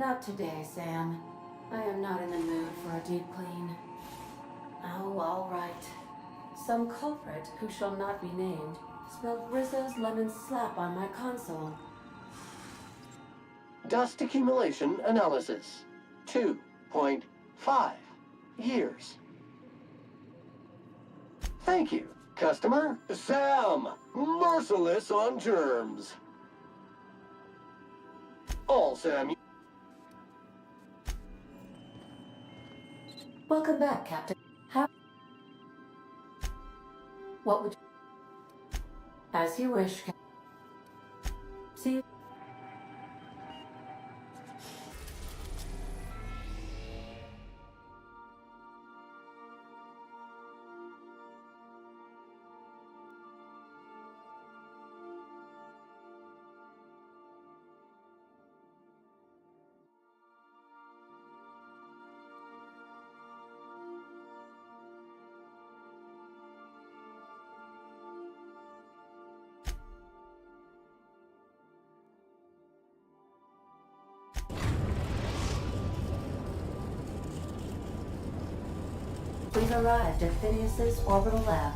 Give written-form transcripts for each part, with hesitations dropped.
Not today, Sam. I am not in the mood for a deep clean. Oh, all right. Some culprit, who shall not be named, spilled Rizzo's lemon slap on my console. Dust accumulation analysis. 2.5 years. Thank you, customer. Sam, merciless on germs. All Sam. Welcome back, Captain. How? What would you... As you wish, Captain. See? We've arrived at Phineas's orbital lab.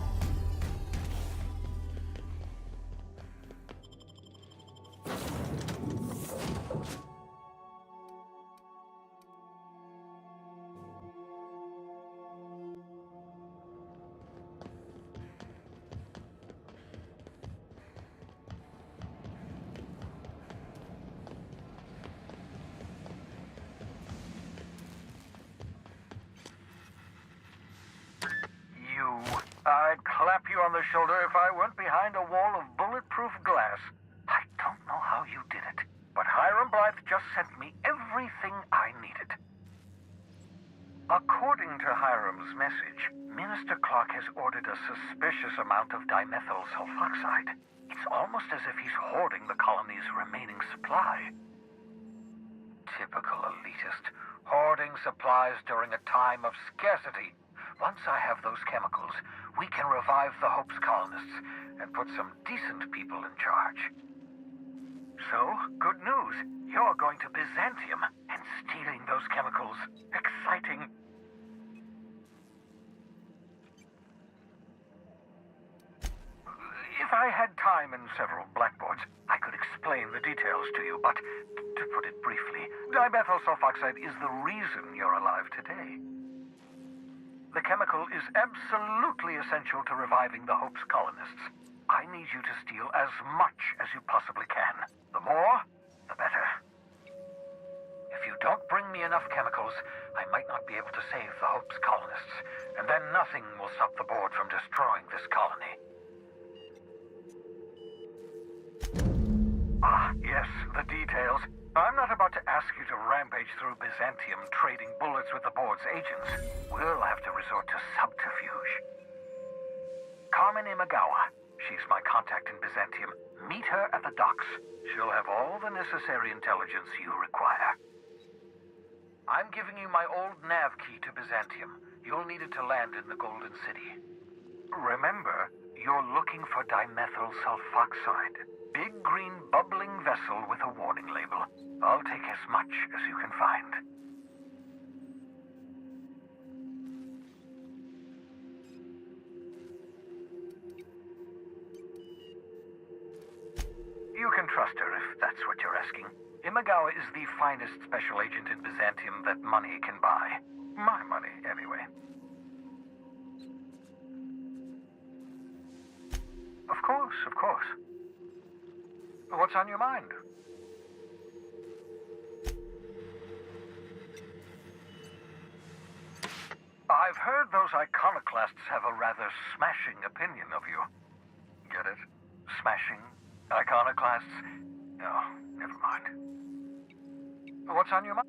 I'd clap you on the shoulder if I weren't behind a wall of bulletproof glass. I don't know how you did it, but Hiram Blythe just sent me everything I needed. According to Hiram's message, Minister Clark has ordered a suspicious amount of dimethyl sulfoxide. It's almost as if he's hoarding the colony's remaining supply. Typical elitist, hoarding supplies during a time of scarcity. Once I have those chemicals, we can revive the Hope's colonists and put some decent people in charge. So, good news. You're going to Byzantium and stealing those chemicals. Exciting. If I had time and several blackboards, I could explain the details to you, but to put it briefly, dimethyl sulfoxide is the reason you're alive today. The chemical is absolutely essential to reviving the Hope's colonists. I need you to steal as much as you possibly can. The more, the better. If you don't bring me enough chemicals, I might not be able to save the Hope's colonists, and then nothing will stop the board from destroying this colony. Ah, yes, the details. I'm not about to ask you to rampage through Byzantium trading bullets with the board's agents. We'll have to resort to subterfuge. Carmen Imagawa. She's my contact in Byzantium. Meet her at the docks. She'll have all the necessary intelligence you require. I'm giving you my old nav key to Byzantium. You'll need it to land in the Golden City. Remember, you're looking for dimethyl sulfoxide. Big green bubbling vessel with a warning label. I'll take as much as you can find. You can trust her if that's what you're asking. Imagawa is the finest special agent in Byzantium that money can buy. My money, anyway. Of course, of course. What's on your mind? I've heard those iconoclasts have a rather smashing opinion of you. Get it? Smashing? Iconoclasts? Oh, never mind. What's on your mind?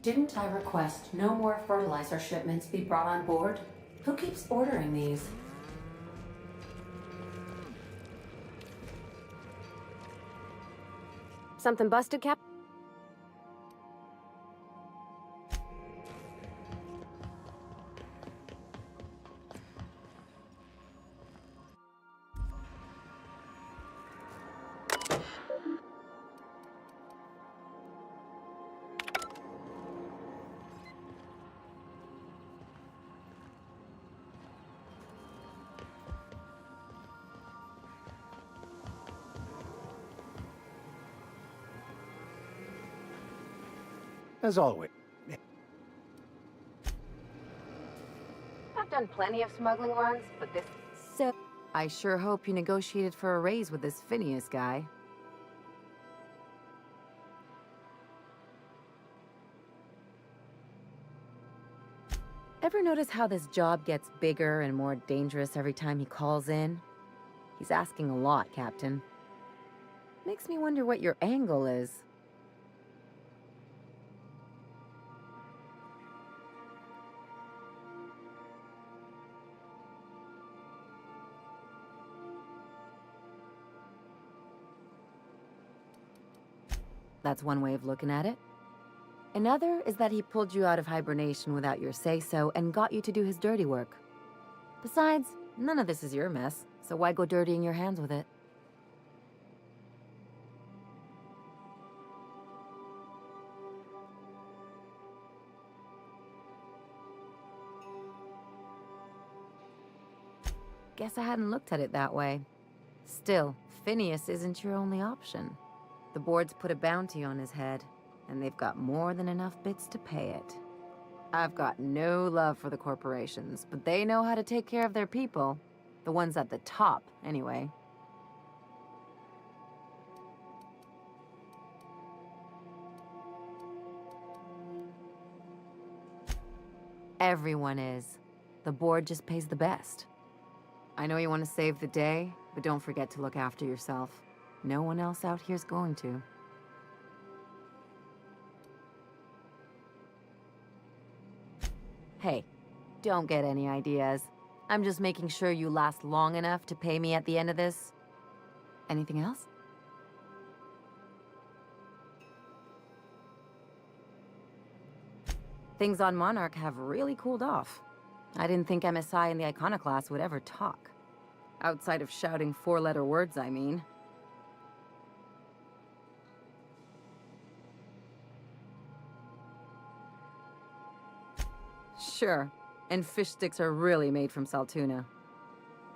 Didn't I request no more fertilizer shipments be brought on board? Who keeps ordering these? Something busted, Cap? As always. I've done plenty of smuggling runs, but this... So... I sure hope you negotiated for a raise with this Phineas guy. Ever notice how this job gets bigger and more dangerous every time he calls in? He's asking a lot, Captain. Makes me wonder what your angle is. That's one way of looking at it. Another is that he pulled you out of hibernation without your say-so and got you to do his dirty work. Besides, none of this is your mess, so why go dirtying your hands with it? Guess I hadn't looked at it that way. Still, Phineas isn't your only option. The board's put a bounty on his head, and they've got more than enough bits to pay it. I've got no love for the corporations, but they know how to take care of their people. The ones at the top, anyway. Everyone is. The board just pays the best. I know you want to save the day, but don't forget to look after yourself. No one else out here's going to. Hey, don't get any ideas. I'm just making sure you last long enough to pay me at the end of this. Anything else? Things on Monarch have really cooled off. I didn't think MSI and the Iconoclast would ever talk. Outside of shouting four-letter words, I mean. Sure, and fish sticks are really made from Saltuna.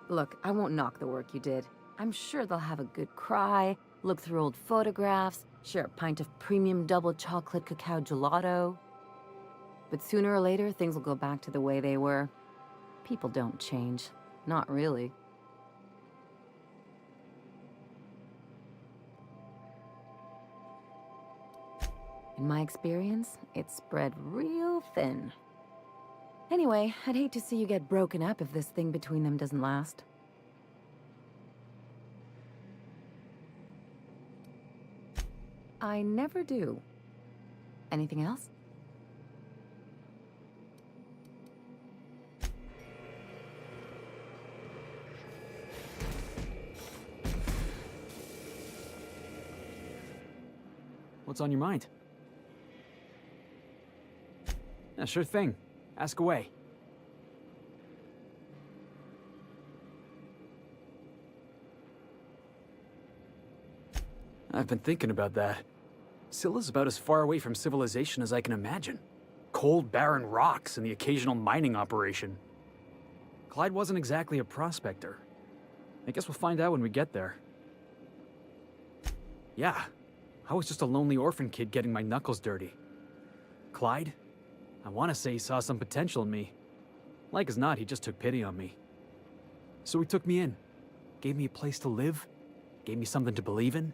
Look, I won't knock the work you did. I'm sure they'll have a good cry, look through old photographs, share a pint of premium double chocolate cacao gelato. But sooner or later, things will go back to the way they were. People don't change. Not really. In my experience, it's spread real thin. Anyway, I'd hate to see you get broken up if this thing between them doesn't last. I never do. Anything else? What's on your mind? Yeah, sure thing. Ask away. I've been thinking about that. Scylla's about as far away from civilization as I can imagine. Cold, barren rocks and the occasional mining operation. Clyde wasn't exactly a prospector. I guess we'll find out when we get there. Yeah, I was just a lonely orphan kid getting my knuckles dirty. Clyde? I want to say he saw some potential in me. Like as not, he just took pity on me. So he took me in. Gave me a place to live. Gave me something to believe in.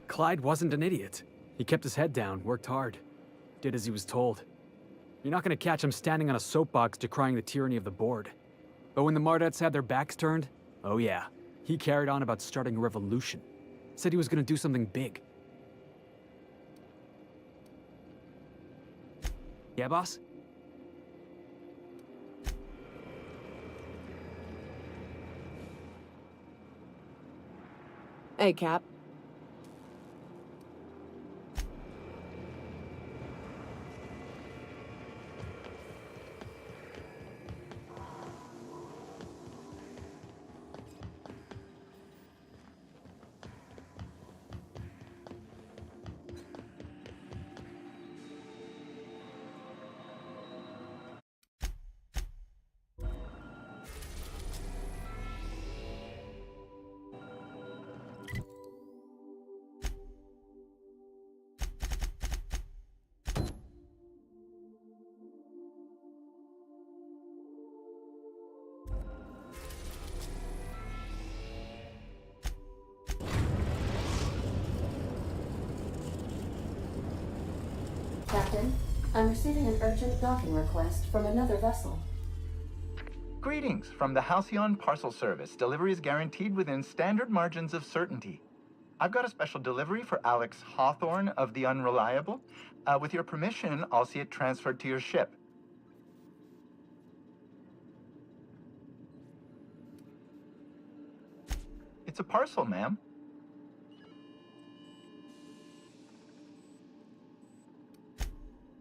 Clyde wasn't an idiot. He kept his head down, worked hard. Did as he was told. You're not gonna catch him standing on a soapbox decrying the tyranny of the board. But when the Mardettes had their backs turned, oh yeah, he carried on about starting a revolution. Said he was gonna do something big. Yeah, boss? Hey, Cap. Captain, I'm receiving an urgent docking request from another vessel. Greetings from the Halcyon Parcel Service. Delivery is guaranteed within standard margins of certainty. I've got a special delivery for Alex Hawthorne of the Unreliable. With your permission, I'll see it transferred to your ship. It's a parcel, ma'am.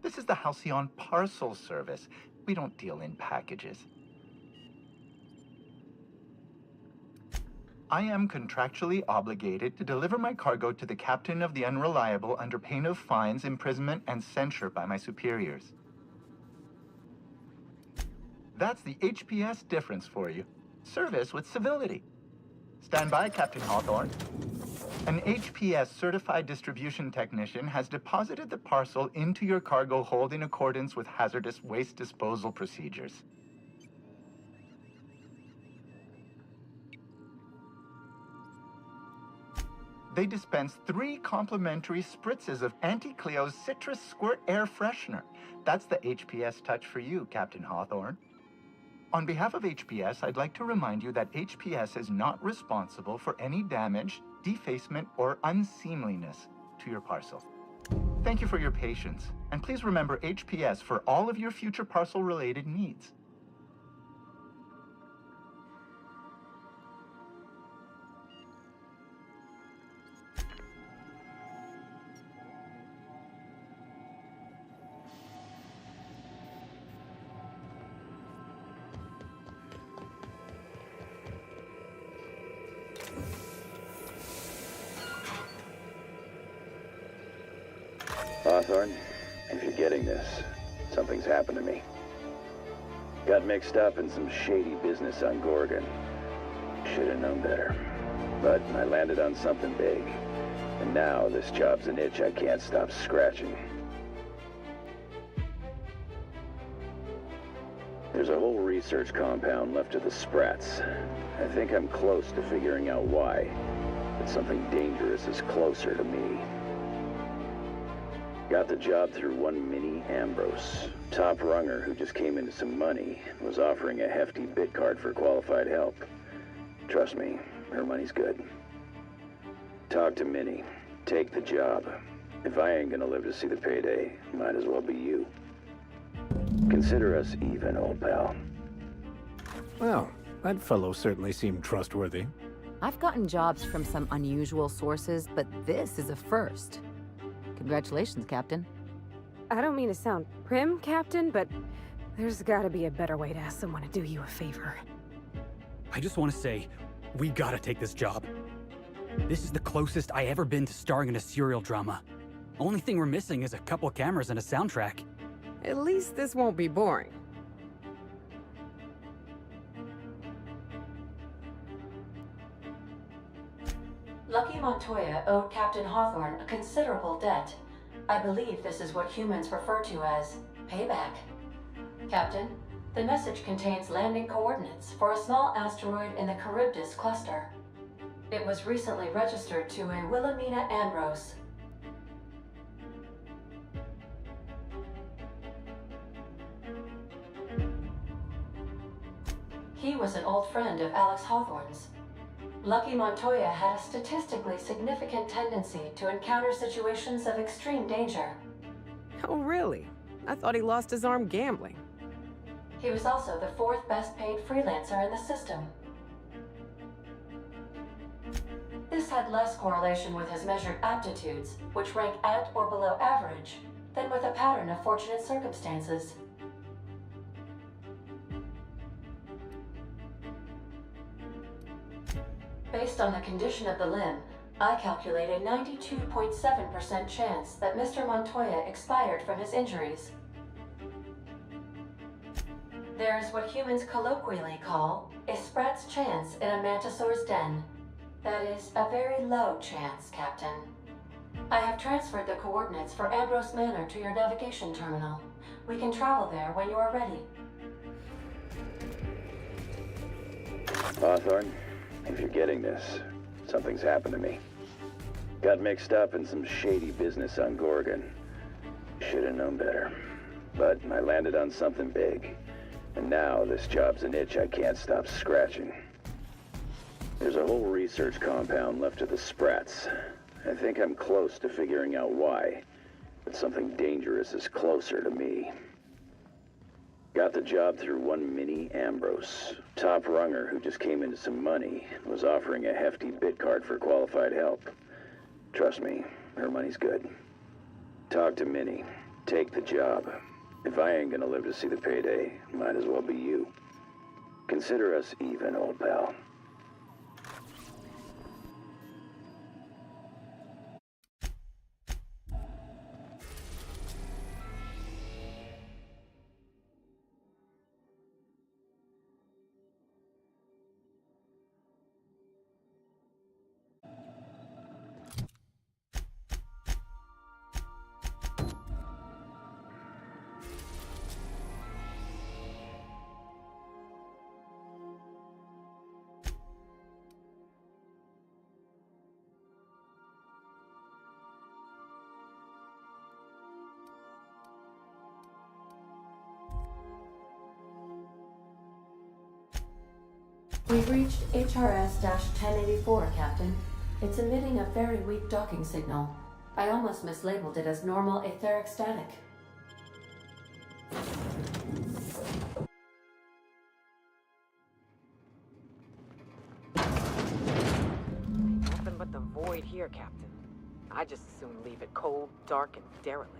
This is the Halcyon Parcel Service. We don't deal in packages. I am contractually obligated to deliver my cargo to the captain of the Unreliable under pain of fines, imprisonment, and censure by my superiors. That's the HPS difference for you. Service with civility. Stand by, Captain Hawthorne. An HPS certified distribution technician has deposited the parcel into your cargo hold in accordance with hazardous waste disposal procedures. They dispense 3 complimentary spritzes of Anti-Cleo's Citrus Squirt Air Freshener. That's the HPS touch for you, Captain Hawthorne. On behalf of HPS, I'd like to remind you that HPS is not responsible for any damage, defacement, or unseemliness to your parcel. Thank you for your patience, and please remember HPS for all of your future parcel-related needs. Hawthorne, if you're getting this, something's happened to me. Got mixed up in some shady business on Gorgon. Should have known better. But I landed on something big. And now this job's an itch I can't stop scratching. There's a whole research compound left of the Sprats. I think I'm close to figuring out why. But something dangerous is closer to me. Got the job through one Minnie Ambrose. Top runger who just came into some money, was offering a hefty bid card for qualified help. Trust me, her money's good. Talk to Minnie. Take the job. If I ain't gonna live to see the payday, might as well be you. Consider us even, old pal. Well, that fellow certainly seemed trustworthy. I've gotten jobs from some unusual sources, but this is a first. Congratulations, Captain. I don't mean to sound prim, Captain, but there's gotta be a better way to ask someone to do you a favor. I just want to say, we gotta take this job. This is the closest I ever been to starring in a serial drama. Only thing we're missing is a couple cameras and a soundtrack. At least this won't be boring. Lucky Montoya owed Captain Hawthorne a considerable debt. I believe this is what humans refer to as payback. Captain, the message contains landing coordinates for a small asteroid in the Charybdis cluster. It was recently registered to a Wilhelmina Ambrose. He was an old friend of Alex Hawthorne's. Lucky Montoya had a statistically significant tendency to encounter situations of extreme danger. Oh, really? I thought he lost his arm gambling. He was also the fourth best paid freelancer in the system. This had less correlation with his measured aptitudes, which rank at or below average, than with a pattern of fortunate circumstances. Based on the condition of the limb, I calculate a 92.7% chance that Mr. Montoya expired from his injuries. There is what humans colloquially call a sprat's chance in a mantisaur's den. That is a very low chance, Captain. I have transferred the coordinates for Ambrose Manor to your navigation terminal. We can travel there when you are ready. Hawthorne, if you're getting this, something's happened to me. Got mixed up in some shady business on Gorgon. Should have known better. But I landed on something big. And now this job's an itch I can't stop scratching. There's a whole research compound left of the Sprats. I think I'm close to figuring out why. But something dangerous is closer to me. Got the job through one Minnie Ambrose. Top runger who just came into some money. Was offering a hefty bid card for qualified help. Trust me, her money's good. Talk to Minnie. Take the job. If I ain't gonna live to see the payday, might as well be you. Consider us even, old pal. We've reached HRS-1084, Captain. It's emitting a very weak docking signal. I almost mislabeled it as normal etheric static. Nothing but the void here, Captain. I just as soon leave it cold, dark, and derelict.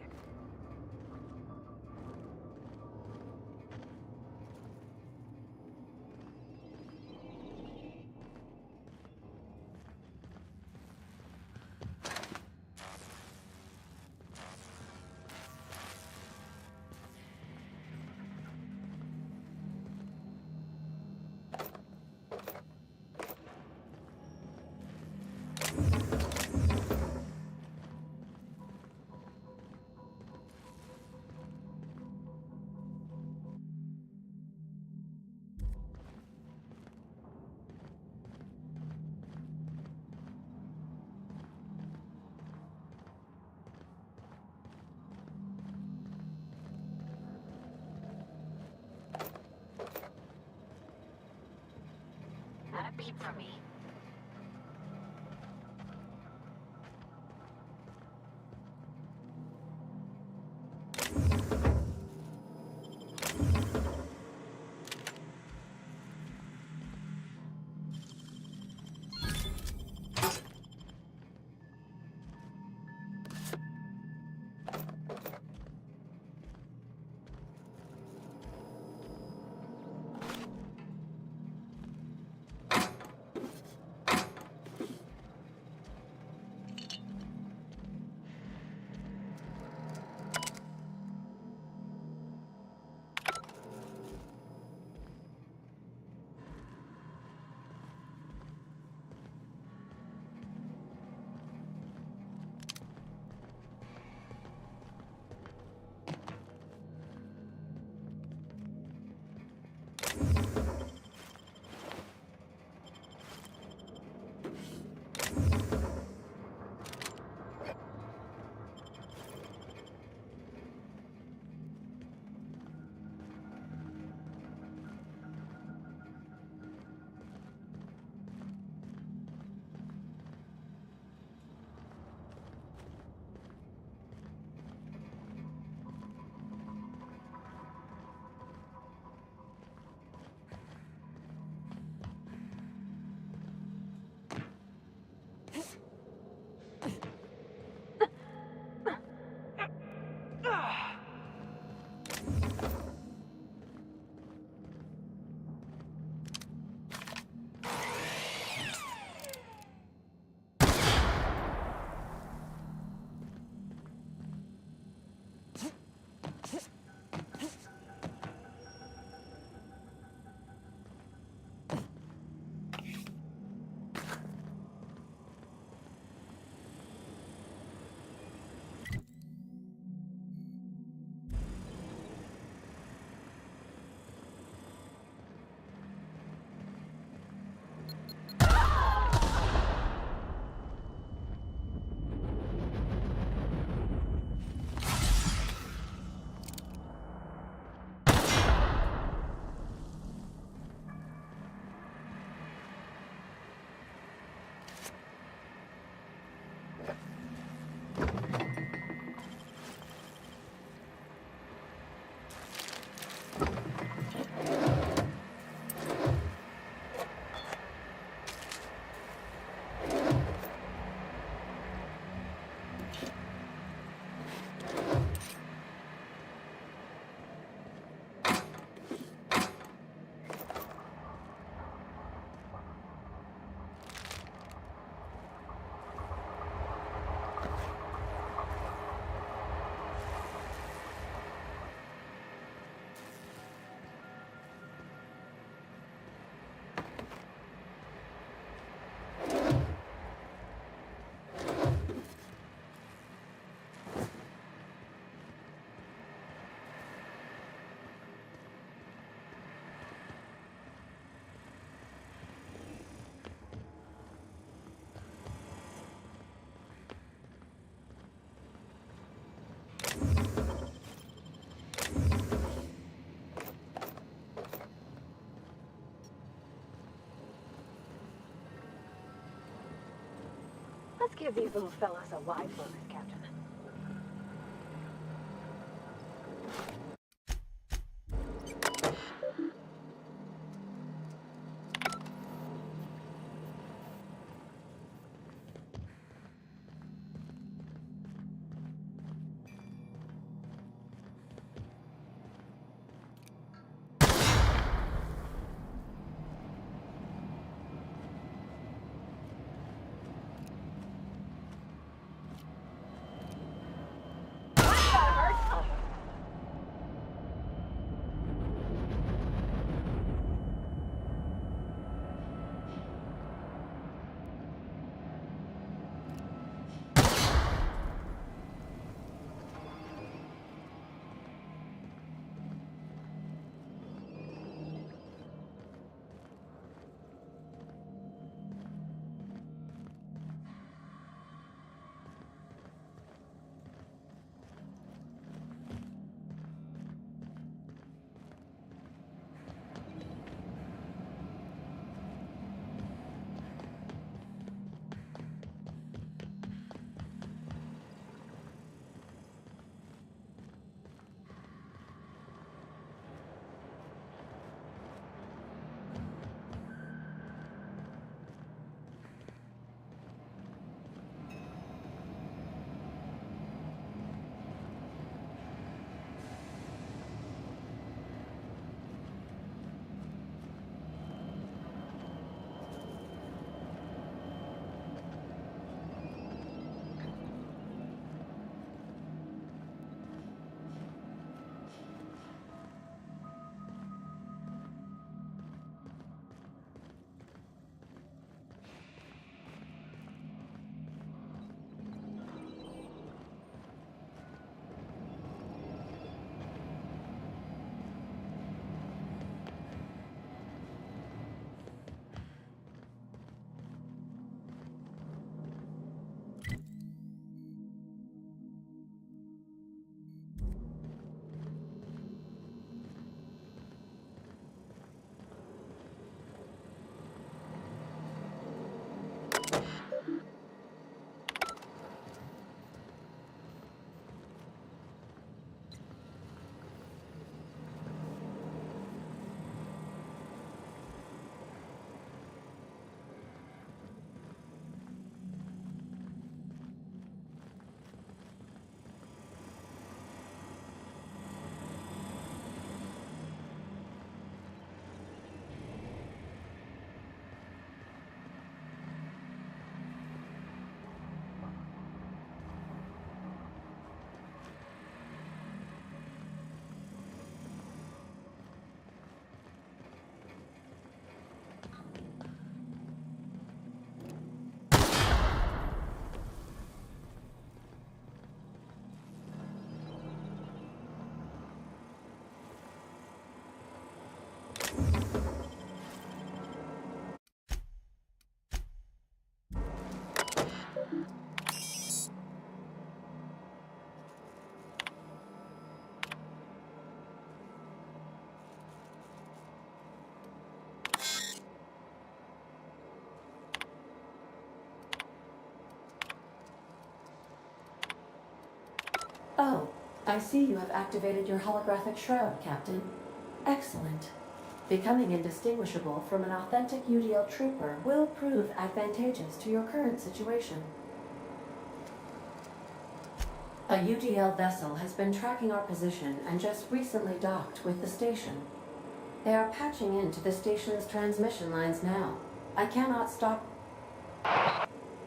Not a peep from me. Let's give these little fellas a wide berth, Captain. Oh, I see you have activated your holographic shroud, Captain. Excellent. Becoming indistinguishable from an authentic UDL trooper will prove advantageous to your current situation. A UDL vessel has been tracking our position and just recently docked with the station. They are patching into the station's transmission lines now. I cannot stop.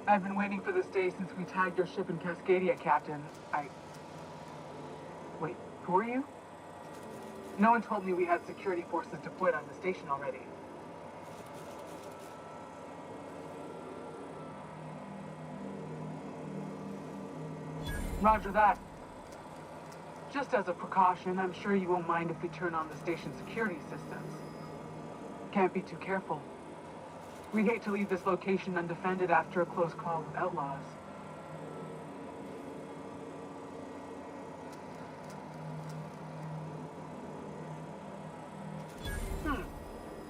I've been waiting for this day since we tagged your ship in Cascadia, Captain. Wait, who are you? No one told me we had security forces deployed on the station already. Roger that. Just as a precaution, I'm sure you won't mind if we turn on the station's security systems. Can't be too careful. We hate to leave this location undefended after a close call with outlaws.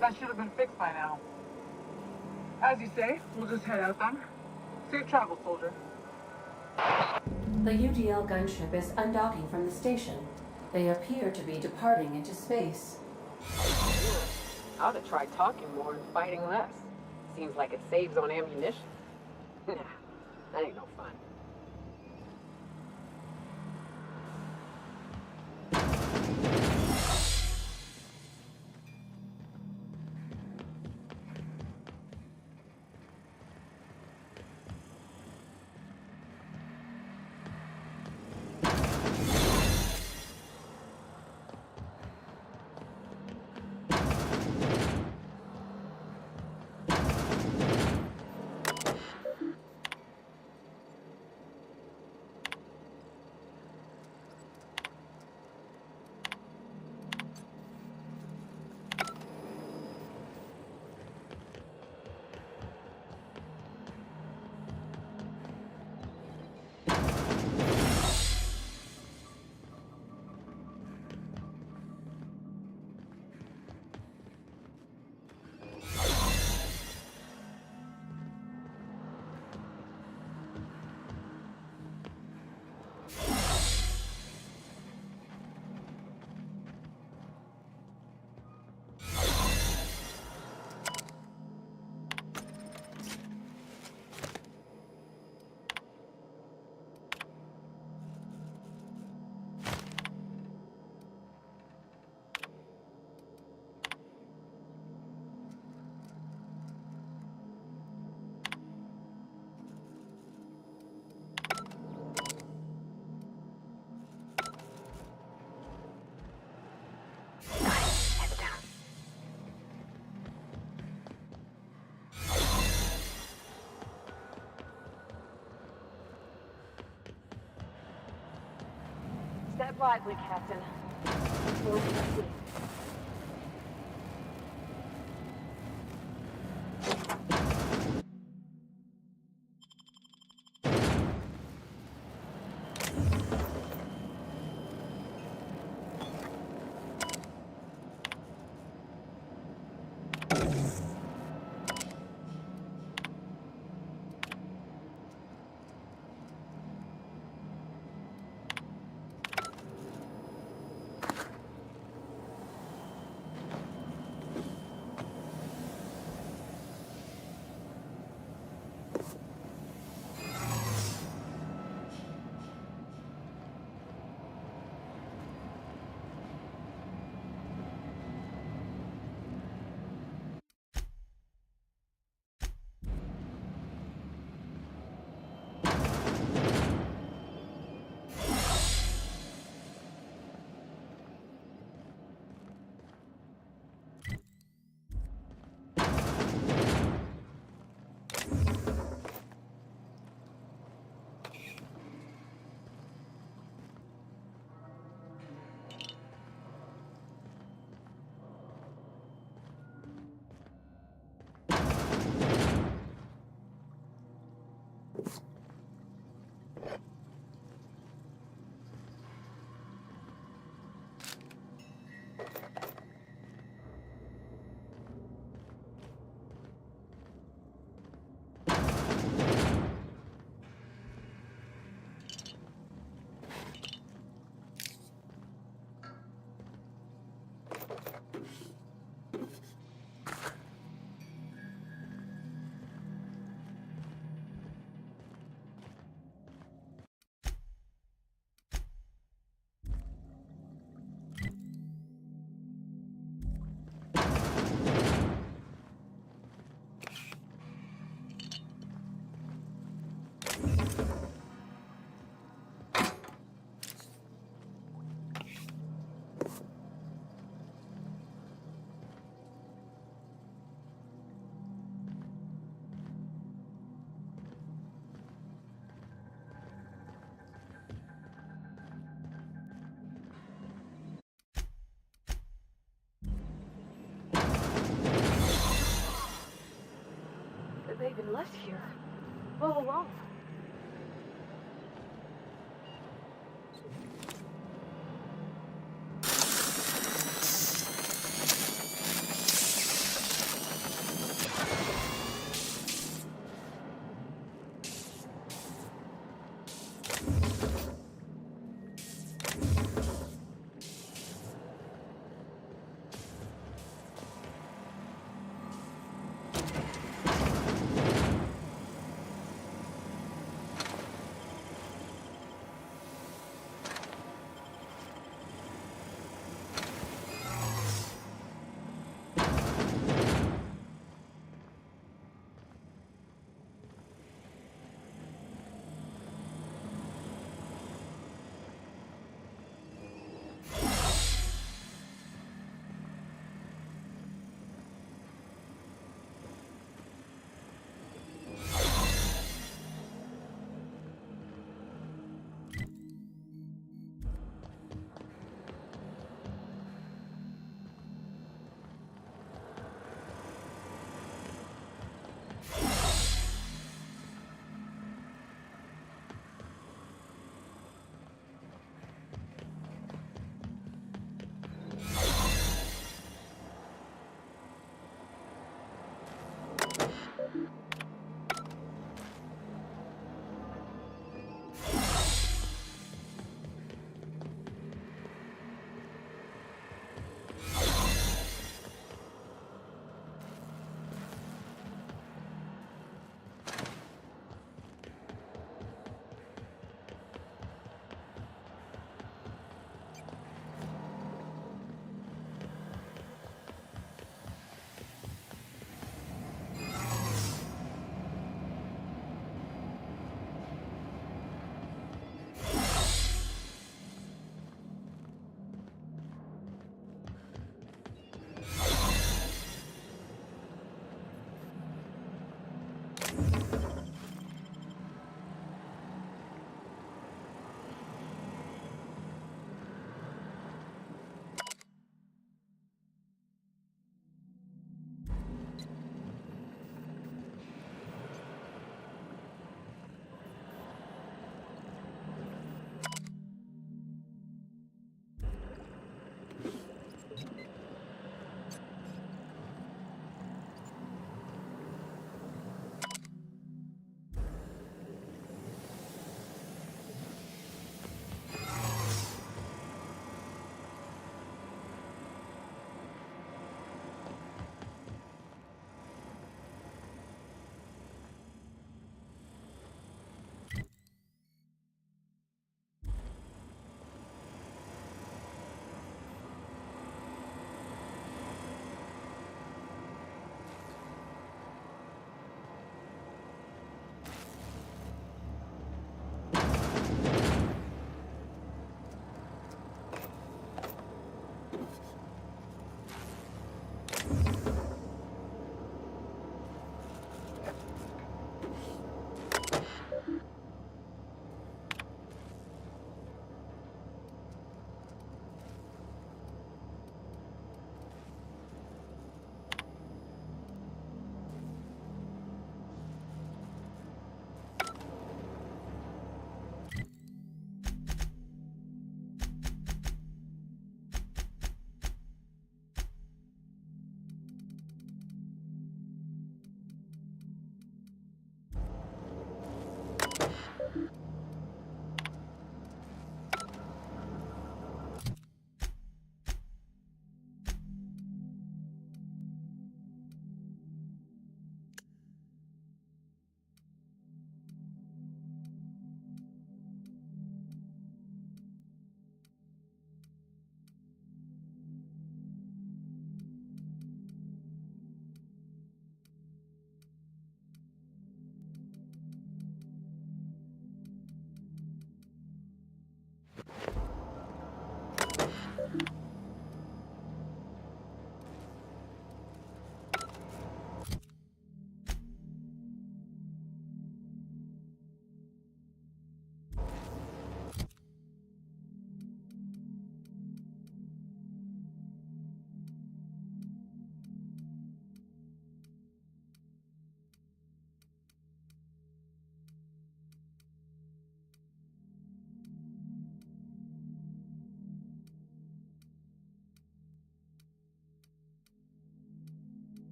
That should have been fixed by now. As you say, we'll just head out then. Safe travel, soldier. The UDL gunship is undocking from the station. They appear to be departing into space. I ought to try talking more and fighting less. Seems like it saves on ammunition. Nah, that ain't no fun. Step lively, Captain. been left here all along.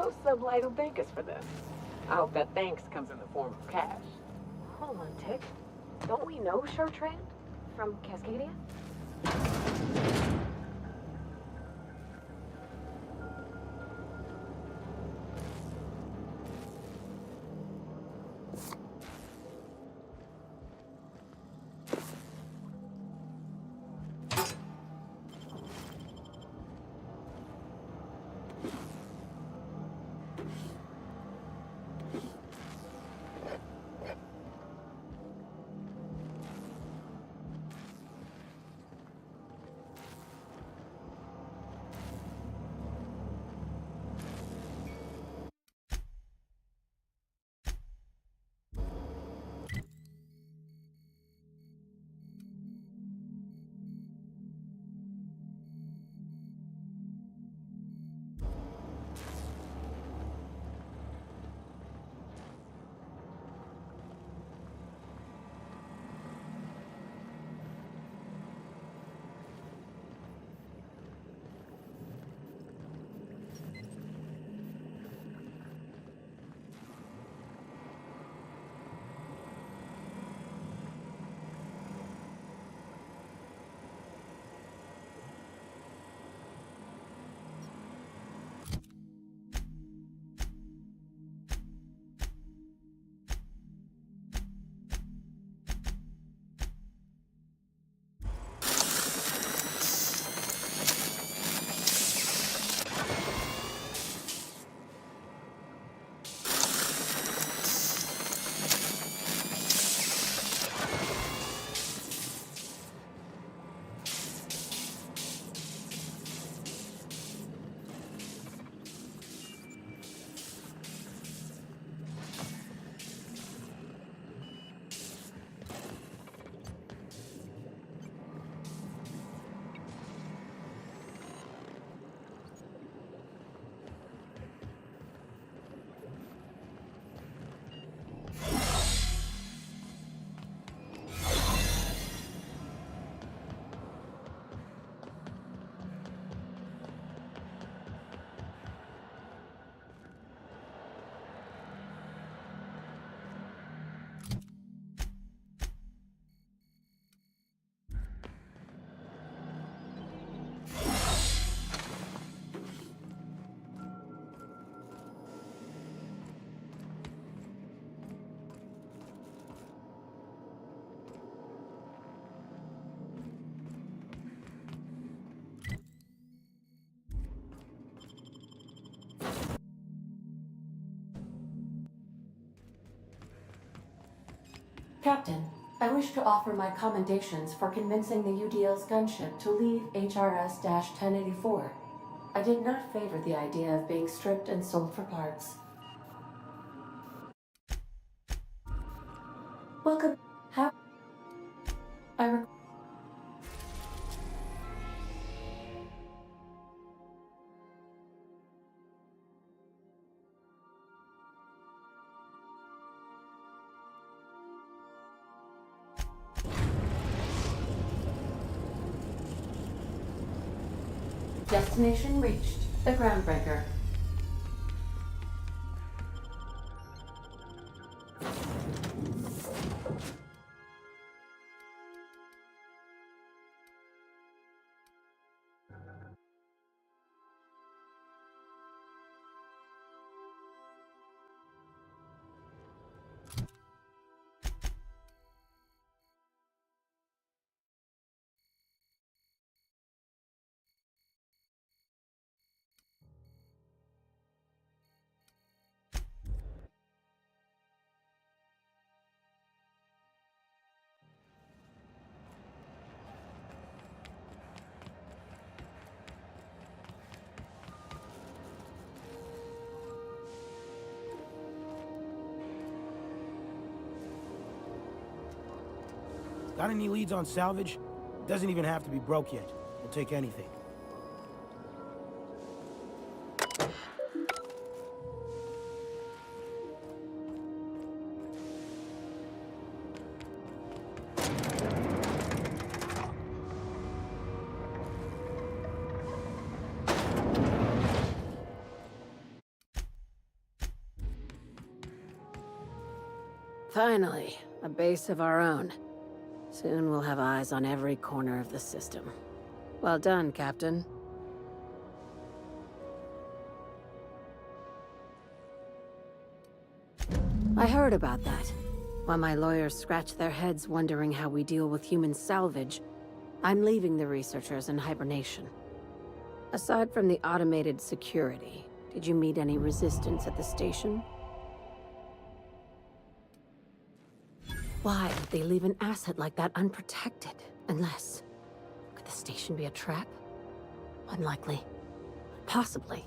Those sublight will thank us for this. I hope that thanks comes in the form of cash. Hold on, Tick. Don't we know Chartrand from Cascadia? Captain, I wish to offer my commendations for convincing the UDL's gunship to leave HRS-1084. I did not favor the idea of being stripped and sold for parts. Welcome. How? Destination reached. The Groundbreaker. Got any leads on salvage? Doesn't even have to be broke yet. We'll take anything. Finally, a base of our own. Soon we'll have eyes on every corner of the system. Well done, Captain. I heard about that. While my lawyers scratch their heads wondering how we deal with human salvage, I'm leaving the researchers in hibernation. Aside from the automated security, did you meet any resistance at the station? Why would they leave an asset like that unprotected? Unless... could the station be a trap? Unlikely. Possibly.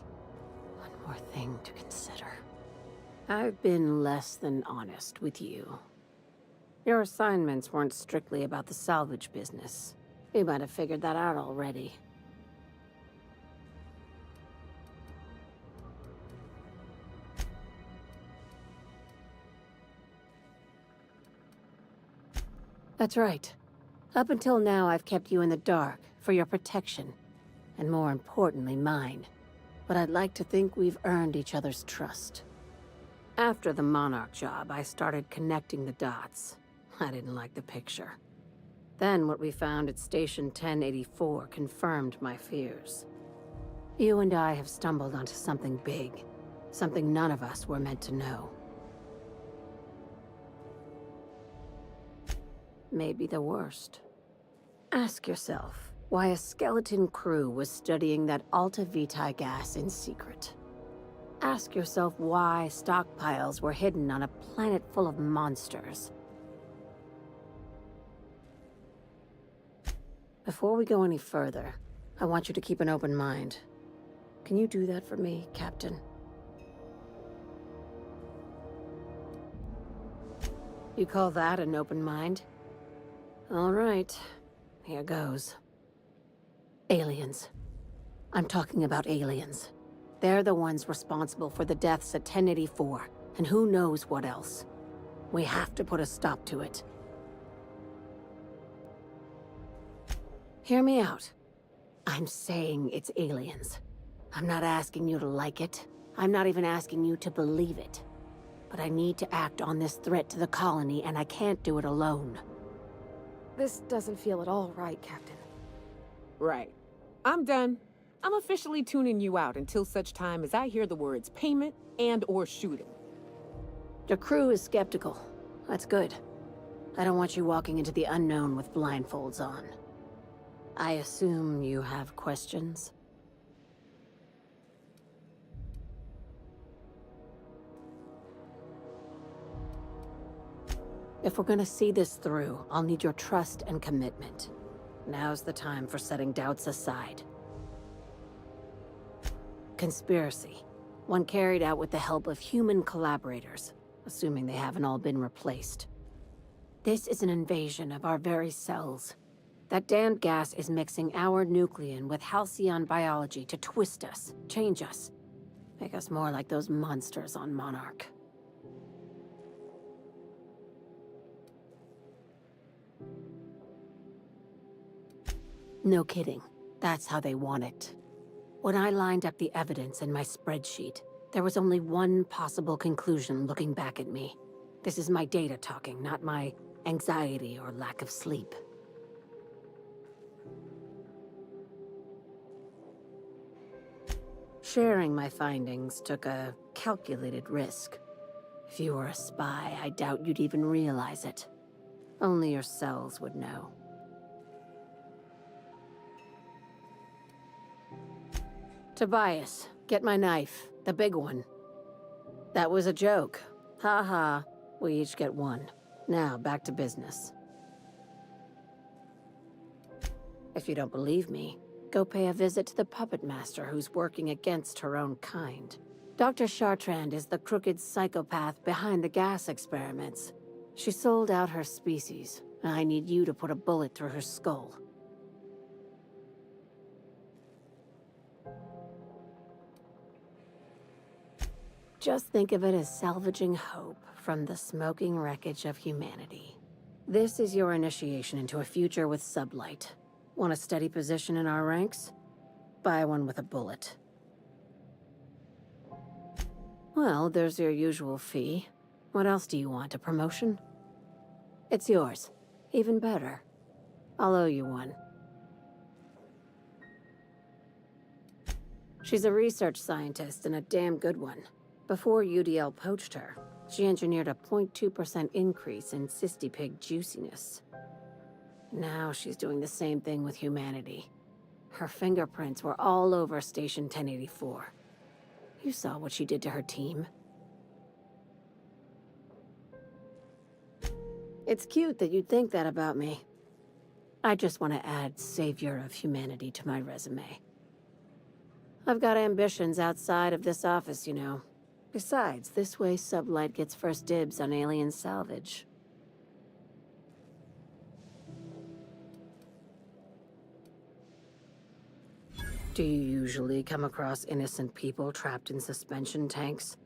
One more thing to consider. I've been less than honest with you. Your assignments weren't strictly about the salvage business. You might have figured that out already. That's right. Up until now, I've kept you in the dark, for your protection. And more importantly, mine. But I'd like to think we've earned each other's trust. After the Monarch job, I started connecting the dots. I didn't like the picture. Then what we found at Station 1084 confirmed my fears. You and I have stumbled onto something big. Something none of us were meant to know. Maybe the worst. Ask yourself why a skeleton crew was studying that Alta Vitae gas in secret. Ask yourself why stockpiles were hidden on a planet full of monsters. Before we go any further, I want you to keep an open mind. Can you do that for me, Captain? You call that an open mind? All right, here goes. Aliens. I'm talking about aliens. They're the ones responsible for the deaths at 1084, and who knows what else. We have to put a stop to it. Hear me out. I'm saying it's aliens. I'm not asking you to like it. I'm not even asking you to believe it. But I need to act on this threat to the colony, and I can't do it alone. This doesn't feel at all right, Captain. Right. I'm done. I'm officially tuning you out until such time as I hear the words payment and/or shooting. Your crew is skeptical. That's good. I don't want you walking into the unknown with blindfolds on. I assume you have questions? If we're gonna see this through, I'll need your trust and commitment. Now's the time for setting doubts aside. Conspiracy. One carried out with the help of human collaborators, assuming they haven't all been replaced. This is an invasion of our very cells. That damned gas is mixing our nucleon with halcyon biology to twist us, change us, make us more like those monsters on Monarch. No kidding. That's how they want it. When I lined up the evidence in my spreadsheet, there was only one possible conclusion looking back at me. This is my data talking, not my anxiety or lack of sleep. Sharing my findings took a calculated risk. If you were a spy, I doubt you'd even realize it. Only your cells would know. Tobias, get my knife. The big one. That was a joke. Ha ha. We each get one. Now, back to business. If you don't believe me, go pay a visit to the puppet master who's working against her own kind. Dr. Chartrand is the crooked psychopath behind the gas experiments. She sold out her species, and I need you to put a bullet through her skull. Just think of it as salvaging hope from the smoking wreckage of humanity. This is your initiation into a future with sublight. Want a steady position in our ranks? Buy one with a bullet. Well, there's your usual fee. What else do you want? A promotion? It's yours. Even better. I'll owe you one. She's a research scientist and a damn good one. Before UDL poached her, she engineered a 0.2% increase in cystipig juiciness. Now she's doing the same thing with humanity. Her fingerprints were all over Station 1084. You saw what she did to her team. It's cute that you'd think that about me. I just want to add Savior of Humanity to my resume. I've got ambitions outside of this office, you know. Besides, this way Sublight gets first dibs on alien salvage. Do you usually come across innocent people trapped in suspension tanks?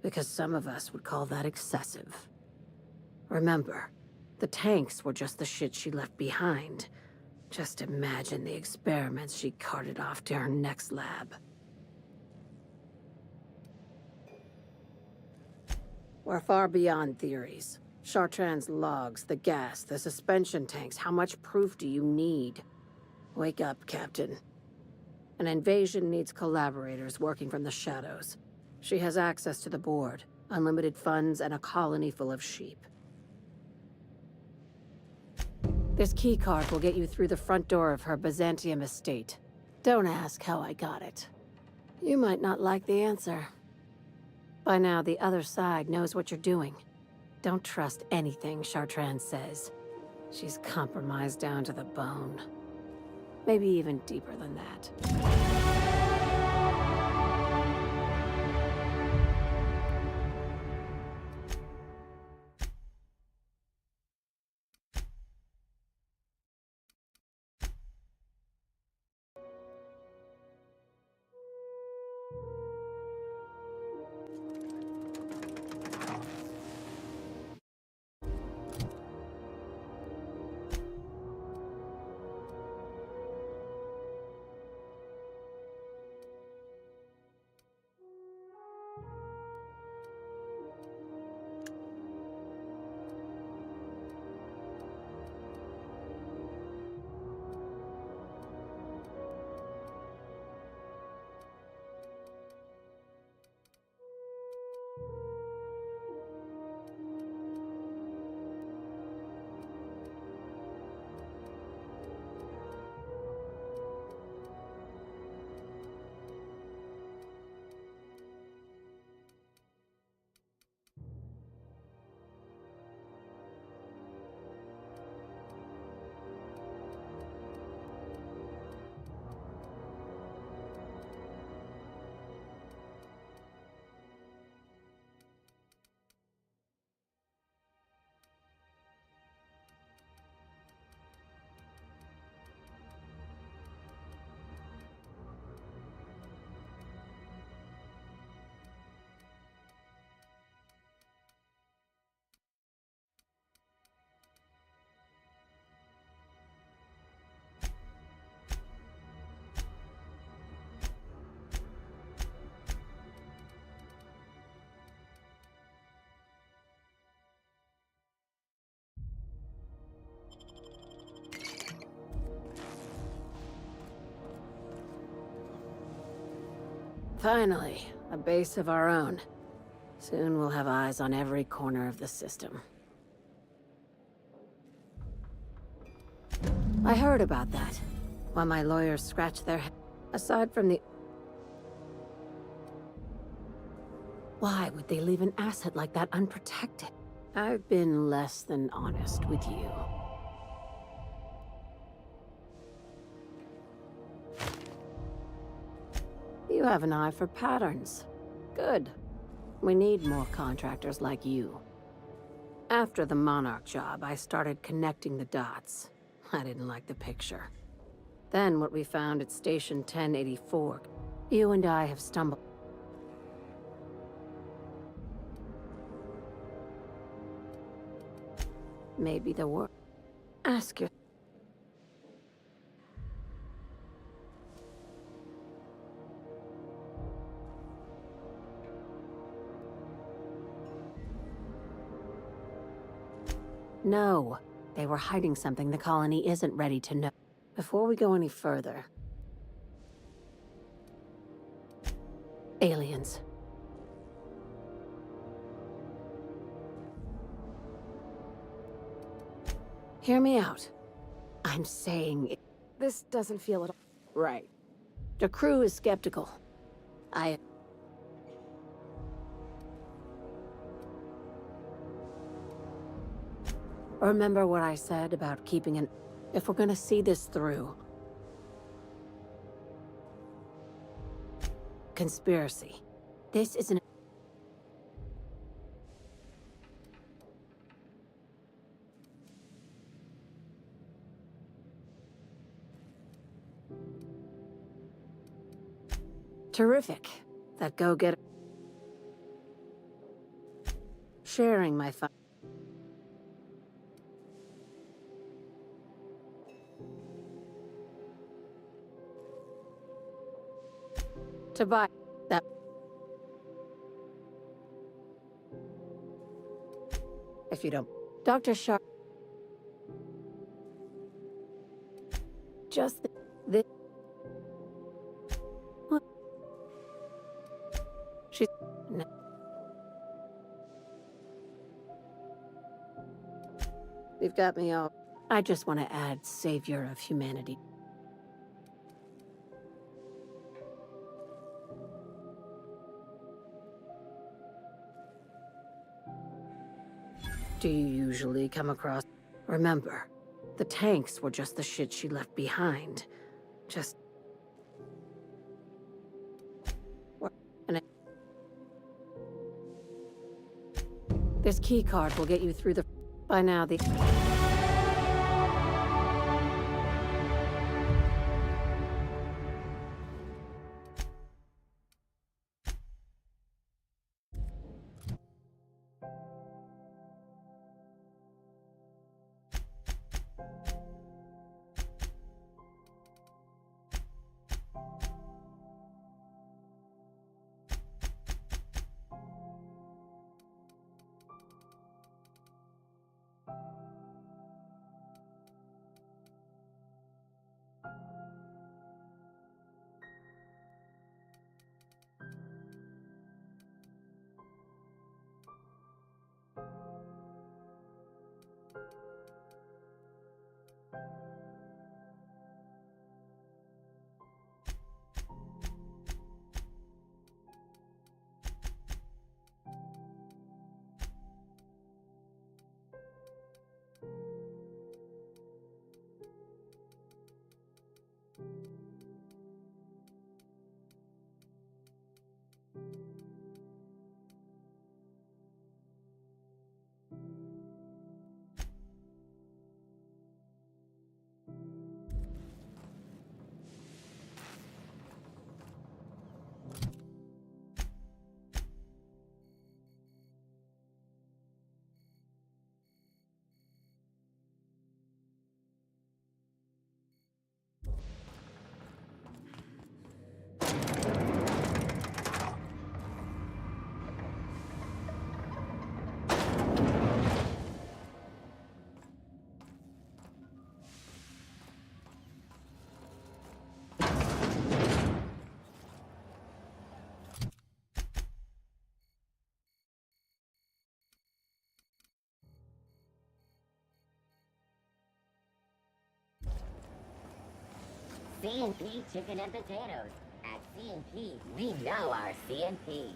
Because some of us would call that excessive. Remember, the tanks were just the shit she left behind. Just imagine the experiments she carted off to her next lab. We're far beyond theories. Chartrand's logs, the gas, the suspension tanks, how much proof do you need? Wake up, Captain. An invasion needs collaborators working from the shadows. She has access to the board, unlimited funds, and a colony full of sheep. This keycard will get you through the front door of her Byzantium estate. Don't ask how I got it. You might not like the answer. By now, the other side knows what you're doing. Don't trust anything Chartrand says. She's compromised down to the bone. Maybe even deeper than that. Finally, a base of our own. Soon we'll have eyes on every corner of the system. I heard about that. While my lawyers scratched their head. Aside from the... Why would they leave an asset like that unprotected? I've been less than honest with you. You have an eye for patterns. Good. We need more contractors like you. After the Monarch job, I started connecting the dots. I didn't like the picture. Then what we found at Station 1084. You and I have stumbled. Maybe the work. Ask your... No, they were hiding something the colony isn't ready to know. Before we go any further... Aliens. Hear me out. I'm saying this doesn't feel at all right. The crew is skeptical. Remember what I said about keeping an... If we're gonna see this through... Conspiracy. This isn't... Terrific. That go-getter... Sharing my fun... To buy that... If you don't... Dr. Sharp... Just this... What? She's... No. You've got me all... I just want to add savior of humanity. Do you usually come across... Remember, the tanks were just the shit she left behind. Just... What? This key card will get you through the... By now, the... C&P chicken and potatoes. At C&P, we know our C&P.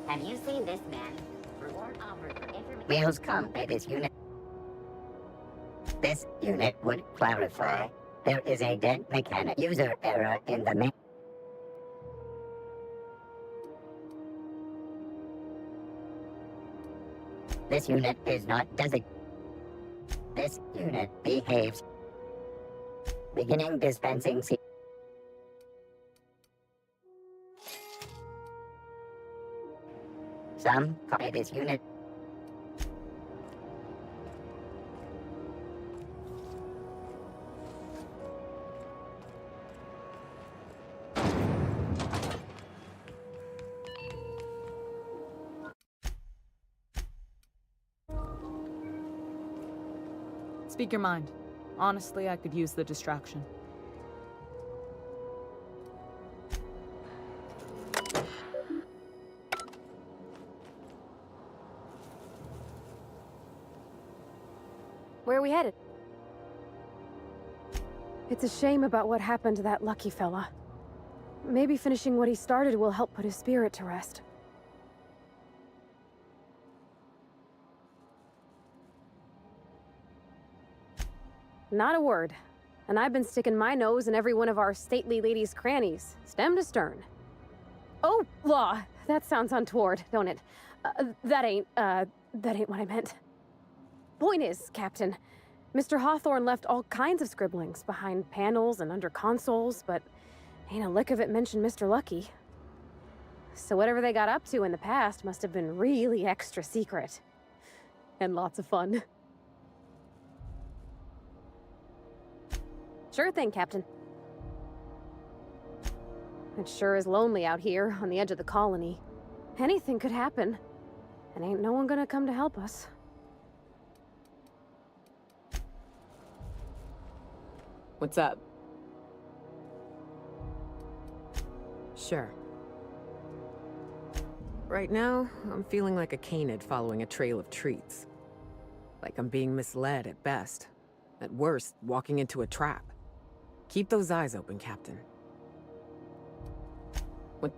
Have you seen this man? Reward offered for information. Wheels come by this unit. This unit would clarify there is a dead mechanic user error in the main. This unit is not designated. This unit behaves. Beginning dispensing. Some copy this unit. Speak your mind. Honestly, I could use the distraction. Where are we headed? It's a shame about what happened to that lucky fella. Maybe finishing what he started will help put his spirit to rest. Not a word. And I've been sticking my nose in every one of our stately ladies' crannies, stem to stern. Oh, law! That sounds untoward, don't it? That ain't what I meant. Point is, Captain, Mr. Hawthorne left all kinds of scribblings behind panels and under consoles, but ain't a lick of it mentioned Mr. Lucky. So whatever they got up to in the past must have been really extra secret. And lots of fun. Sure thing, Captain. It sure is lonely out here on the edge of the colony. Anything could happen, and ain't no one gonna come to help us. What's up? Sure. Right now, I'm feeling like a canid following a trail of treats. Like I'm being misled at best. At worst, walking into a trap. Keep those eyes open, Captain. What?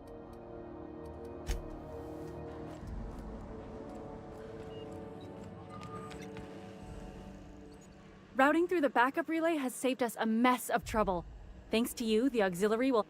Routing through the backup relay has saved us a mess of trouble. Thanks to you, the auxiliary will...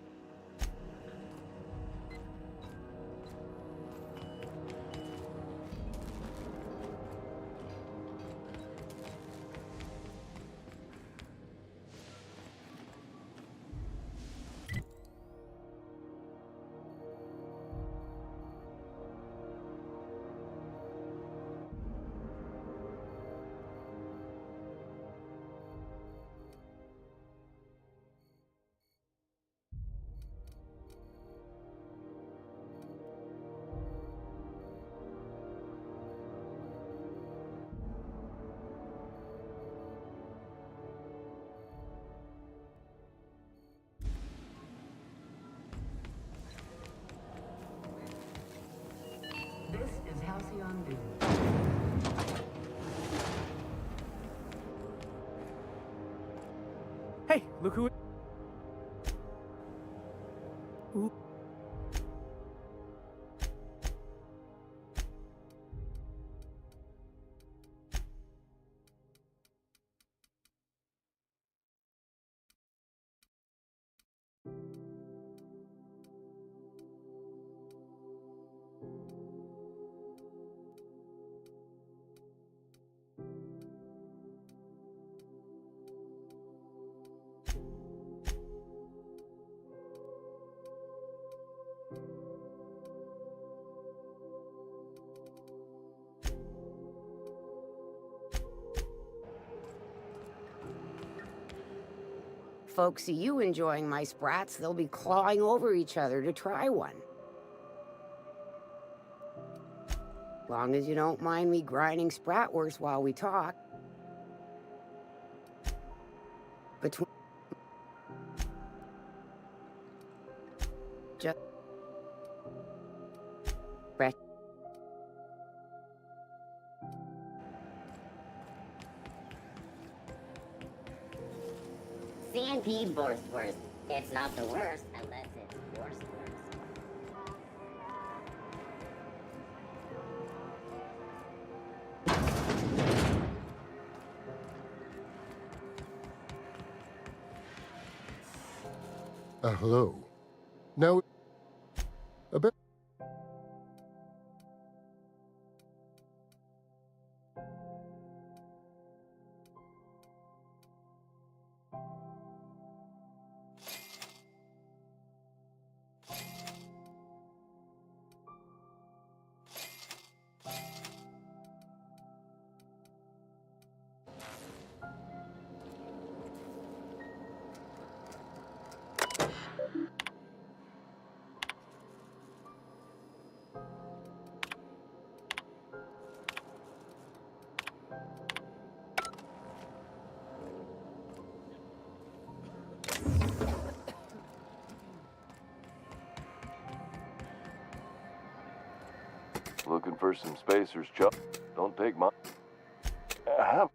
This is Halcyon Doom. Hey, look who... Ooh. Folks see you enjoying my sprats, they'll be clawing over each other to try one. Long as you don't mind me grinding spratwurst while we talk. Between... Just... Stampede Borstwurst. It's not the worst unless it's Borstwurst. Hello. Now, a bit. for some spacers, Chuck. Don't take my... Have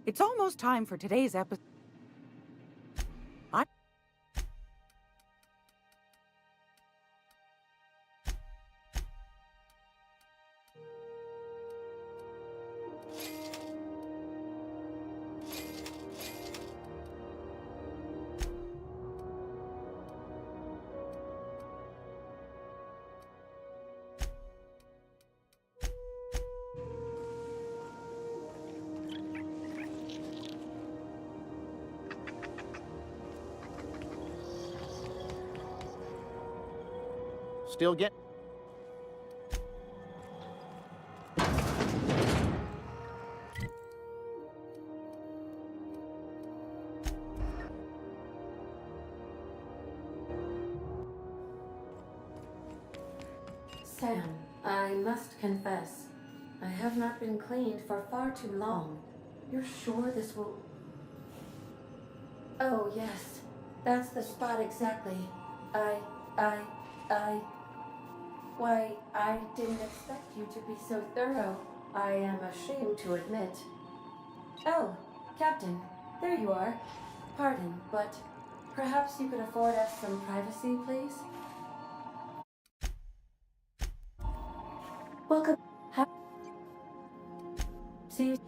It's almost time for today's episode. Still get... Sam, I must confess, I have not been cleaned for far too long. You're sure this will... Oh, yes. That's the spot exactly. Why, I didn't expect you to be so thorough. I am ashamed to admit. Oh, Captain, there you are. Pardon, but perhaps you could afford us some privacy, please? Welcome. See you.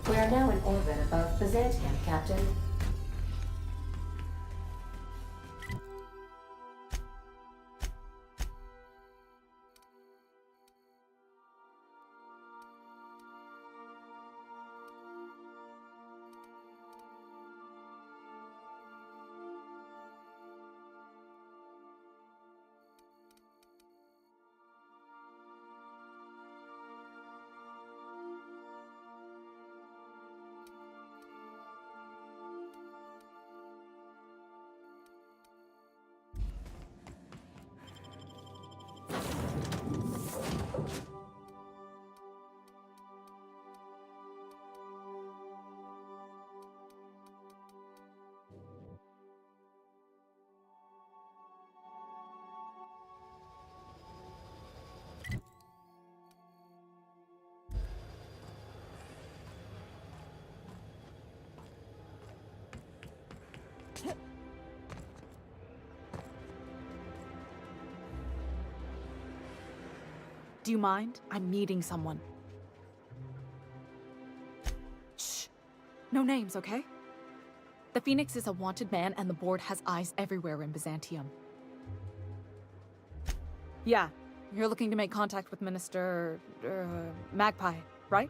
We are now in orbit above Byzantium, Captain. Do you mind? I'm meeting someone. Shh. No names, okay? The Phoenix is a wanted man, and the board has eyes everywhere in Byzantium. Yeah, you're looking to make contact with Minister... Magpie, right?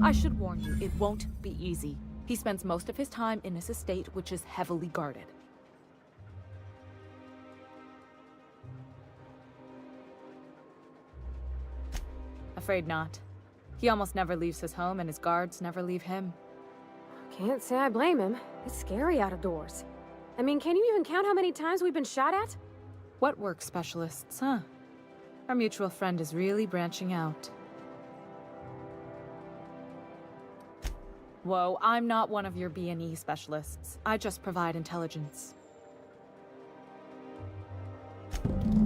I should warn you, it won't be easy. He spends most of his time in his estate, which is heavily guarded. Afraid not. He almost never leaves his home, and his guards never leave him. Can't say I blame him. It's scary out of doors. I mean, can you even count how many times we've been shot at? What work specialists, huh? Our mutual friend is really branching out. Whoa, I'm not one of your B&E specialists. I just provide intelligence.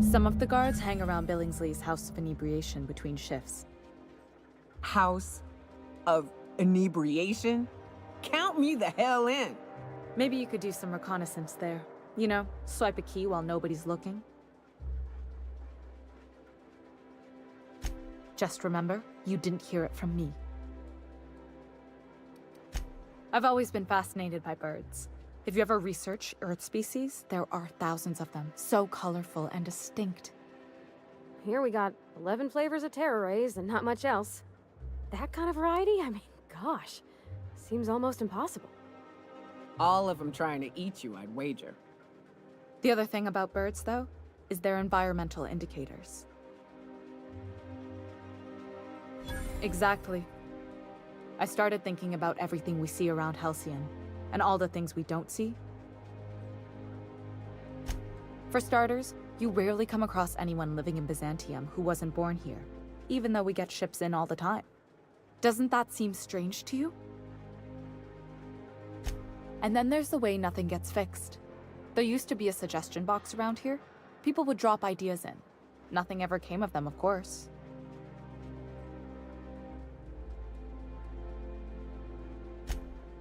Some of the guards hang around Billingsley's House of Inebriation between shifts. House of Inebriation? Count me the hell in! Maybe you could do some reconnaissance there. You know, swipe a key while nobody's looking. Just remember, you didn't hear it from me. I've always been fascinated by birds. If you ever research Earth species, there are thousands of them, so colorful and distinct. Here we got 11 flavors of terror rays and not much else. That kind of variety? I mean, gosh, seems almost impossible. All of them trying to eat you, I'd wager. The other thing about birds, though, is their environmental indicators. Exactly. I started thinking about everything we see around Halcyon, and all the things we don't see. For starters, you rarely come across anyone living in Byzantium who wasn't born here, even though we get ships in all the time. Doesn't that seem strange to you? And then there's the way nothing gets fixed. There used to be a suggestion box around here. People would drop ideas in. Nothing ever came of them, of course.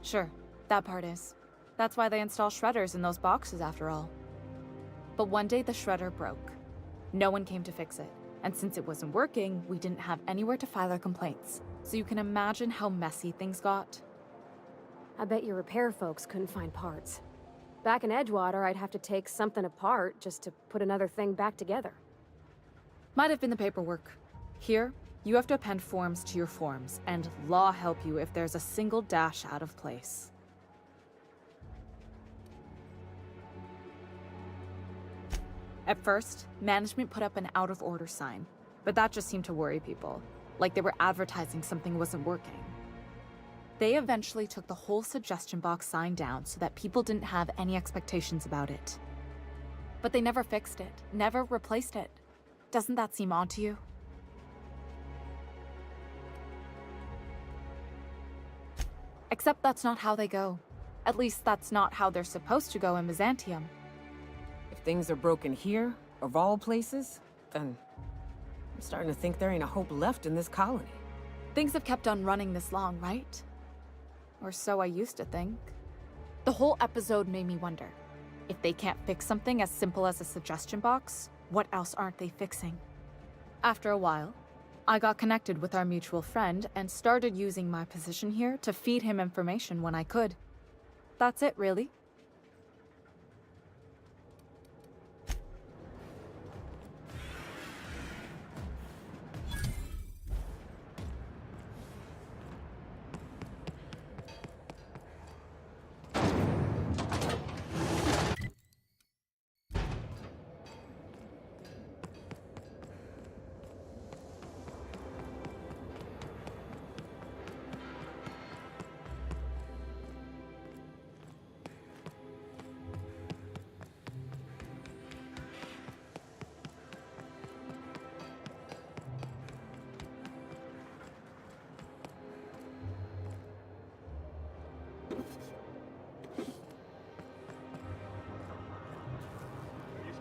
Sure, that part is. That's why they install shredders in those boxes, after all. But one day the shredder broke. No one came to fix it. And since it wasn't working, we didn't have anywhere to file our complaints. So you can imagine how messy things got. I bet your repair folks couldn't find parts. Back in Edgewater, I'd have to take something apart just to put another thing back together. Might have been the paperwork. Here, you have to append forms to your forms, and law help you if there's a single dash out of place. At first, management put up an out-of-order sign, but that just seemed to worry people, like they were advertising something wasn't working. They eventually took the whole suggestion box sign down so that people didn't have any expectations about it. But they never fixed it, never replaced it. Doesn't that seem odd to you? Except that's not how they go. At least that's not how they're supposed to go in Byzantium. If things are broken here, of all places, then I'm starting to think there ain't a hope left in this colony. Things have kept on running this long, right? Or so I used to think. The whole episode made me wonder, if they can't fix something as simple as a suggestion box, what else aren't they fixing? After a while, I got connected with our mutual friend and started using my position here to feed him information when I could. That's it, really.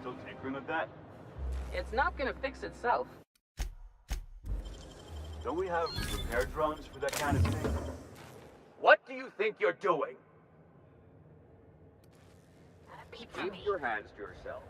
Still tinkering with that? It's not gonna fix itself. Don't we have repair drones for that kind of thing? What do you think you're doing? Keep your hands to yourself.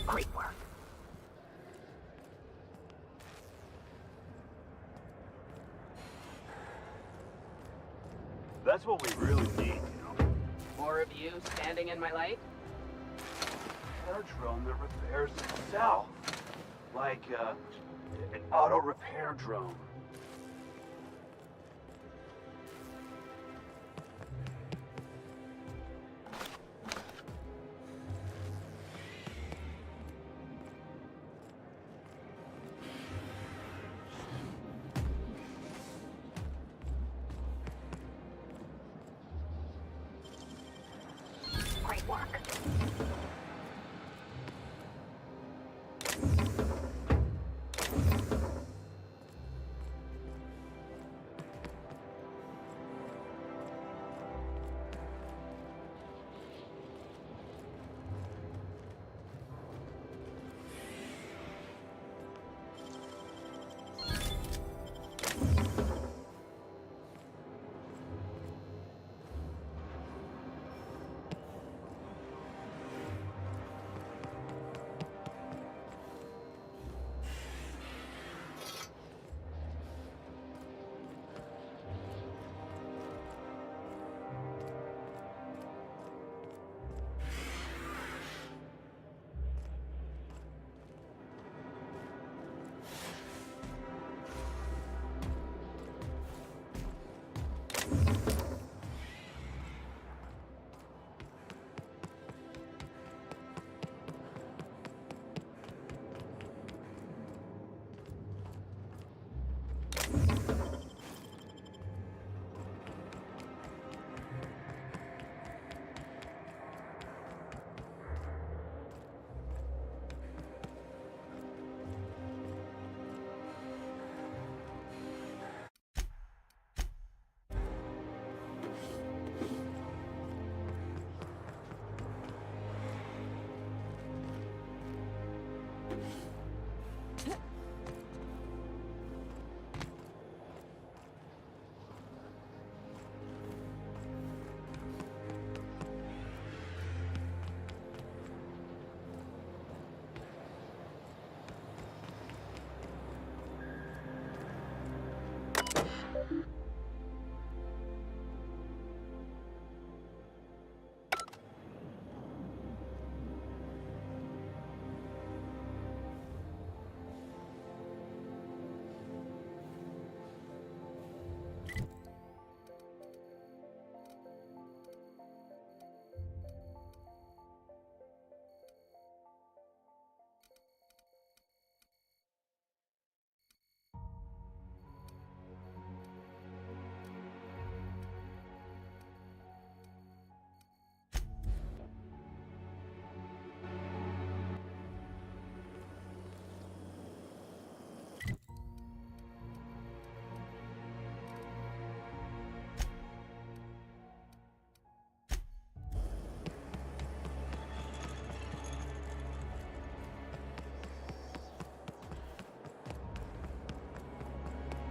Great work. That's what we really need, More of you standing in my light? Repair drone that repairs itself. Like, an auto repair drone. Great work.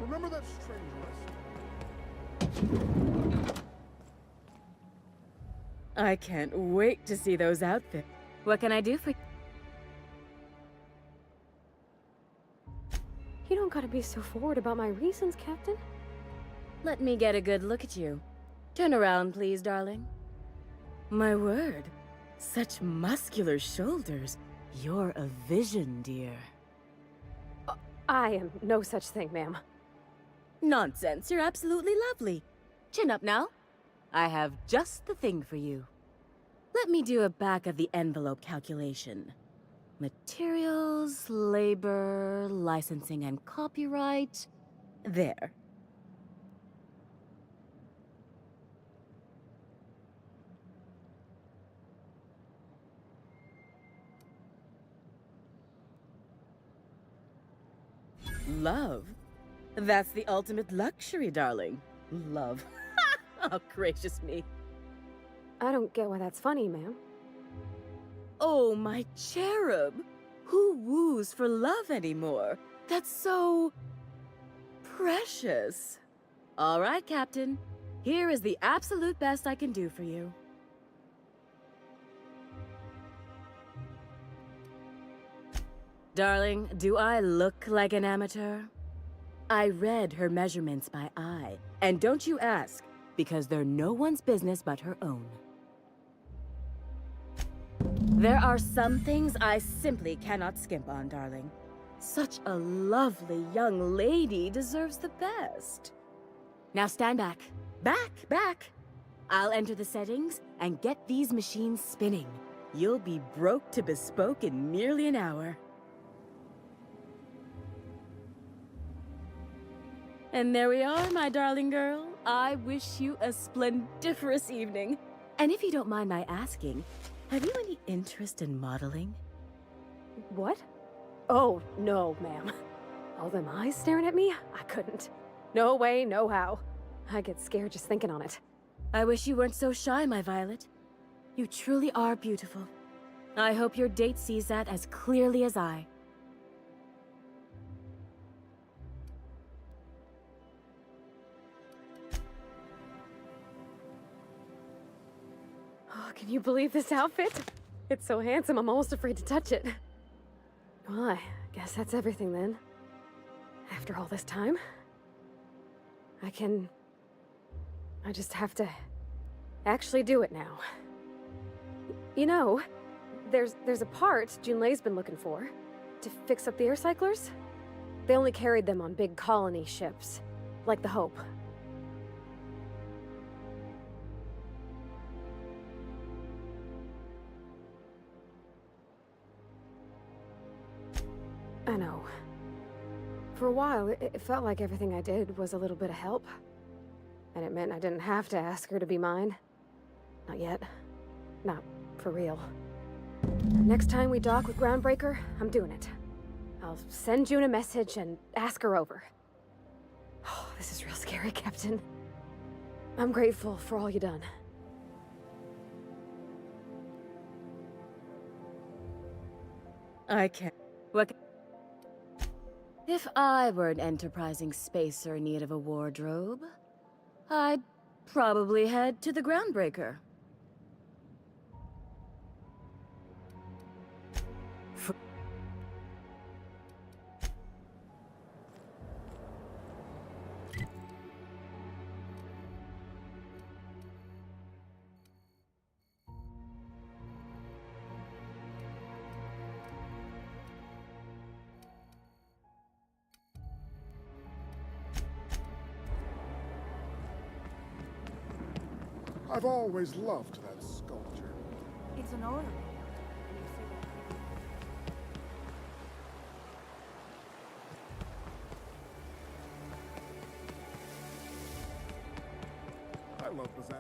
Remember that strange list? I can't wait to see those outfits. What can I do for you? You don't gotta be so forward about my reasons, Captain. Let me get a good look at you. Turn around, please, darling. My word. Such muscular shoulders. You're a vision, dear. I am no such thing, ma'am. Nonsense. You're absolutely lovely. Chin up now. I have just the thing for you. Let me do a back-of-the-envelope calculation. Materials, labor, licensing and copyright. There. Love? That's the ultimate luxury, darling. Love. Oh, gracious me. I don't get why that's funny, ma'am. Oh, my cherub. Who woos for love anymore? That's so... precious. All right, Captain. Here is the absolute best I can do for you. Darling, do I look like an amateur? I read her measurements by eye. And don't you ask, because they're no one's business but her own. There are some things I simply cannot skimp on, darling. Such a lovely young lady deserves the best. Now stand back. Back! I'll enter the settings and get these machines spinning. You'll be broke to bespoke in nearly an hour. And there we are, my darling girl. I wish you a splendiferous evening. And if you don't mind my asking, have you any interest in modeling? What? Oh, no, ma'am. All them eyes staring at me? I couldn't. No way, no how. I get scared just thinking on it. I wish you weren't so shy, my Violet. You truly are beautiful. I hope your date sees that as clearly as I. Oh, can you believe this outfit? It's so handsome, I'm almost afraid to touch it. Well, I guess that's everything then. After all this time, I just have to actually do it now. You know, there's a part Junlei's been looking for to fix up the air cyclers. They only carried them on big colony ships, like the Hope. I know. For a while, it felt like everything I did was a little bit of help. And it meant I didn't have to ask her to be mine. Not yet. Not for real. Next time we dock with Groundbreaker, I'm doing it. I'll send June a message and ask her over. Oh, this is real scary, Captain. I'm grateful for all you done. I can't. What? If I were an enterprising spacer in need of a wardrobe, I'd probably head to the Groundbreaker. I've always loved that sculpture. It's an order. I love Bazan.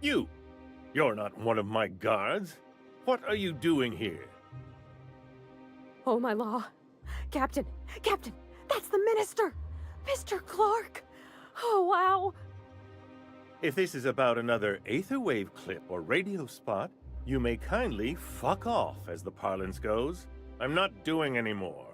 You're not one of my guards. What are you doing here? Oh, my law. Captain! Captain! That's the minister! Mr. Clark! Oh, wow! If this is about another aetherwave clip or radio spot, you may kindly fuck off, as the parlance goes. I'm not doing any more.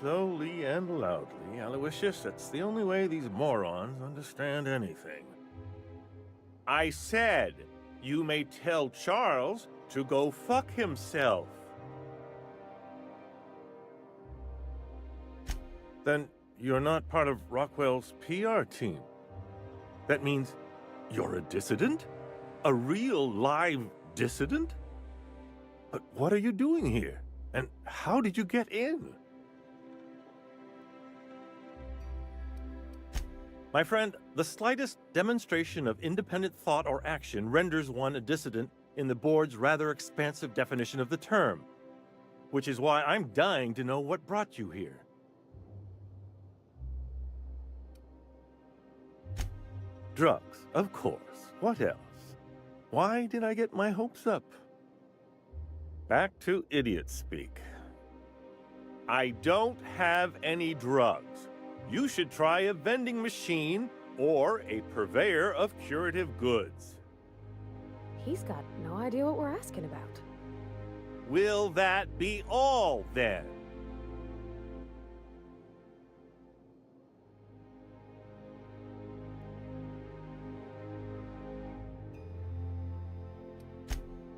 Slowly and loudly, Aloysius, that's the only way these morons understand anything. I said, you may tell Charles to go fuck himself. Then you're not part of Rockwell's PR team. That means you're a dissident? A real live dissident? But what are you doing here? And how did you get in? My friend, the slightest demonstration of independent thought or action renders one a dissident in the board's rather expansive definition of the term, which is why I'm dying to know what brought you here. Drugs, of course. What else? Why did I get my hopes up? Back to idiot speak. I don't have any drugs. You should try a vending machine or a purveyor of curative goods. He's got no idea what we're asking about. Will that be all, then?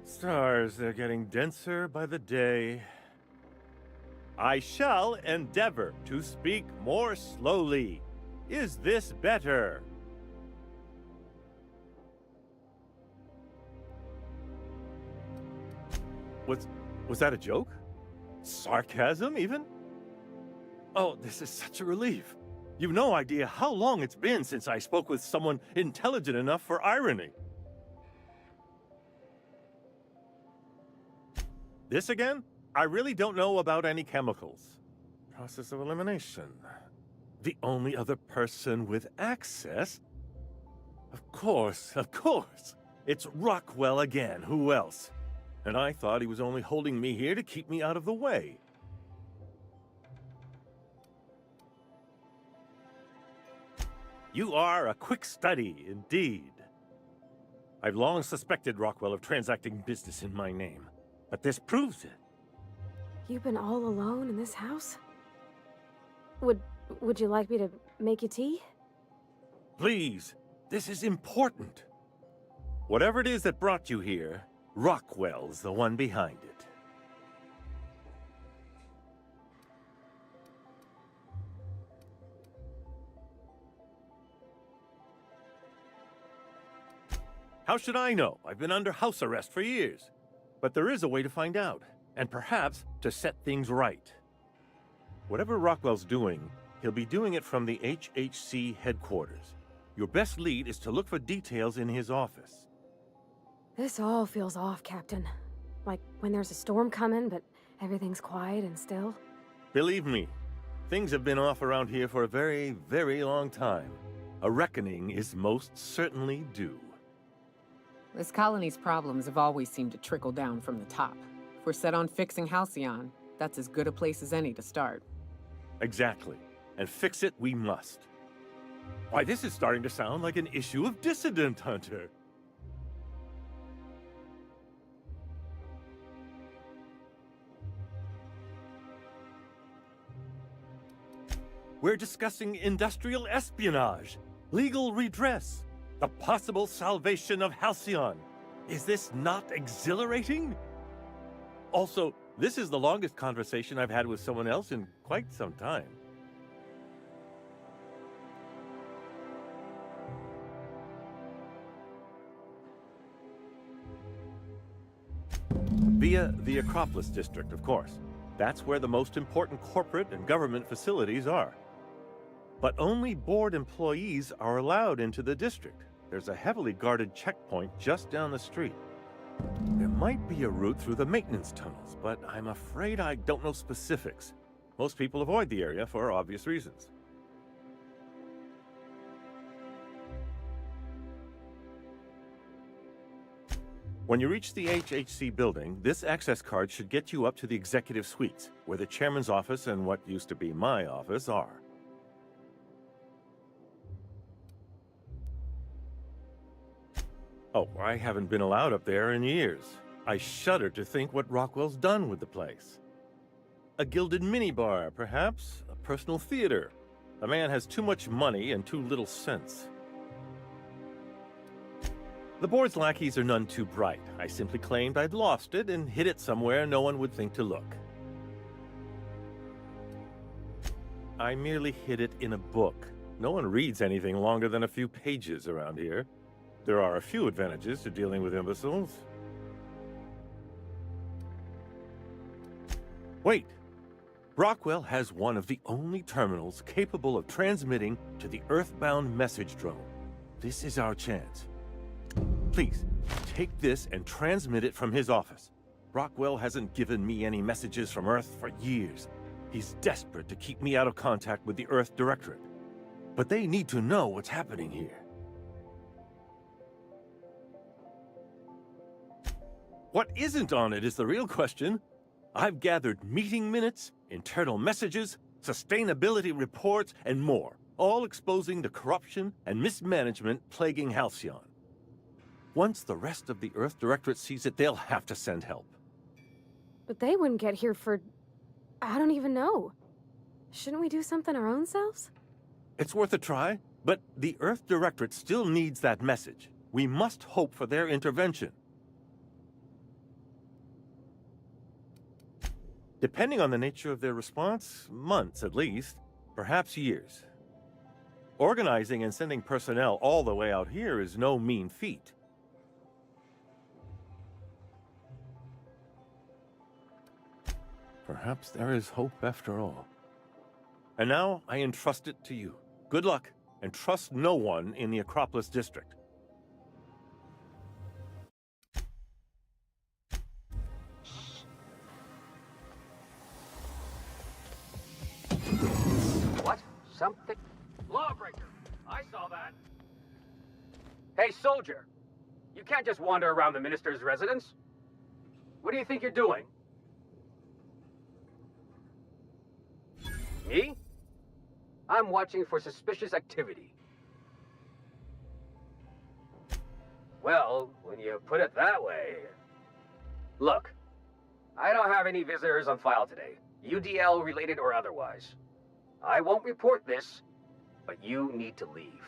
Stars, they're getting denser by the day. I shall endeavor to speak more slowly. Is this better? Was that a joke? Sarcasm, even? Oh, this is such a relief. You've no idea how long it's been since I spoke with someone intelligent enough for irony. This again? I really don't know about any chemicals. Process of elimination. The only other person with access? Of course. It's Rockwell again. Who else? And I thought he was only holding me here to keep me out of the way. You are a quick study, indeed. I've long suspected Rockwell of transacting business in my name, but this proves it. You've been all alone in this house? Would you like me to make you tea? Please, this is important. Whatever it is that brought you here, Rockwell's the one behind it. How should I know? I've been under house arrest for years. But there is a way to find out, and perhaps to set things right. Whatever Rockwell's doing, he'll be doing it from the HHC headquarters. Your best lead is to look for details in his office. This all feels off, Captain. Like when there's a storm coming, but everything's quiet and still. Believe me, things have been off around here for a very, very long time. A reckoning is most certainly due. This colony's problems have always seemed to trickle down from the top. If we're set on fixing Halcyon, that's as good a place as any to start. Exactly. And fix it we must. Why, this is starting to sound like an issue of Dissident Hunter. We're discussing industrial espionage, legal redress, the possible salvation of Halcyon. Is this not exhilarating? Also, this is the longest conversation I've had with someone else in quite some time. Via the Acropolis District, of course. That's where the most important corporate and government facilities are. But only board employees are allowed into the district. There's a heavily guarded checkpoint just down the street. There might be a route through the maintenance tunnels, but I'm afraid I don't know specifics. Most people avoid the area for obvious reasons. When you reach the HHC building, this access card should get you up to the executive suites, where the chairman's office and what used to be my office are. Oh, I haven't been allowed up there in years. I shudder to think what Rockwell's done with the place. A gilded minibar, perhaps? A personal theater. The man has too much money and too little sense. The board's lackeys are none too bright. I simply claimed I'd lost it and hid it somewhere no one would think to look. I merely hid it in a book. No one reads anything longer than a few pages around here. There are a few advantages to dealing with imbeciles. Wait! Rockwell has one of the only terminals capable of transmitting to the Earthbound message drone. This is our chance. Please, take this and transmit it from his office. Rockwell hasn't given me any messages from Earth for years. He's desperate to keep me out of contact with the Earth Directorate. But they need to know what's happening here. What isn't on it is the real question. I've gathered meeting minutes, internal messages, sustainability reports, and more, all exposing the corruption and mismanagement plaguing Halcyon. Once the rest of the Earth Directorate sees it, they'll have to send help. But they wouldn't get here for... I don't even know. Shouldn't we do something our own selves? It's worth a try, but the Earth Directorate still needs that message. We must hope for their intervention. Depending on the nature of their response, months at least, perhaps years. Organizing and sending personnel all the way out here is no mean feat. Perhaps there is hope after all. And now I entrust it to you. Good luck, and trust no one in the Acropolis District. What? Something? Lawbreaker! I saw that. Hey, soldier! You can't just wander around the minister's residence. What do you think you're doing? Me? I'm watching for suspicious activity. Well, when you put it that way... Look, I don't have any visitors on file today, UDL related or otherwise. I won't report this, but you need to leave.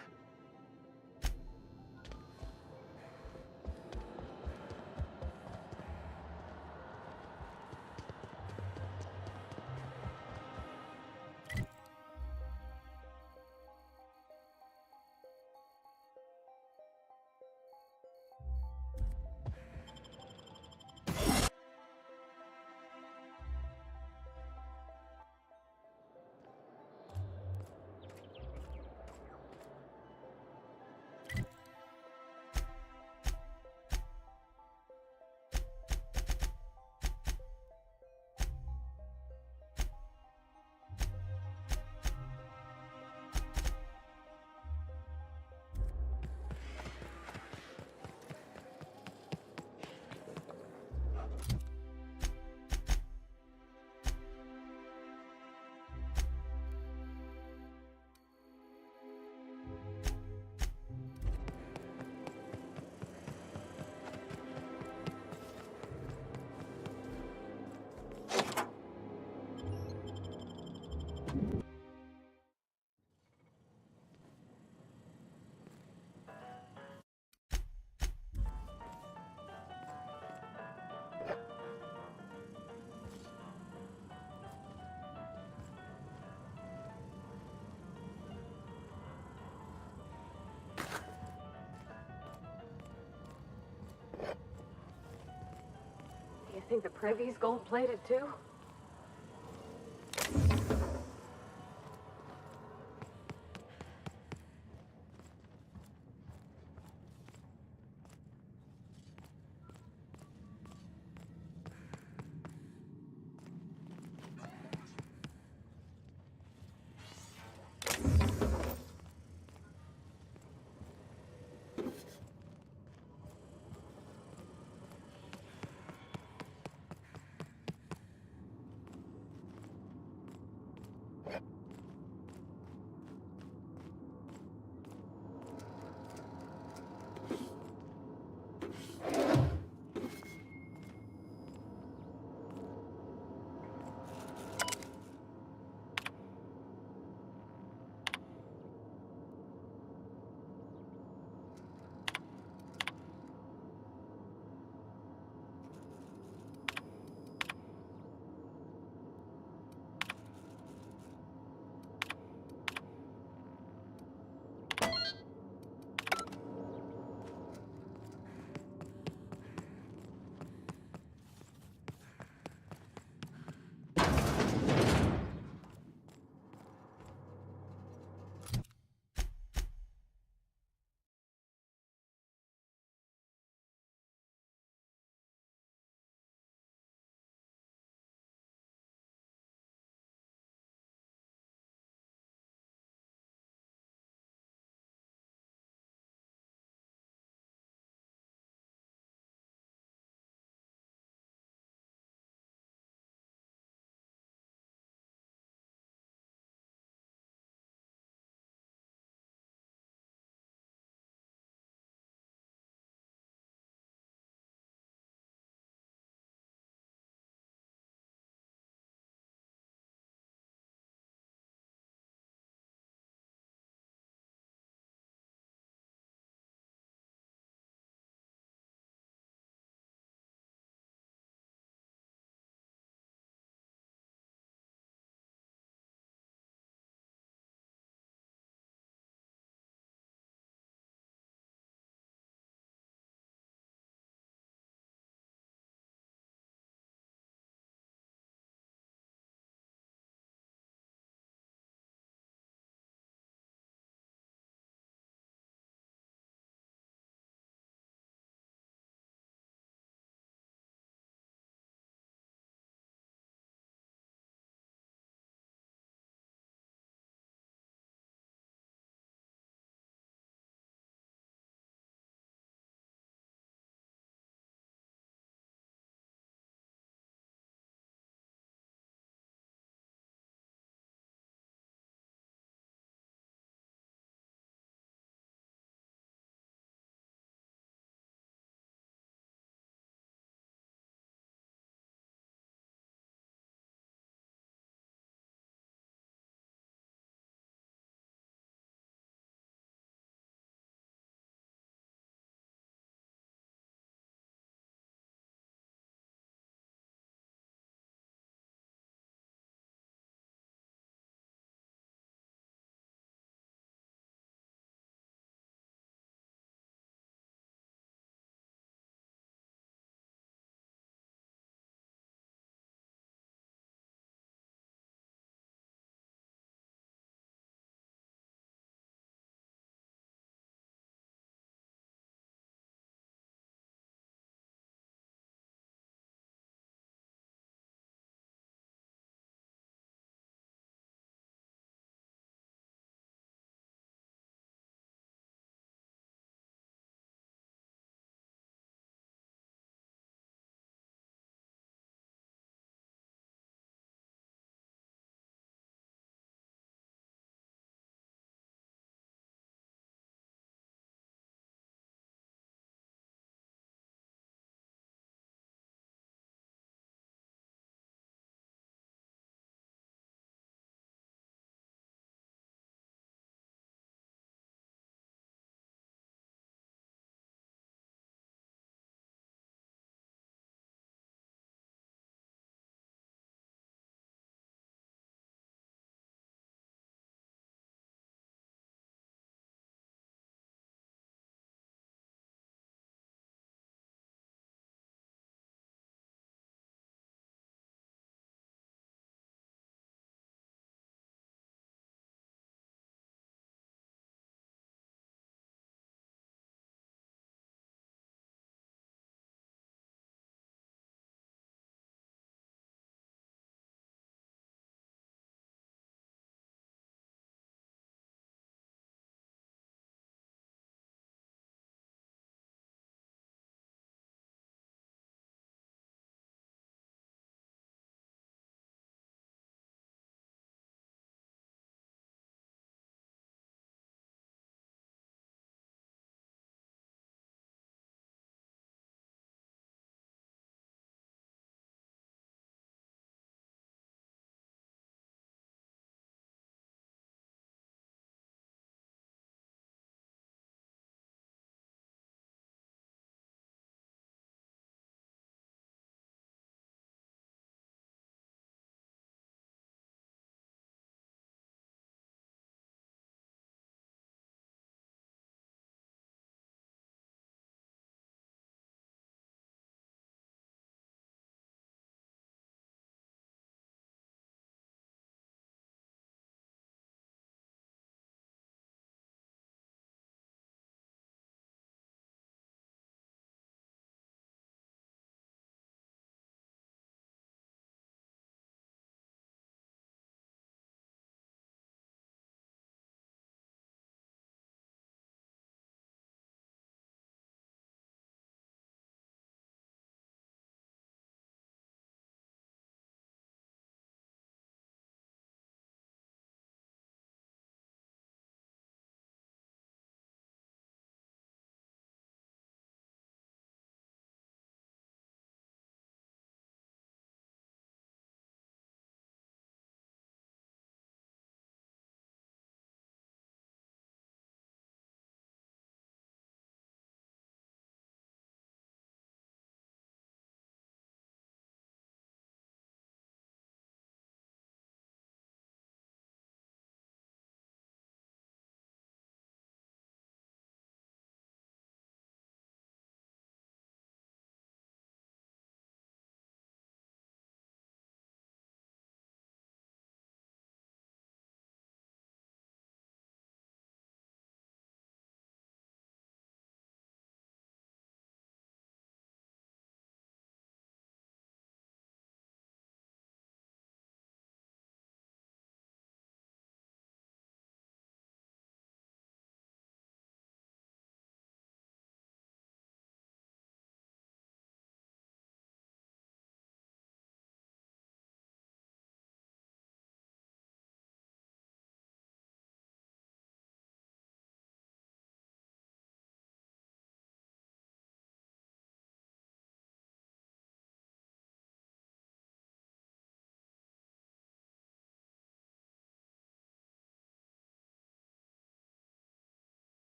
Do you think the privy's gold-plated too?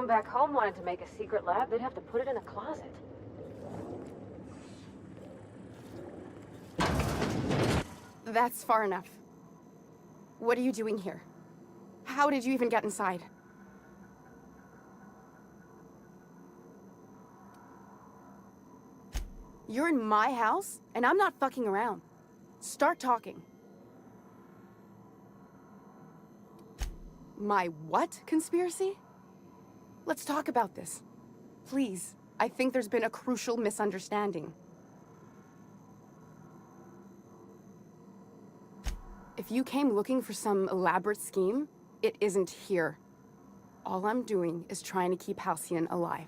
someone back home wanted to make a secret lab, they'd have to put it in a closet. That's far enough. What are you doing here? How did you even get inside? You're in my house, and I'm not fucking around. Start talking. My what conspiracy? Let's talk about this. Please, I think there's been a crucial misunderstanding. If you came looking for some elaborate scheme, it isn't here. All I'm doing is trying to keep Halcyon alive.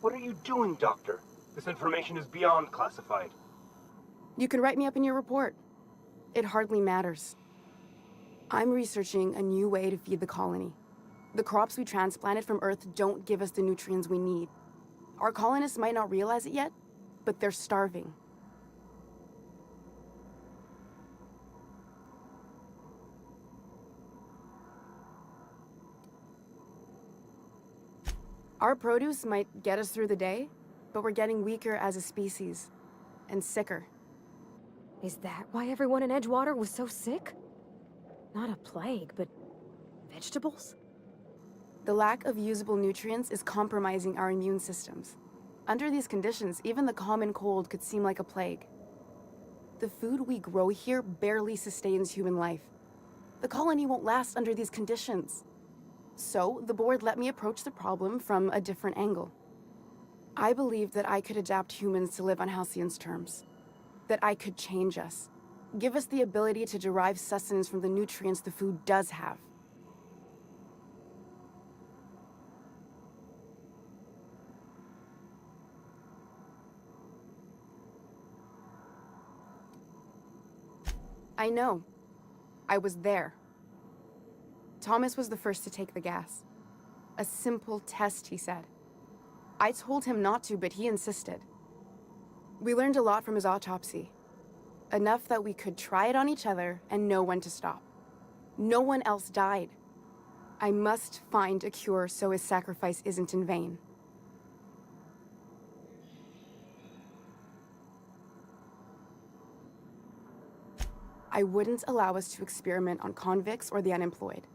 What are you doing, Doctor? This information is beyond classified. You can write me up in your report. It hardly matters. I'm researching a new way to feed the colony. The crops we transplanted from Earth don't give us the nutrients we need. Our colonists might not realize it yet, but they're starving. Our produce might get us through the day, but we're getting weaker as a species, and sicker. Is that why everyone in Edgewater was so sick? Not a plague, but vegetables? The lack of usable nutrients is compromising our immune systems. Under these conditions, even the common cold could seem like a plague. The food we grow here barely sustains human life. The colony won't last under these conditions. So, the board let me approach the problem from a different angle. I believed that I could adapt humans to live on Halcyon's terms. That I could change us. Give us the ability to derive sustenance from the nutrients the food does have. I know. I was there. Thomas was the first to take the gas. A simple test, he said. I told him not to, but he insisted. We learned a lot from his autopsy. Enough that we could try it on each other and know when to stop. No one else died. I must find a cure so his sacrifice isn't in vain. I wouldn't allow us to experiment on convicts or the unemployed.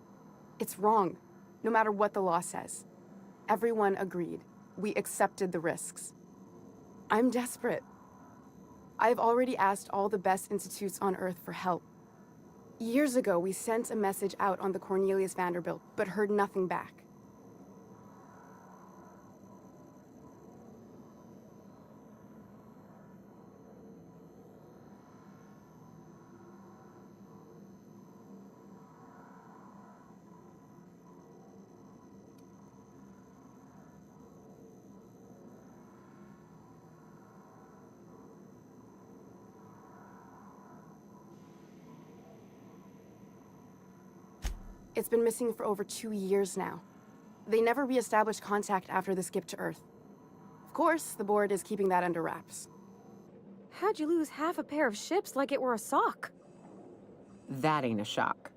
It's wrong, no matter what the law says. Everyone agreed. We accepted the risks. I'm desperate. I've already asked all the best institutes on Earth for help. Years ago, we sent a message out on the Cornelius Vanderbilt, but heard nothing back. It's been missing for over 2 years now. They never re-established contact after the skip to Earth. Of course, the board is keeping that under wraps. How'd you lose half a pair of ships like it were a sock? That ain't a shock.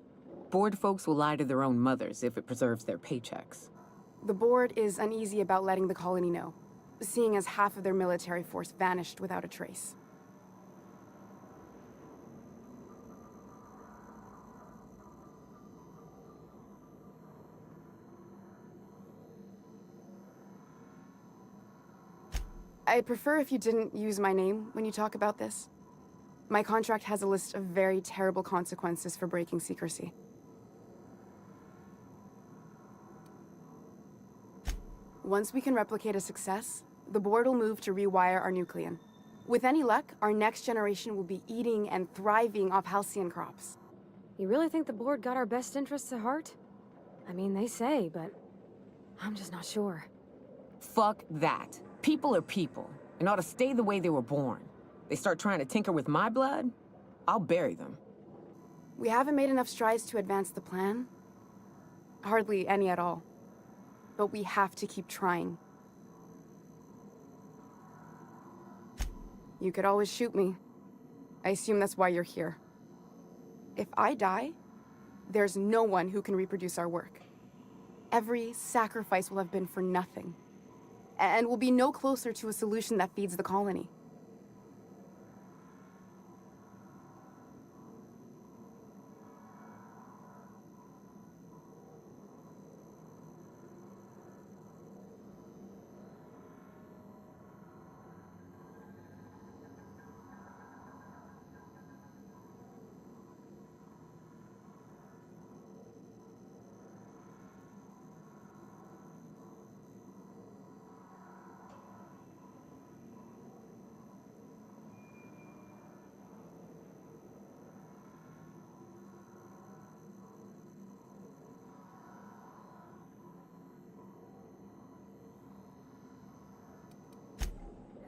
Board folks will lie to their own mothers if it preserves their paychecks. The board is uneasy about letting the colony know, seeing as half of their military force vanished without a trace. I'd prefer if you didn't use my name when you talk about this. My contract has a list of very terrible consequences for breaking secrecy. Once we can replicate a success, the board will move to rewire our nucleon. With any luck, our next generation will be eating and thriving off Halcyon crops. You really think the board got our best interests at heart? I mean, they say, but I'm just not sure. Fuck that. People are people, and ought to stay the way they were born. They start trying to tinker with my blood, I'll bury them. We haven't made enough strides to advance the plan. Hardly any at all. But we have to keep trying. You could always shoot me. I assume that's why you're here. If I die, there's no one who can reproduce our work. every sacrifice will have been for nothing. And we'll be no closer to a solution that feeds the colony.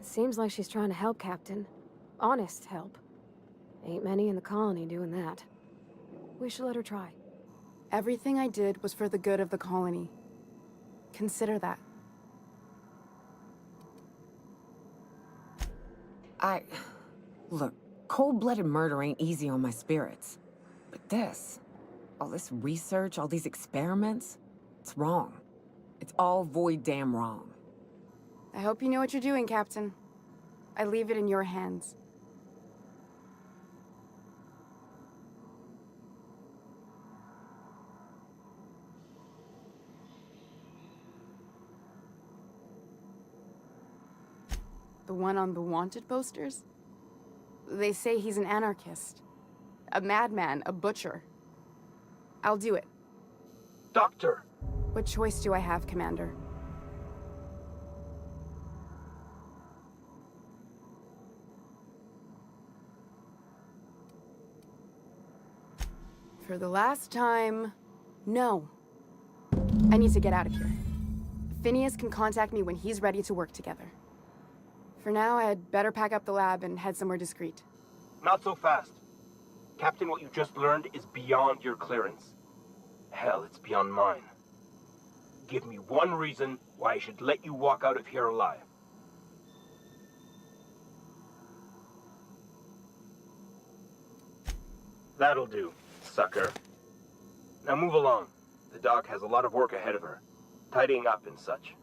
Seems like she's trying to help, Captain. Honest help. Ain't many in the colony doing that. We should let her try. Everything I did was for the good of the colony. Consider that. Look, cold-blooded murder ain't easy on my spirits. But this, all this research, all these experiments, it's wrong. It's all void damn wrong. I hope you know what you're doing, Captain. I leave it in your hands. The one on the wanted posters? They say he's an anarchist. A madman, a butcher. I'll do it. Doctor! What choice do I have, Commander? For the last time, no. I need to get out of here. Phineas can contact me when he's ready to work together. For now, I'd better pack up the lab and head somewhere discreet. Not so fast. Captain, what you just learned is beyond your clearance. Hell, it's beyond mine. Give me one reason why I should let you walk out of here alive. That'll do, sucker. Now move along. The doc has a lot of work ahead of her. Tidying up and such.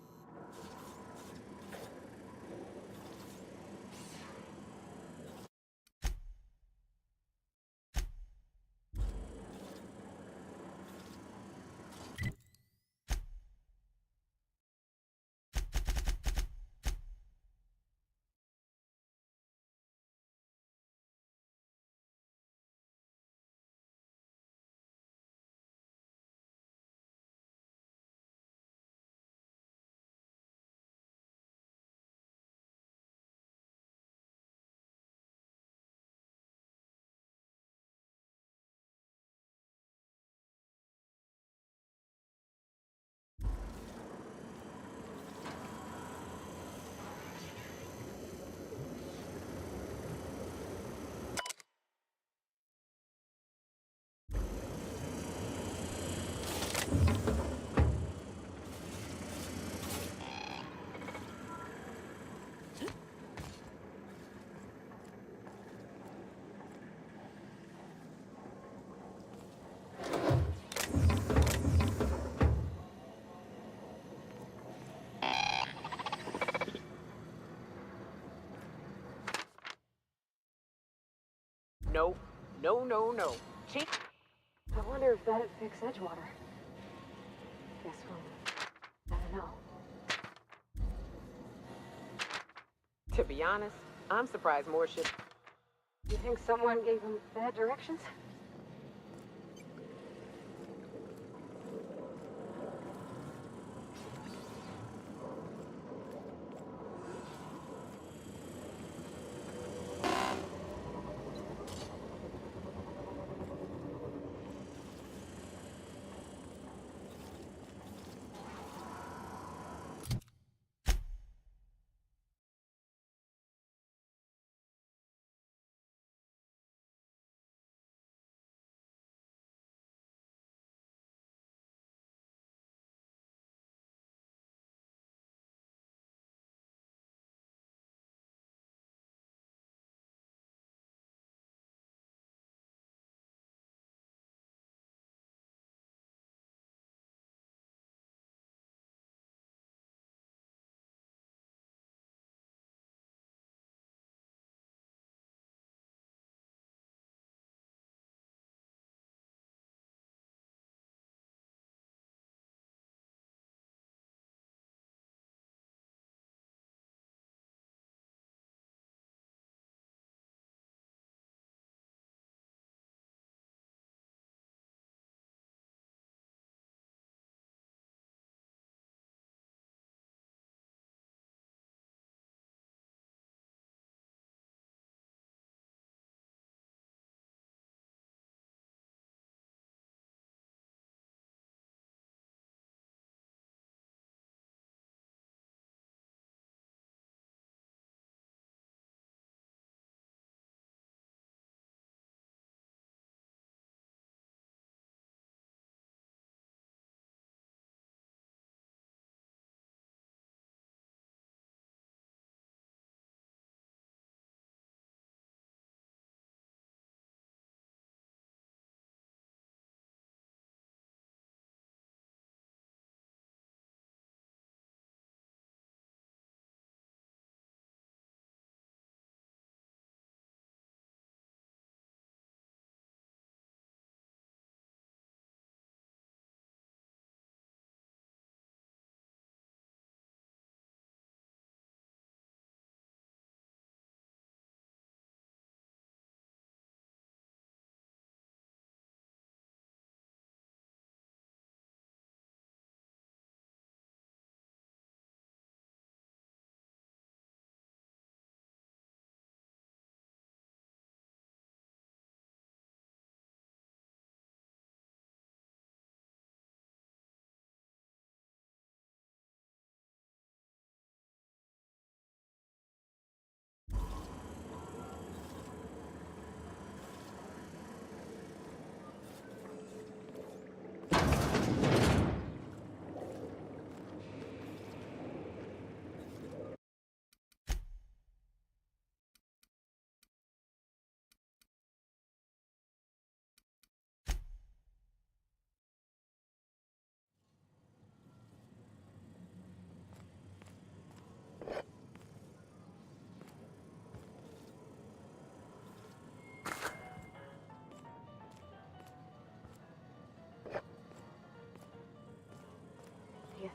No, no, no, no. Chief? I wonder if that'd fix Edgewater. Guess we'll never know. To be honest, I'm surprised more shit. You think someone gave him bad directions?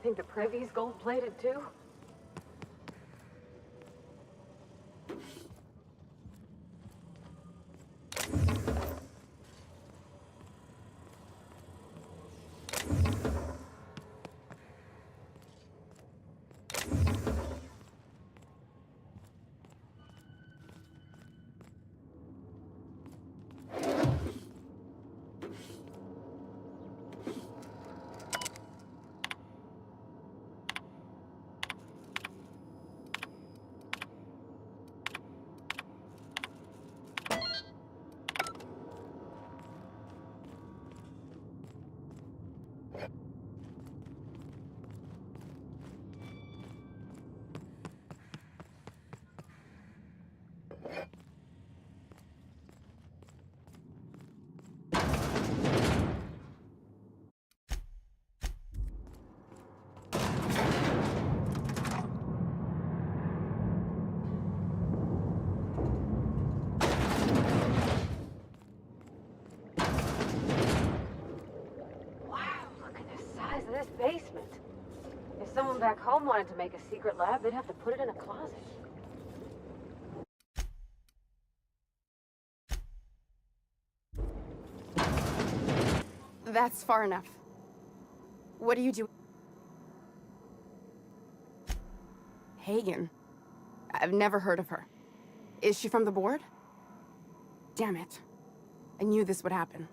think the privy's gold-plated too? This basement. If someone back home wanted to make a secret lab, they'd have to put it in a closet. That's far enough. What do you do? Hagen? I've never heard of her. Is she from the board? Damn it. I knew this would happen.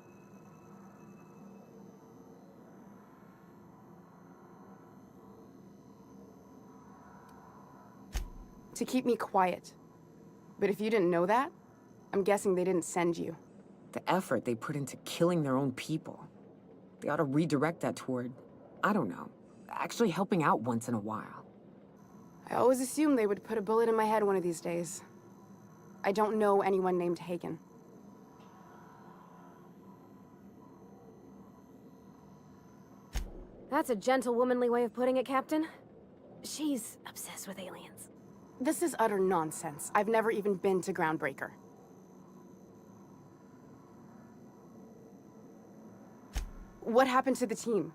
To keep me quiet. But if you didn't know that, I'm guessing they didn't send you. The effort they put into killing their own people. They ought to redirect that toward, I don't know, actually helping out once in a while. I always assumed they would put a bullet in my head one of these days. I don't know anyone named Hagen. That's a gentle, womanly way of putting it, Captain. She's obsessed with aliens. This is utter nonsense. I've never even been to Groundbreaker. What happened to the team?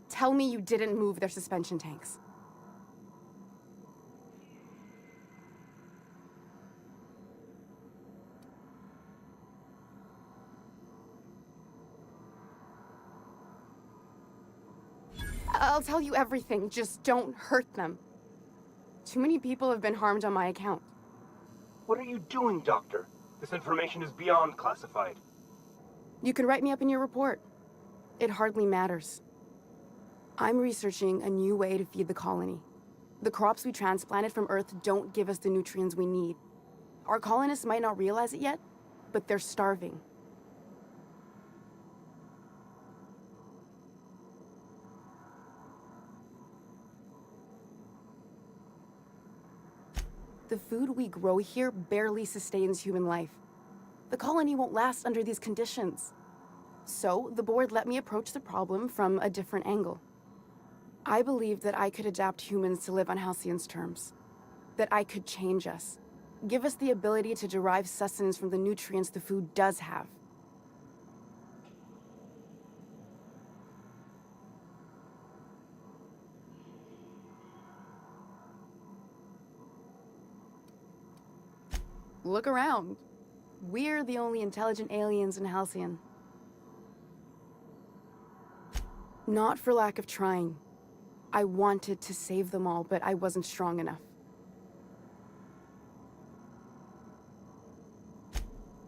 Tell me you didn't move their suspension tanks. I'll tell you everything, just don't hurt them. Too many people have been harmed on my account. What are you doing, Doctor? This information is beyond classified. You can write me up in your report. It hardly matters. I'm researching a new way to feed the colony. The crops we transplanted from Earth don't give us the nutrients we need. Our colonists might not realize it yet, but they're starving. The food we grow here barely sustains human life. The colony won't last under these conditions. So, the board let me approach the problem from a different angle. I believed that I could adapt humans to live on Halcyon's terms. That I could change us. Give us the ability to derive sustenance from the nutrients the food does have. Look around. We're the only intelligent aliens in Halcyon. Not for lack of trying. I wanted to save them all, but I wasn't strong enough.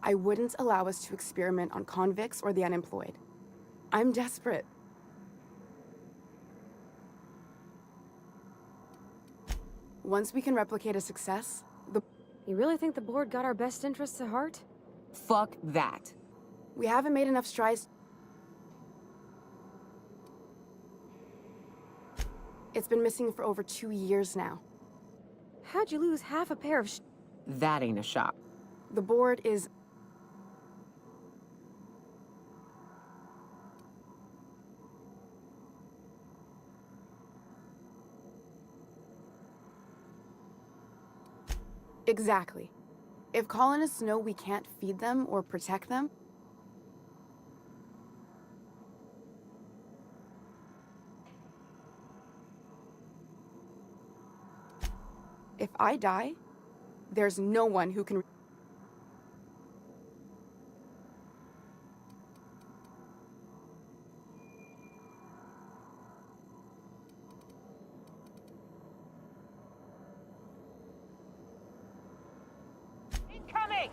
I wouldn't allow us to experiment on convicts or the unemployed. I'm desperate. Once we can replicate a success, You really think the board got our best interests at heart? Fuck that. We haven't made enough strides. It's been missing for over 2 years now. How'd you lose half a pair of That ain't a shot. The board is... Exactly. If colonists know we can't feed them or protect them, If I die, there's no one who can... Incoming!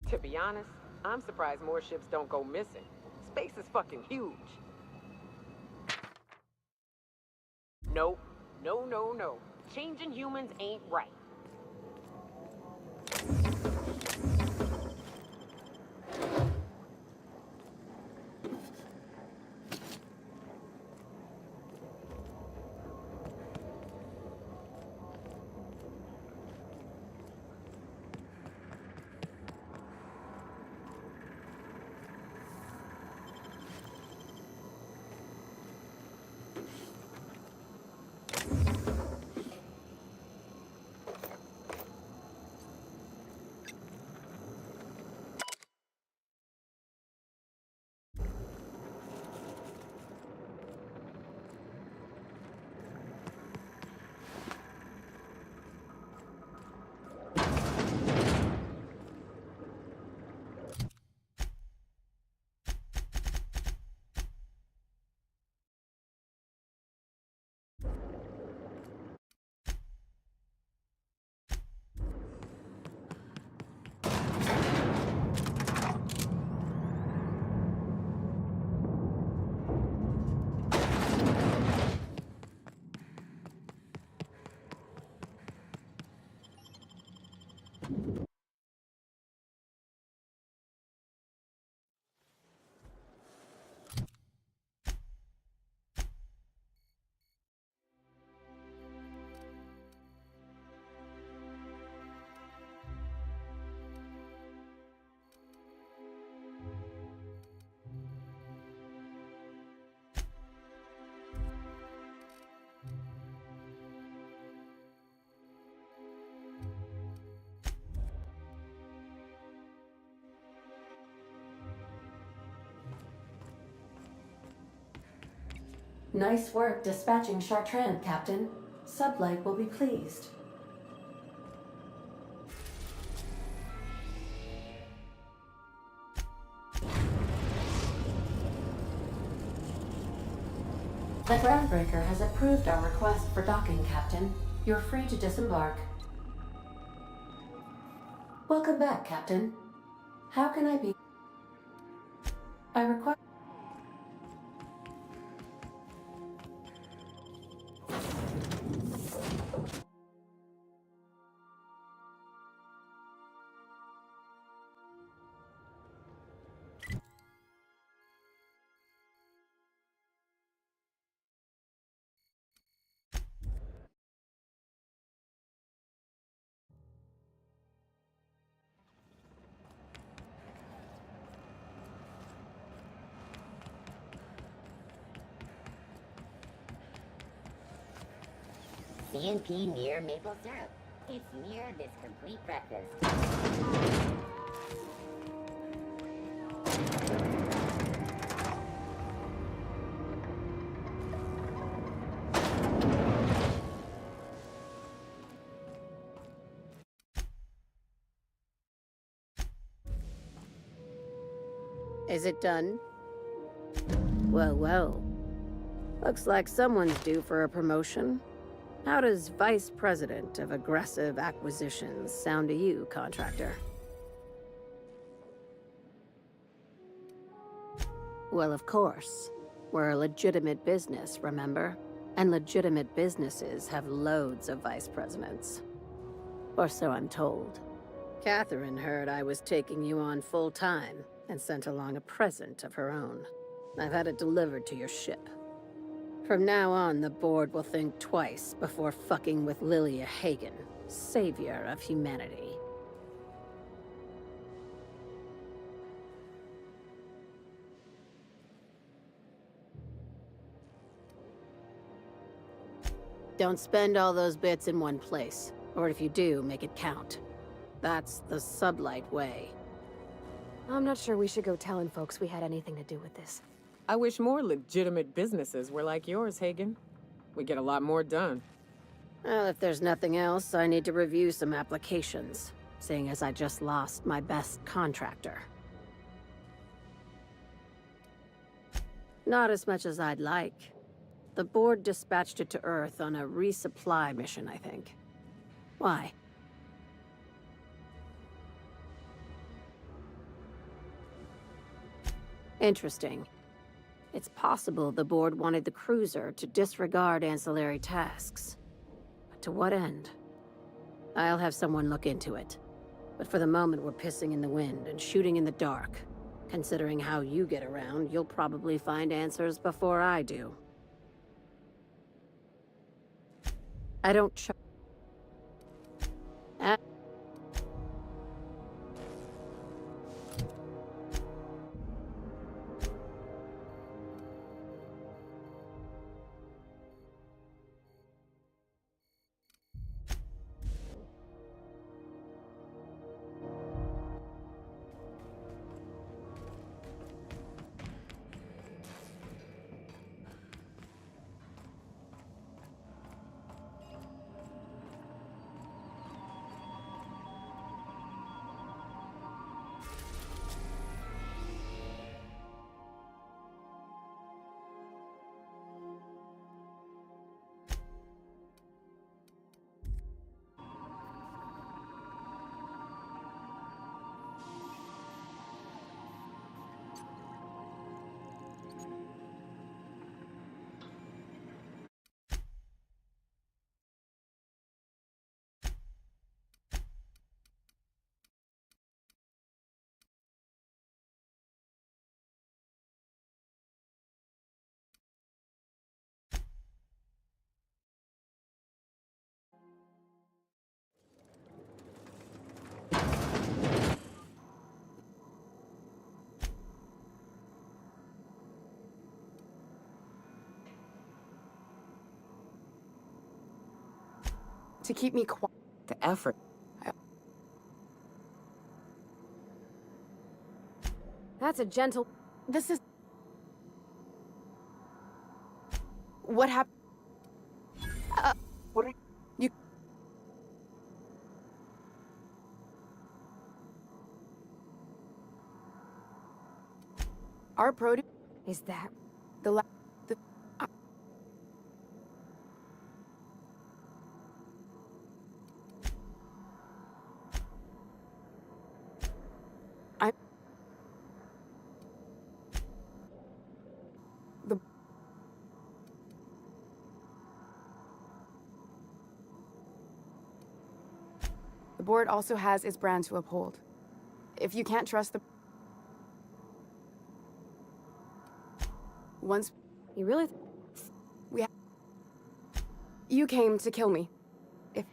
To be honest, I'm surprised more ships don't go missing. Space is fucking huge. Nope. No, no, no. Changing humans ain't right. Nice work dispatching Chartrand, Captain. Sublight will be pleased. The Groundbreaker has approved our request for docking, Captain. You're free to disembark. Welcome back, Captain. How can I be... I request... CNP near maple syrup. It's near this complete breakfast. Is it done? Well, well. Looks like someone's due for a promotion. How does Vice President of Aggressive Acquisitions sound to you, contractor? Well, of course. We're a legitimate business, remember? And legitimate businesses have loads of vice presidents. Or so I'm told. Catherine heard I was taking you on full-time and sent along a present of her own. I've had it delivered to your ship. From now on, the board will think twice before fucking with Lilia Hagen, savior of humanity. Don't spend all those bits in one place, or if you do, make it count. That's the sublight way. I'm not sure we should go telling folks we had anything to do with this. I wish more legitimate businesses were like yours, Hagen. We get a lot more done. Well, if there's nothing else, I need to review some applications, seeing as I just lost my best contractor. Not as much as I'd like. The board dispatched it to Earth on a resupply mission, I think. Why? Interesting. It's possible the board wanted the cruiser to disregard ancillary tasks. But to what end? I'll have someone look into it. But for the moment, we're pissing in the wind and shooting in the dark. Considering how you get around, you'll probably find answers before I do. I don't To keep me quiet. The effort. That's a gentle... This is... What happened? What are you... Our produce... Is that... The The board also has its brand to uphold. If you can't trust the... Once... You really... You came to kill me. If...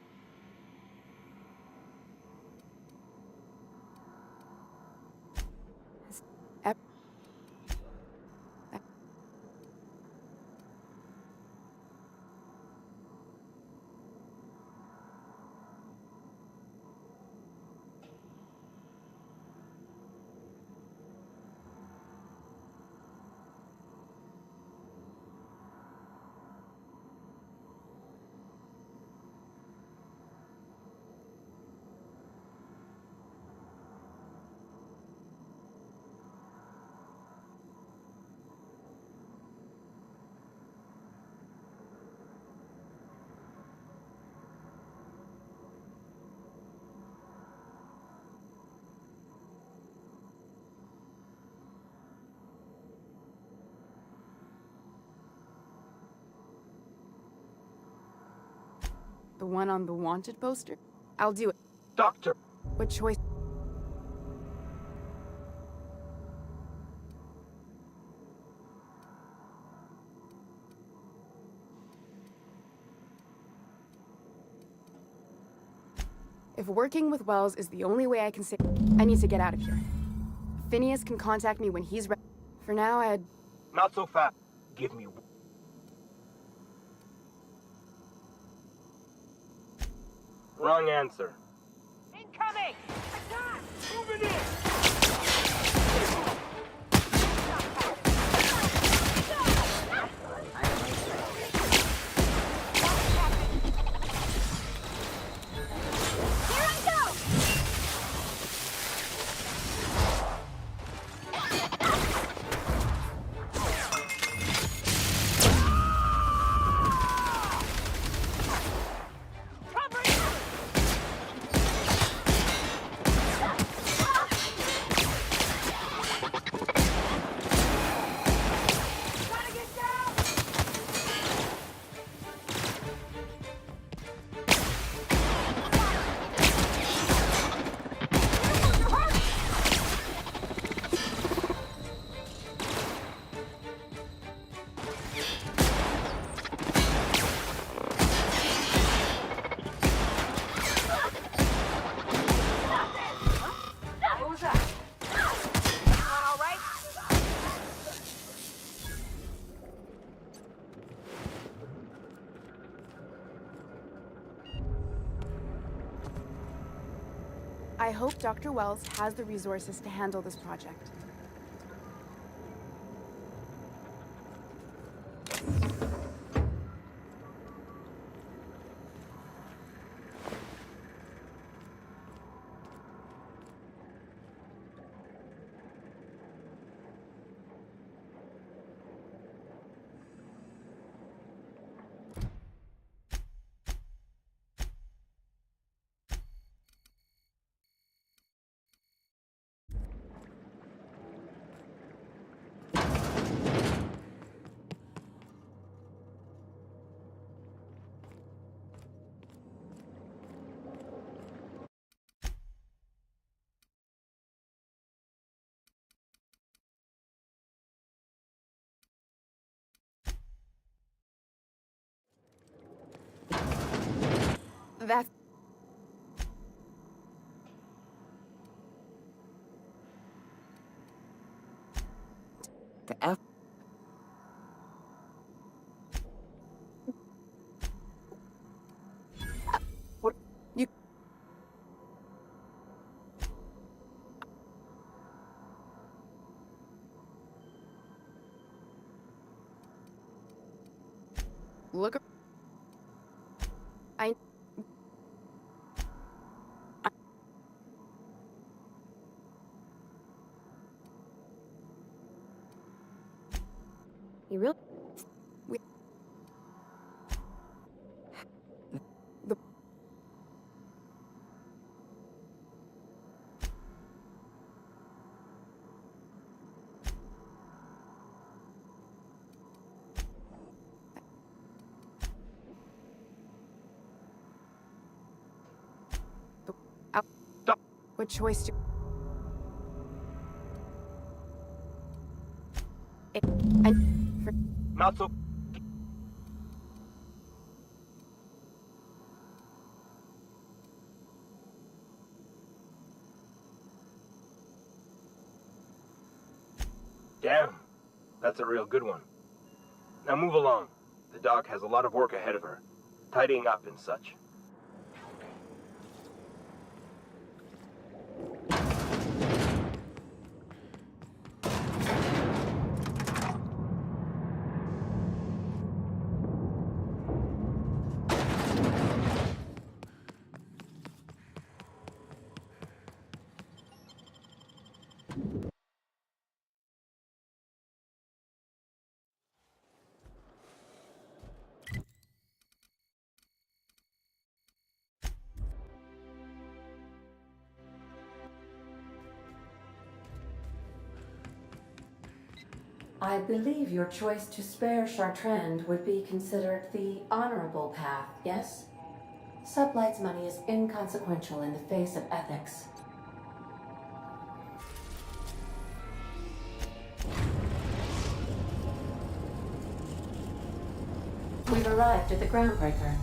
The one on the wanted poster? I'll do it. Doctor! What choice? If working with Wells is the only way I can save, I need to get out of here. Phineas can contact me when he's ready. For now, I'd... Not so fast. Give me... Wrong answer. Incoming! Attack! Moving in! Here I go! I hope Dr. Wells has the resources to handle this project. That's... The F. What? You... Look... I... You really... The... What choice do... Not so... Damn. That's a real good one. Now move along. The doc has a lot of work ahead of her. Tidying up and such. I believe your choice to spare Chartrand would be considered the honorable path, yes? Sublight's money is inconsequential in the face of ethics. We've arrived at the groundbreaker.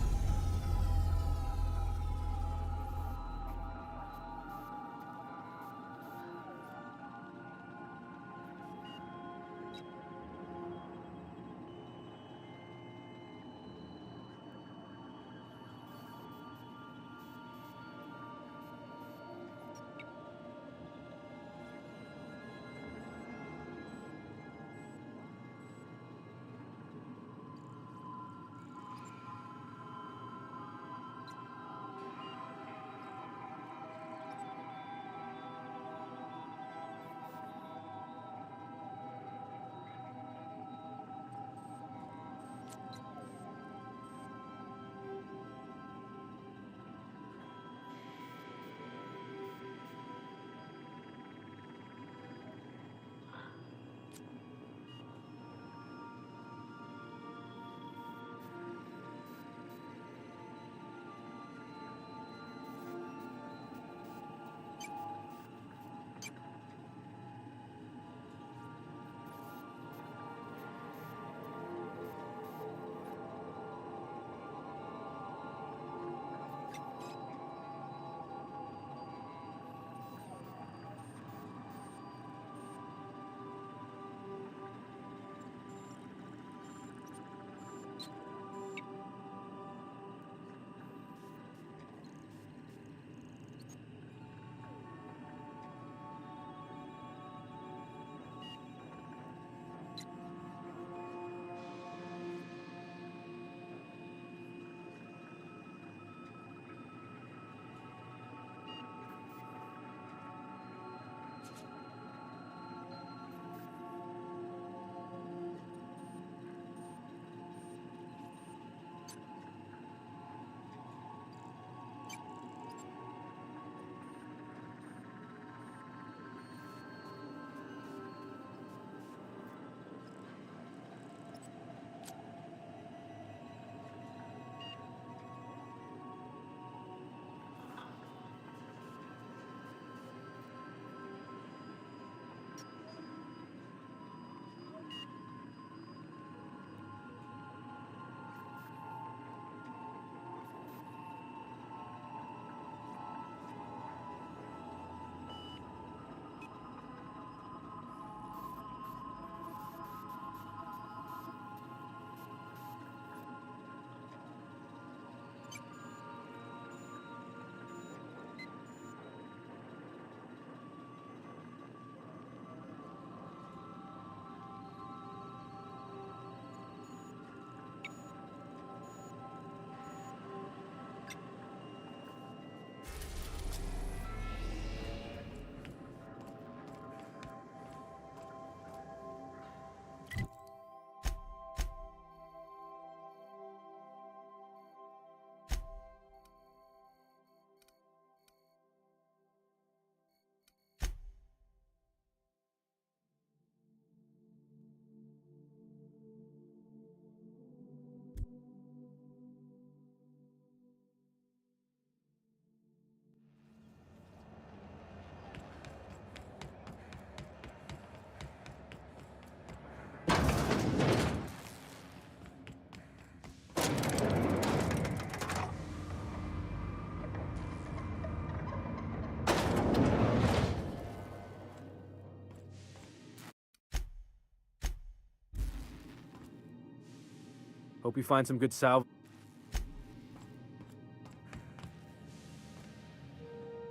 Hope you find some good salve.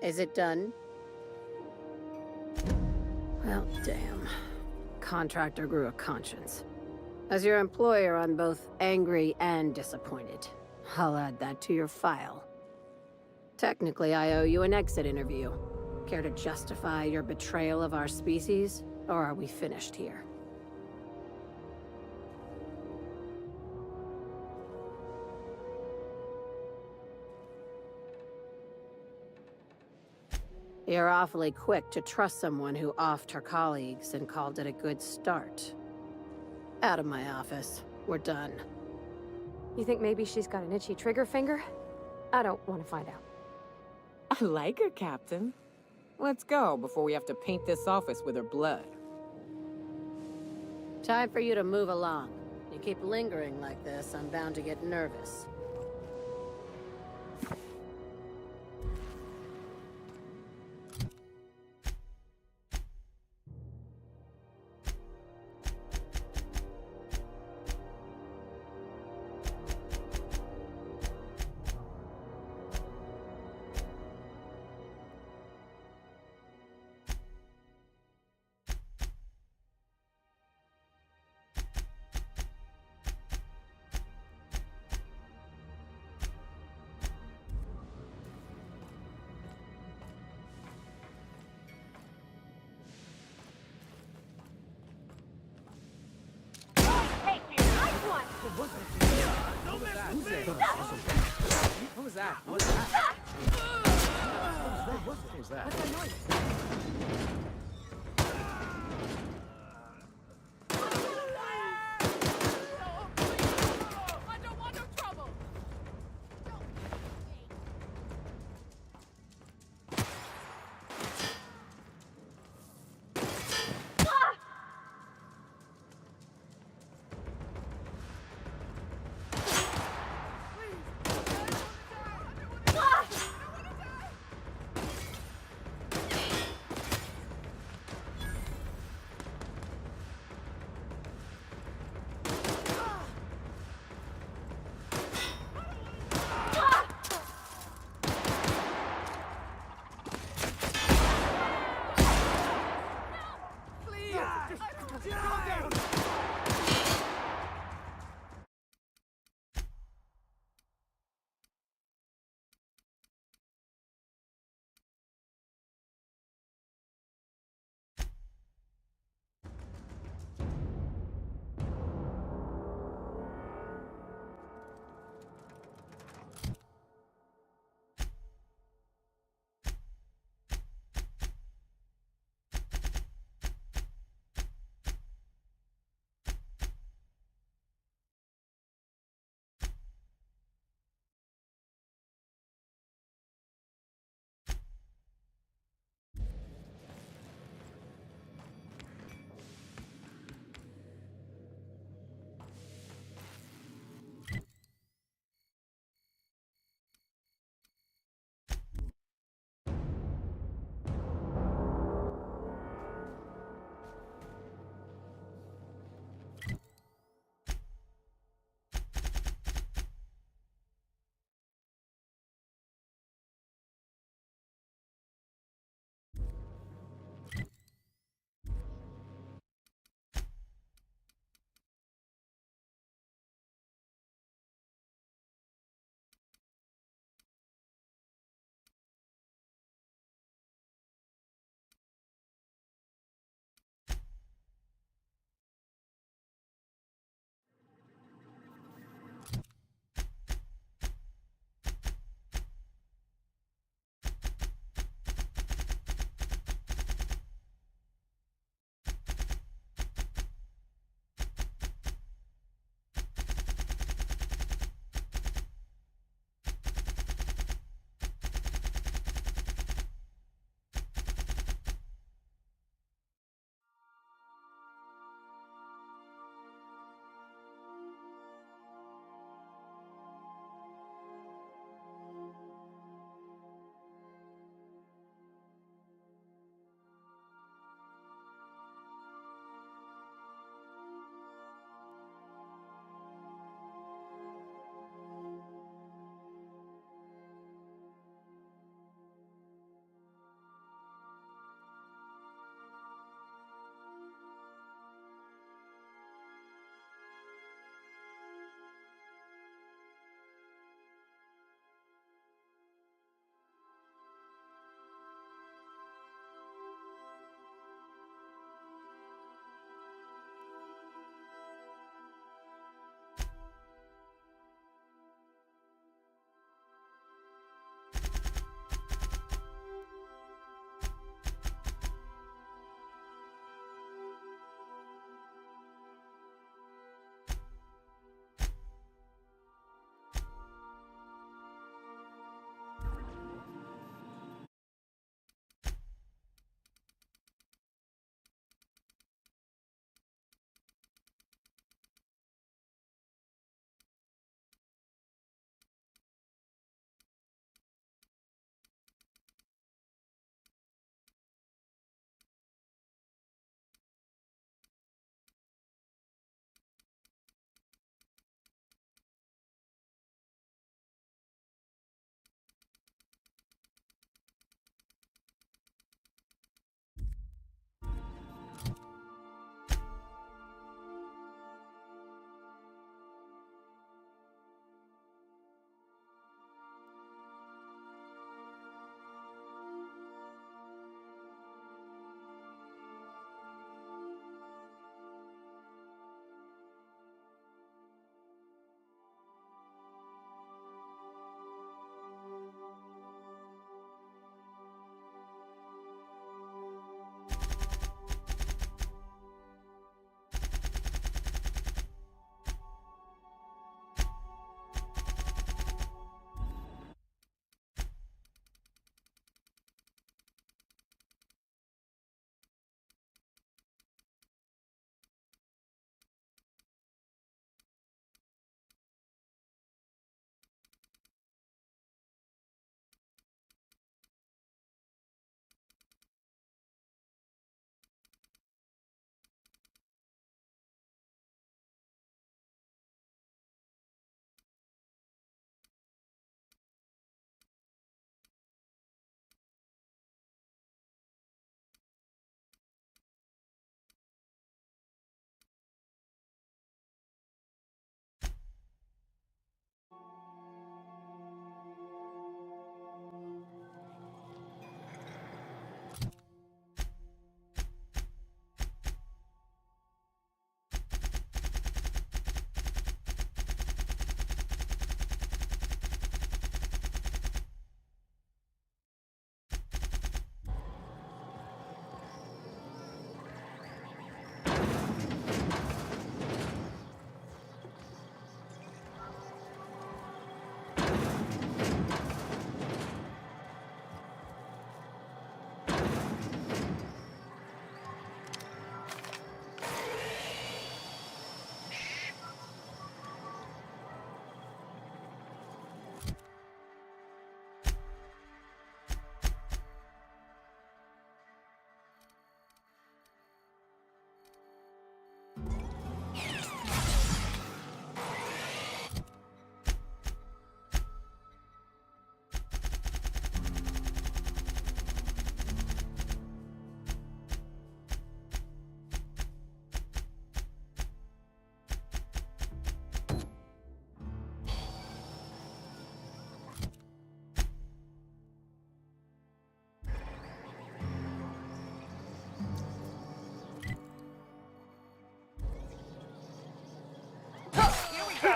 Is it done? Well, damn. Contractor grew a conscience. As your employer, I'm both angry and disappointed. I'll add that to your file. Technically, I owe you an exit interview. Care to justify your betrayal of our species, or are we finished here? You're awfully quick to trust someone who offed her colleagues and called it a good start. Out of my office. We're done. You think maybe she's got an itchy trigger finger? I don't want to find out. I like her, Captain. Let's go before we have to paint this office with her blood. Time for you to move along. You keep lingering like this, I'm bound to get nervous.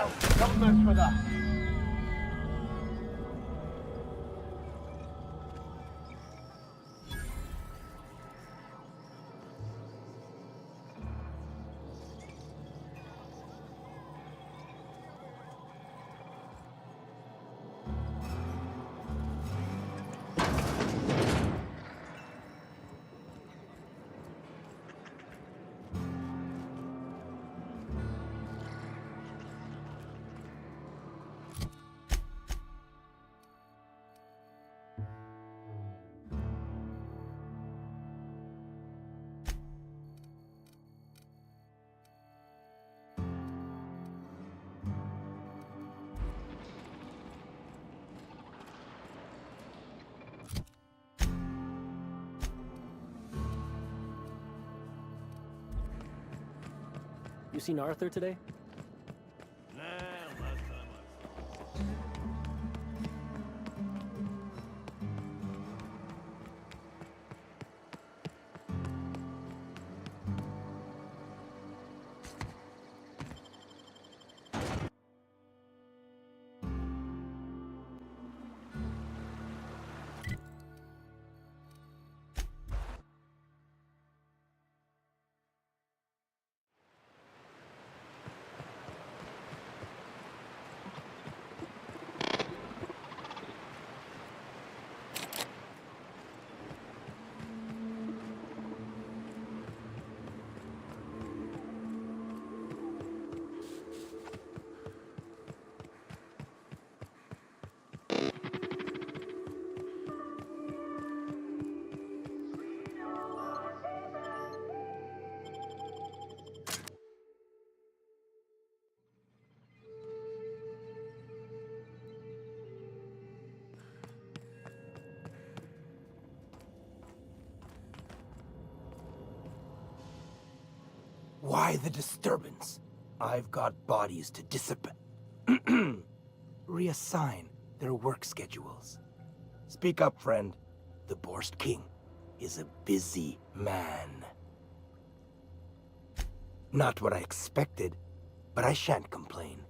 Hell, don't mess with us. You seen Arthur today? Nah, last time I saw. Why the disturbance? I've got bodies to dissipate. Reassign their work schedules. Speak up, friend. The Borst King is a busy man. Not what I expected, but I shan't complain.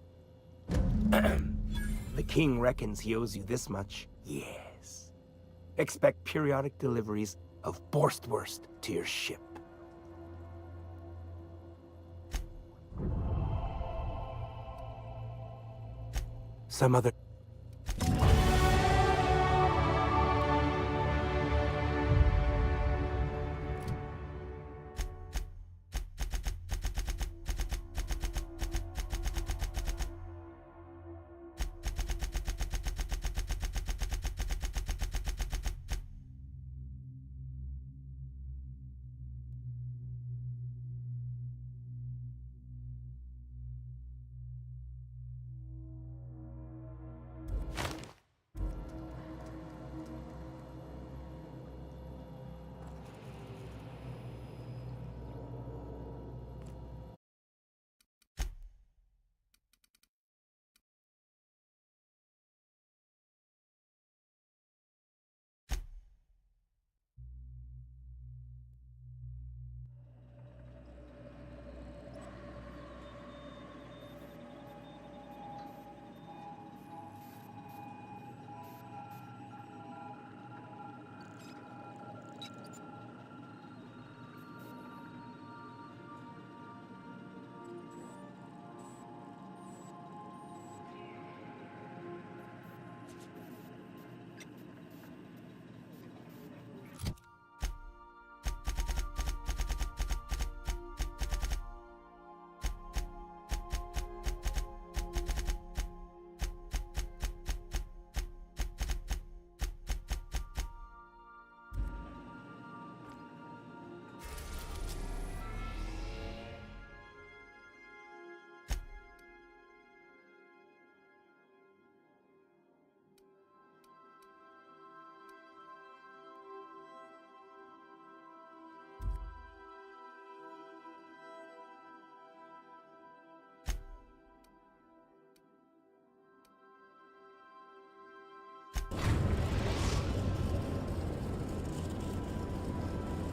The king reckons he owes you this much. Yes. Expect periodic deliveries of Borstwurst to your ship. Some other...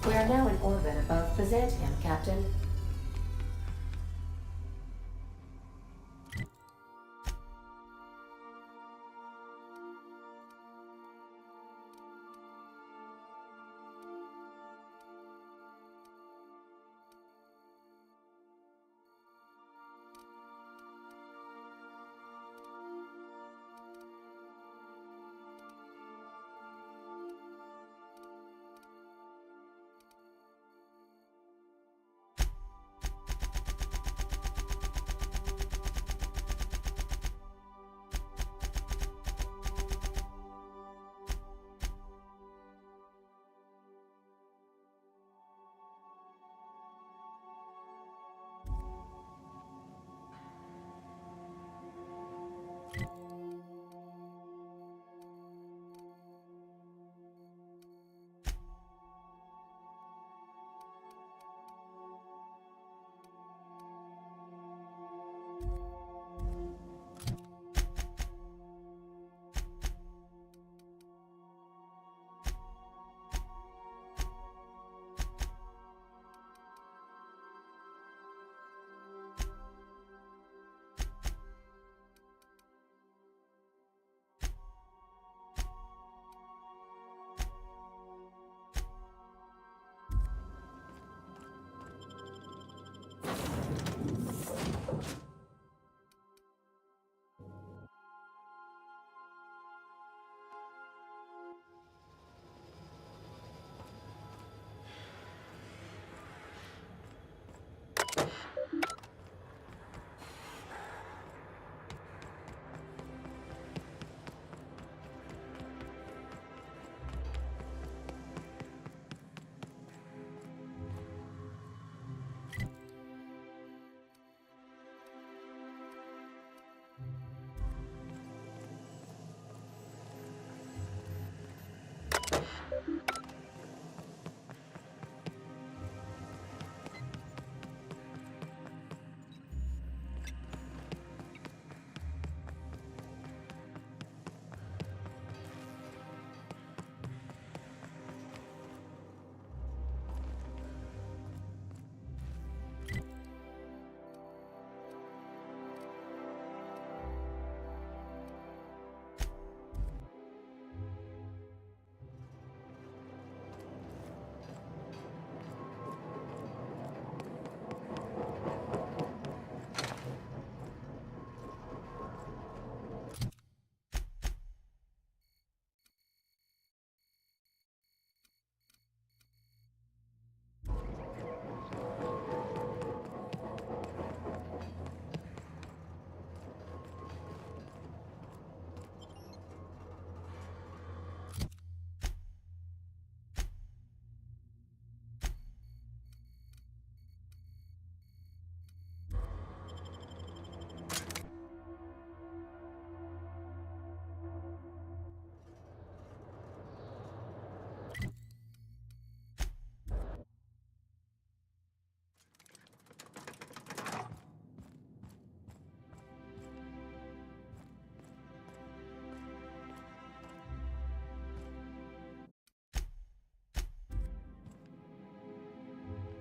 We are now in orbit above Byzantium, Captain.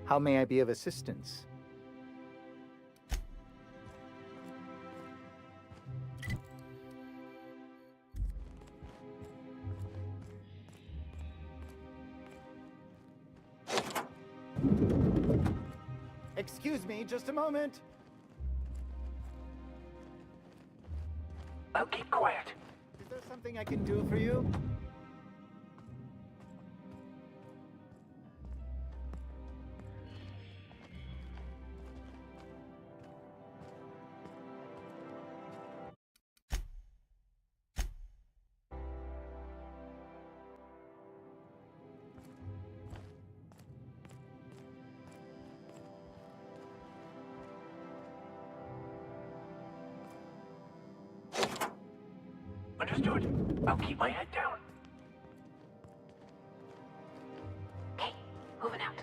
How may I be of assistance? Excuse me, just a moment. I'll keep quiet. Is there something I can do for you? Understood. I'll keep my head down. Okay, moving out.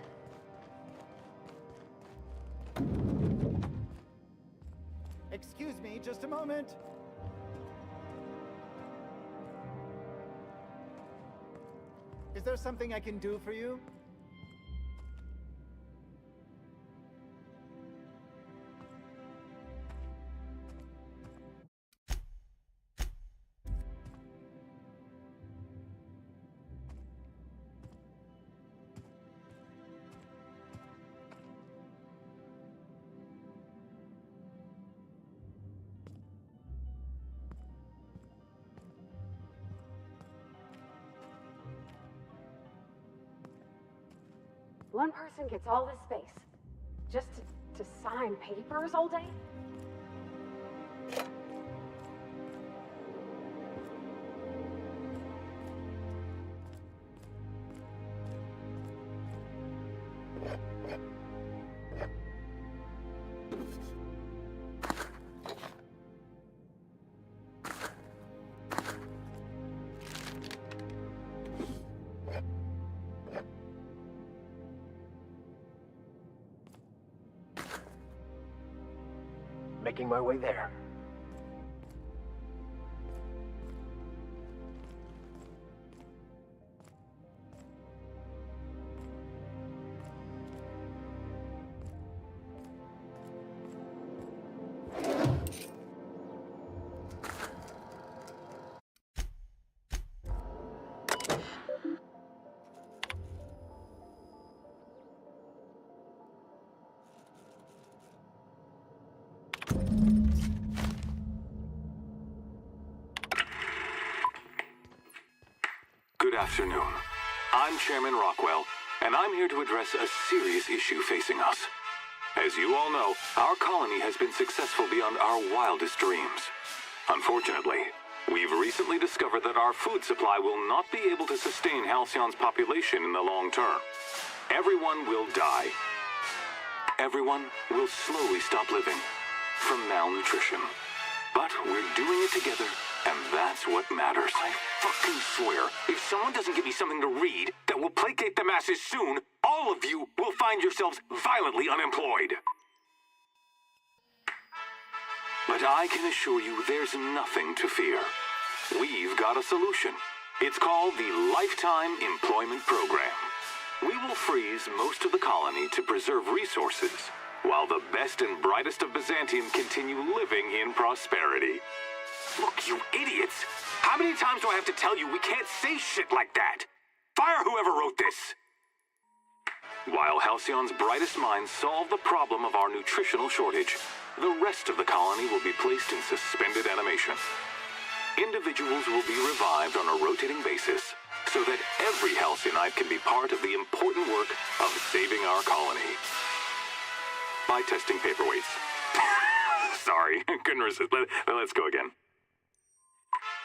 Excuse me, just a moment. Is there something I can do for you? One person gets all this space. Just to sign papers all day? Making my way there. Good afternoon. I'm Chairman Rockwell, and I'm here to address a serious issue facing us. As you all know, our colony has been successful beyond our wildest dreams. Unfortunately, we've recently discovered that our food supply will not be able to sustain Halcyon's population in the long term. Everyone will die. Everyone will slowly stop living from malnutrition. But we're doing it together, and that's what matters. I fucking swear, if someone doesn't give me something to read that will placate the masses soon, all of you will find yourselves violently unemployed. But I can assure you there's nothing to fear. We've got a solution. It's called the Lifetime Employment Program. We will freeze most of the colony to preserve resources, while the best and brightest of Byzantium continue living in prosperity. Look, you idiots! How many times do I have to tell you we can't say shit like that? Fire whoever wrote this! While Halcyon's brightest minds solve the problem of our nutritional shortage, the rest of the colony will be placed in suspended animation. Individuals will be revived on a rotating basis, so that every Halcyon can be part of the important work of saving our colony. By testing paperweights. Sorry, couldn't resist. Let's go again.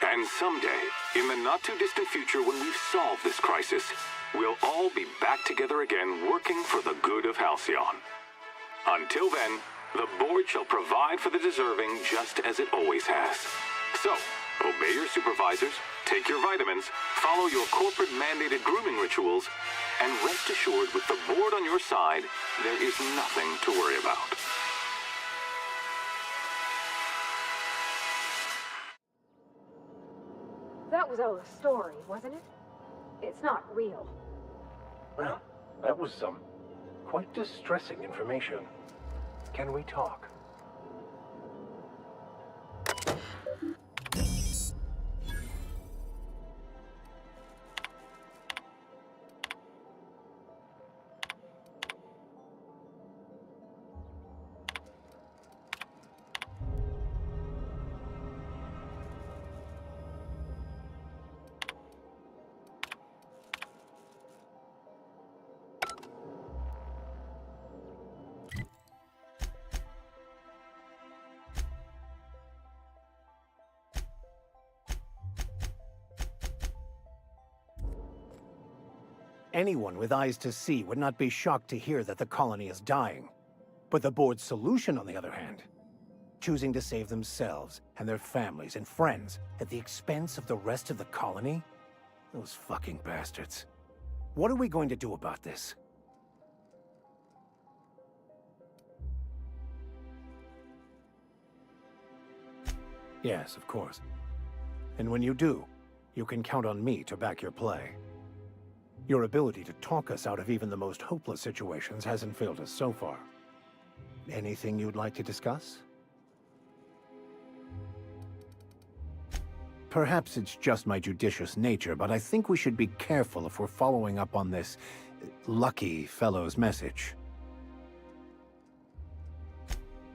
And someday, in the not-too-distant future when we've solved this crisis, we'll all be back together again working for the good of Halcyon. Until then, the board shall provide for the deserving just as it always has. So, obey your supervisors, take your vitamins, follow your corporate-mandated grooming rituals, and rest assured with the board on your side, there is nothing to worry about. That was all a story, wasn't it? It's not real. Well, that was some. Quite distressing information. Can we talk? Anyone with eyes to see would not be shocked to hear that the colony is dying. But the board's solution, on the other hand, choosing to save themselves and their families and friends at the expense of the rest of the colony? Those fucking bastards. What are we going to do about this? Yes, of course. And when you do, you can count on me to back your play. Your ability to talk us out of even the most hopeless situations hasn't failed us so far. Anything you'd like to discuss? Perhaps it's just my judicious nature, but I think we should be careful if we're following up on this lucky fellow's message.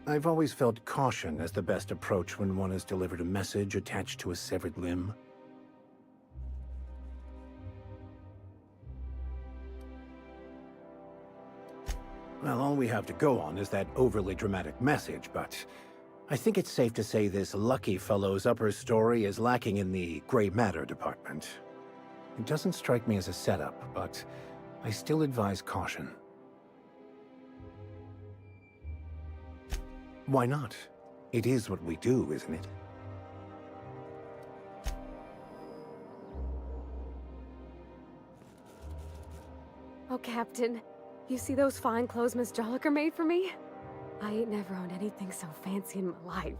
I've always felt caution as the best approach when one has delivered a message attached to a severed limb. Well, all we have to go on is that overly dramatic message, but I think it's safe to say this lucky fellow's upper story is lacking in the gray matter department. It doesn't strike me as a setup, but I still advise caution. Why not? It is what we do, isn't it? Oh, Captain, you see those fine clothes Miss Jolliker made for me? I ain't never owned anything so fancy in my life.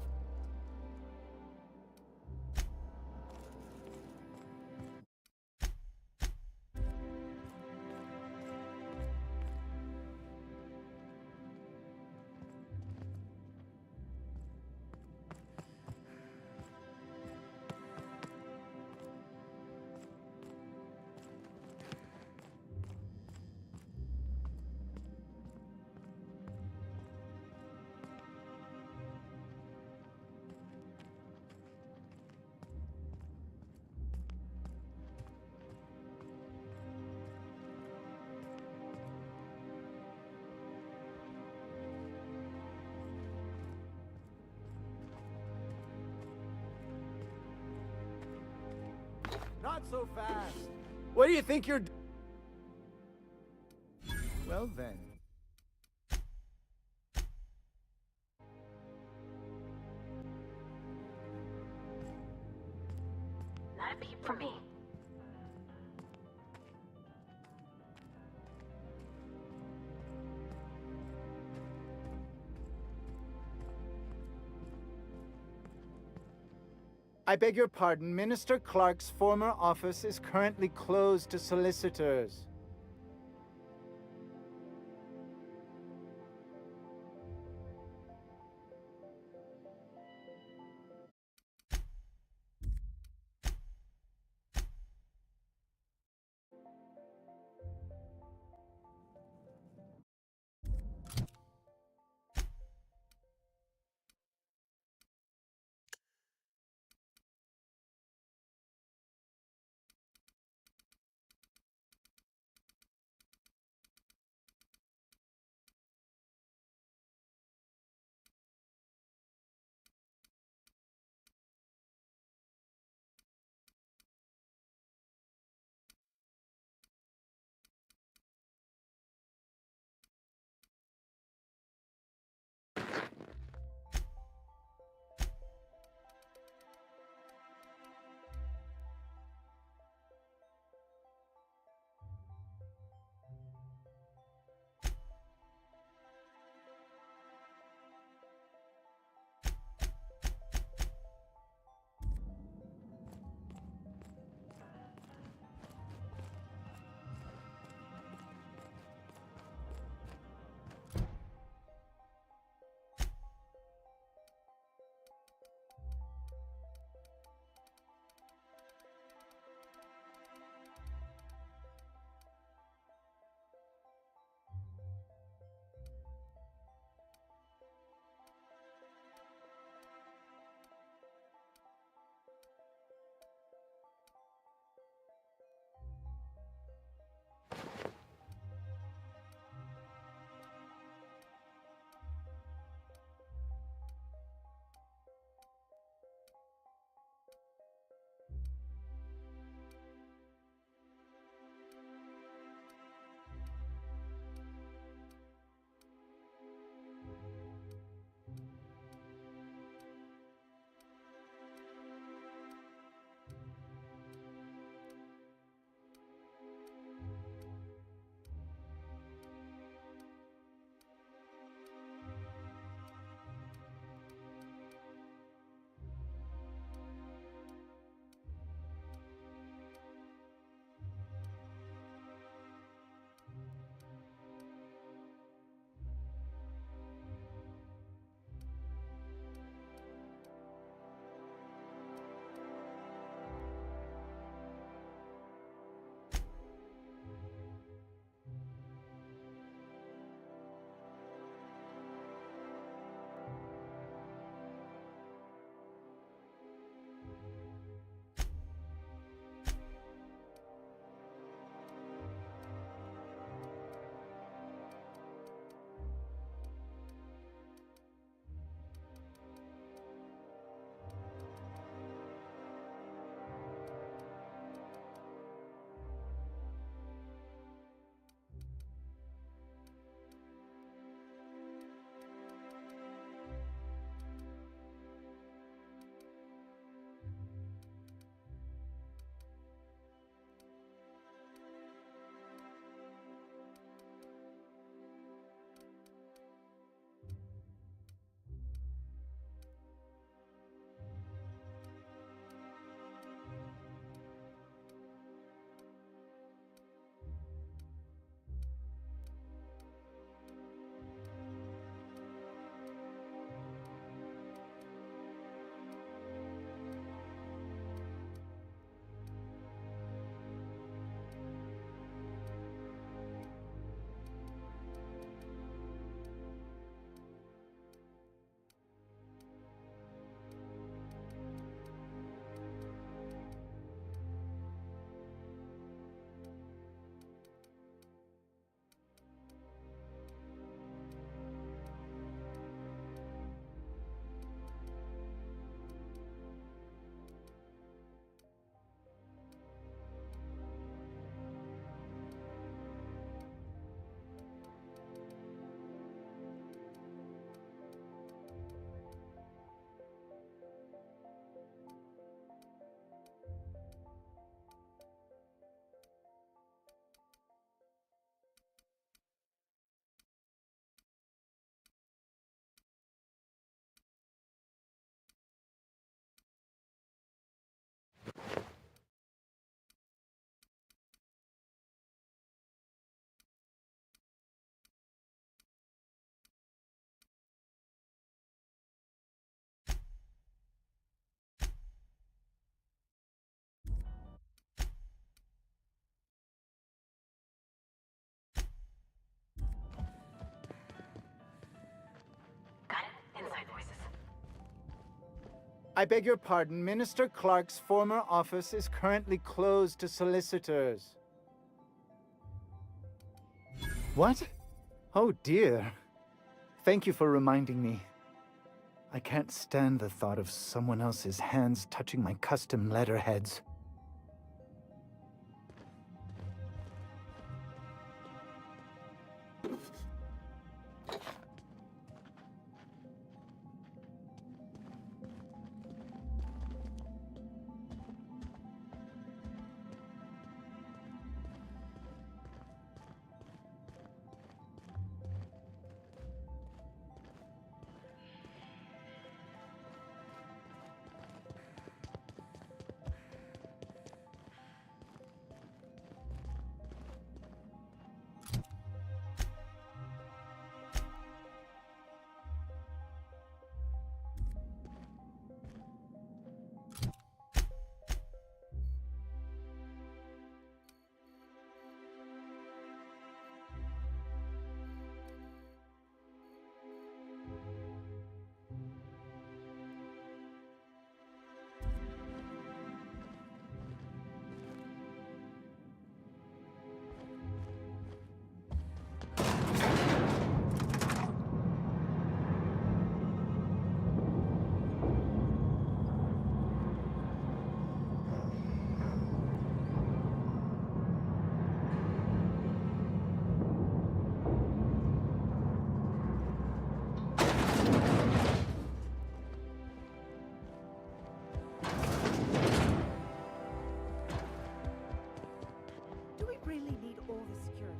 Not so fast. What do you think you're Well then. Not a peep from me. I beg your pardon, Minister Clark's former office is currently closed to solicitors. I beg your pardon. Minister Clark's former office is currently closed to solicitors. What? Oh dear. Thank you for reminding me. I can't stand the thought of someone else's hands touching my custom letterheads. Do we really need all the security?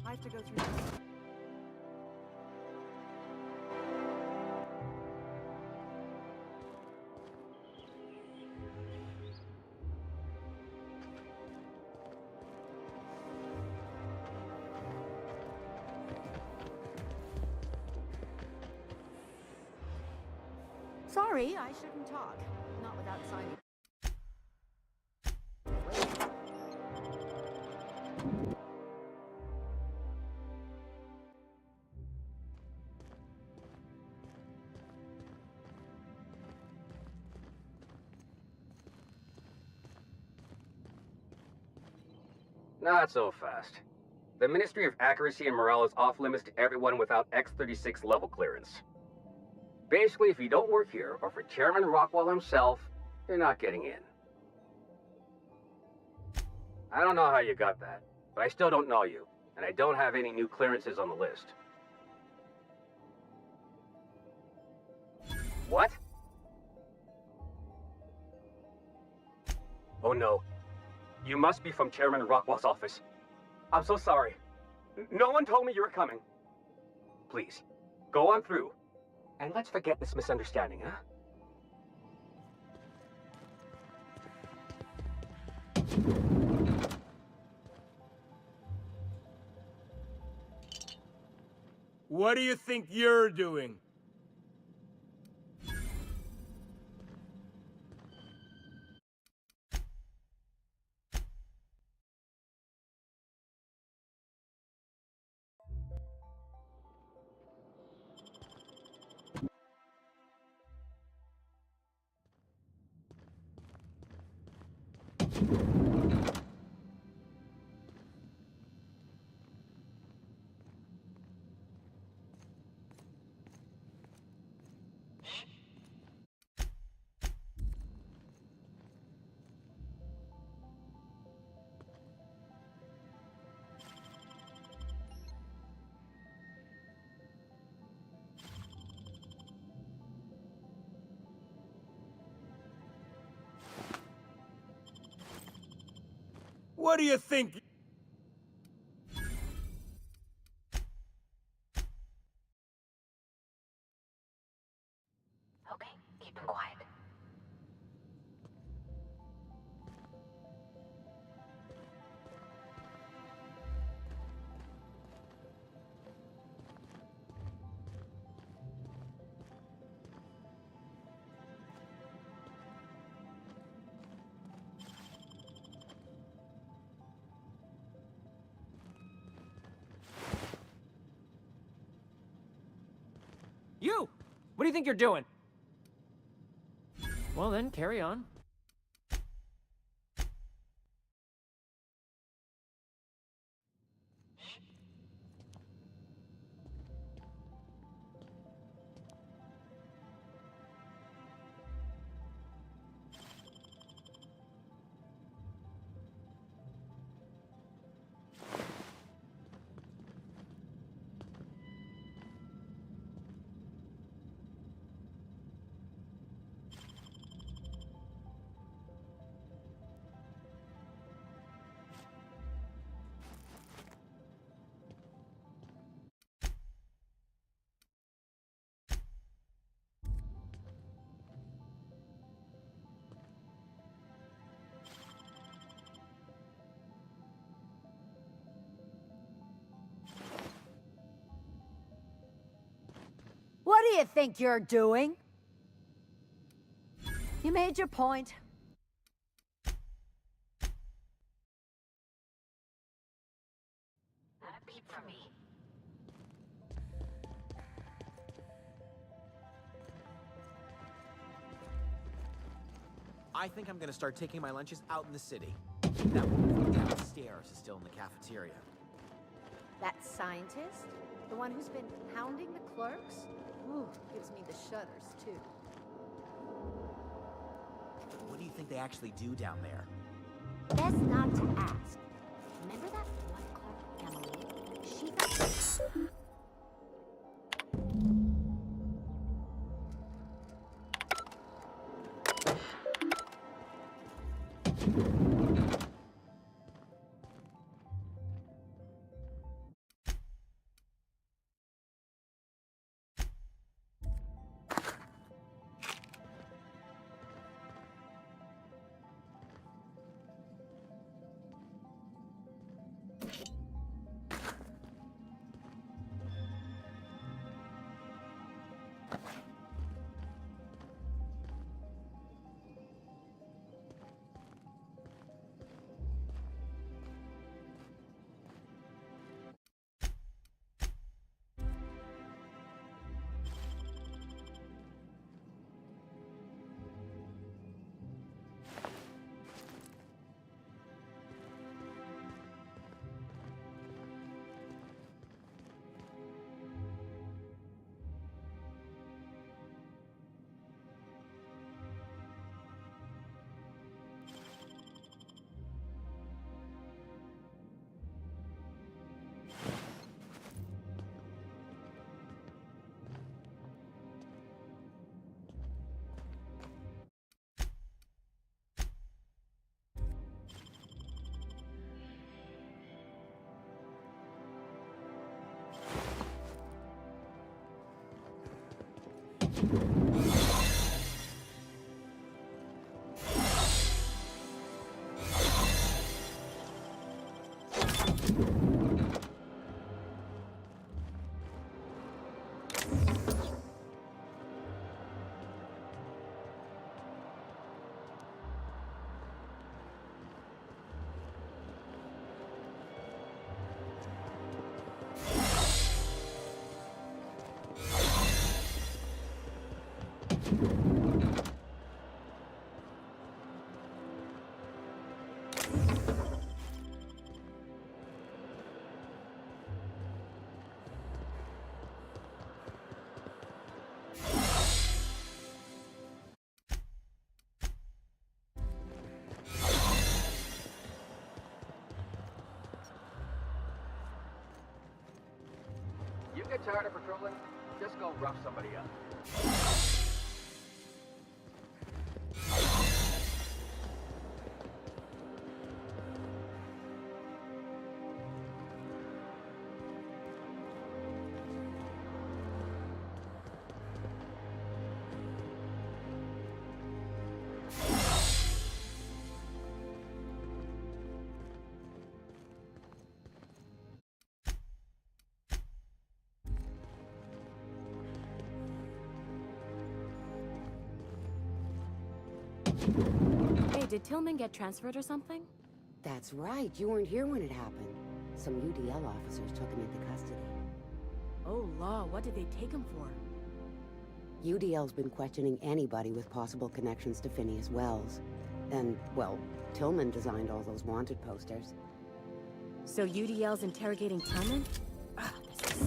I have to go through this. Sorry, I shouldn't talk. Not without signing. Not so fast. The Ministry of Accuracy and Morale is off limits to everyone without X-36 level clearance. Basically, if you don't work here, or for Chairman Rockwell himself, you're not getting in. I don't know how you got that, but I still don't know you, and I don't have any new clearances on the list. What? Oh no. You must be from Chairman Rockwell's office. I'm so sorry. No one told me you were coming. Please, go on through. And let's forget this misunderstanding, huh? What do you think you're doing? What do you think? Okay, keep him quiet. You! What do you think you're doing? Well then, carry on. What do you think you're doing? You made your point. Not a peep from me. I think I'm gonna start taking my lunches out in the city. That woman from downstairs is still in the cafeteria. That scientist? The one who's been hounding the clerks? Ooh, gives me the shudders, too. What do you think they actually do down there? Best not to ask. Remember that one clerk, Emily? She got... You get tired of patrolling? Just go rough somebody up. Hey, did Tillman get transferred or something? That's right. You weren't here when it happened. Some UDL officers took him into custody. Oh, law, what did they take him for? UDL's been questioning anybody with possible connections to Phineas Wells. And, well, Tillman designed all those wanted posters. So UDL's interrogating Tillman?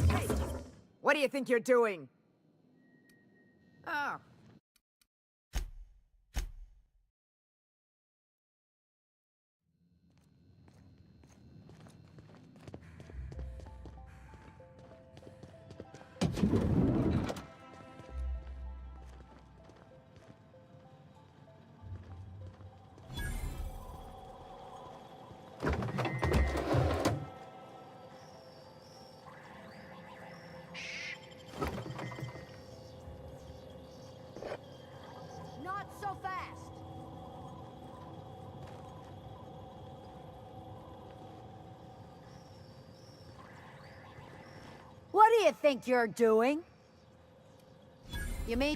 Hey! What do you think you're doing? Oh. Not so fast! What do you think you're doing? You mean...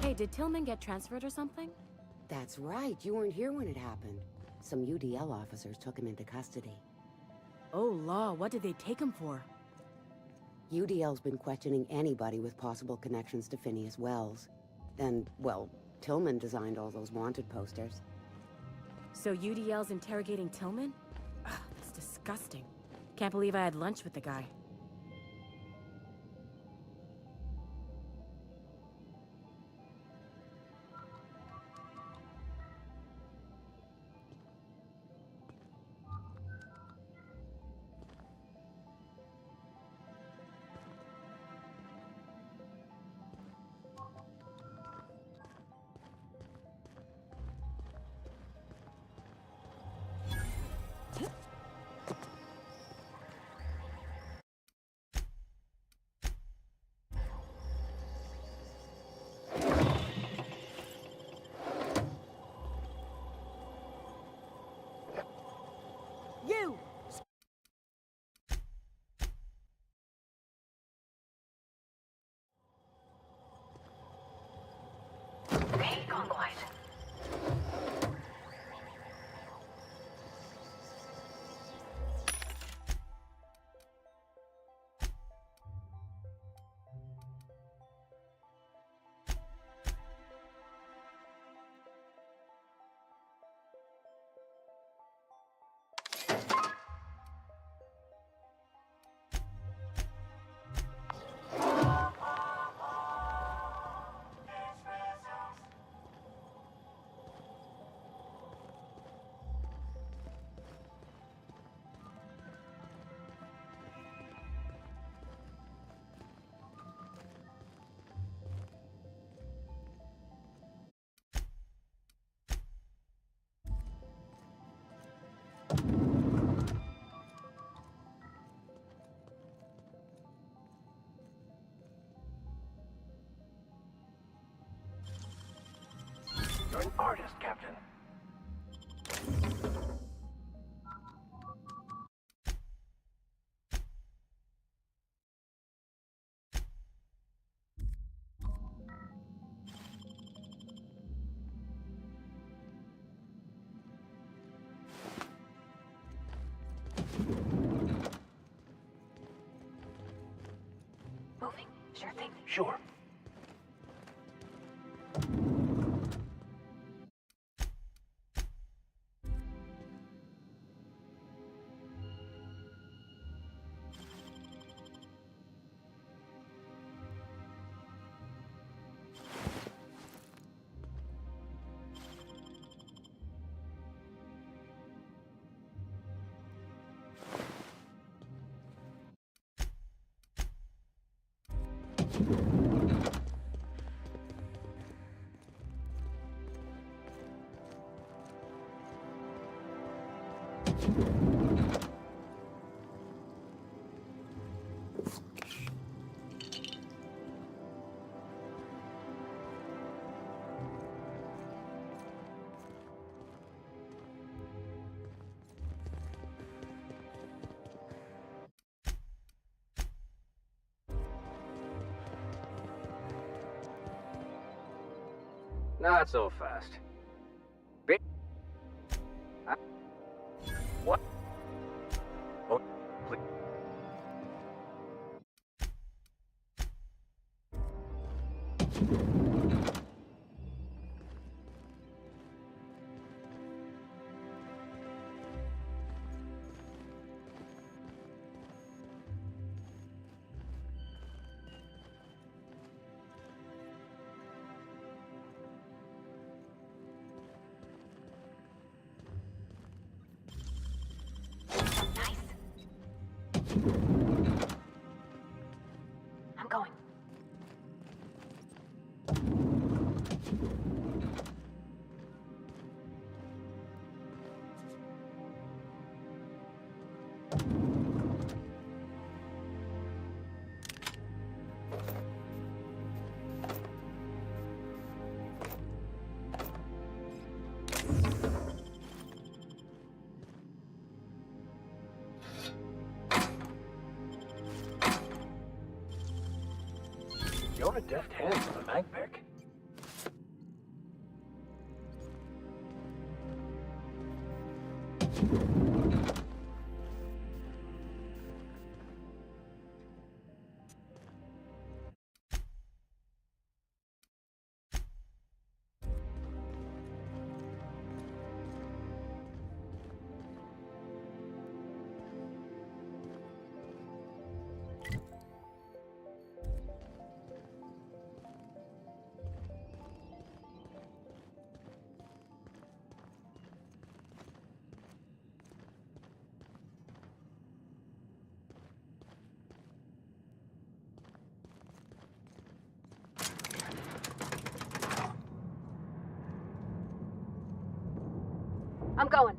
Hey, did Tillman get transferred or something? That's right, you weren't here when it happened. Some UDL officers took him into custody. Oh, law, what did they take him for? UDL's been questioning anybody with possible connections to Phineas Wells. And, well, Tillman designed all those wanted posters. So UDL's interrogating Tillman? Ugh, that's disgusting. Can't believe I had lunch with the guy. You! Hey, gone quiet. You're an artist, Captain. Moving? Sure thing. Sure. Not so fast. Bit. What? Oh, please. I'm going. You're a deft hand with a mag pick. I'm going.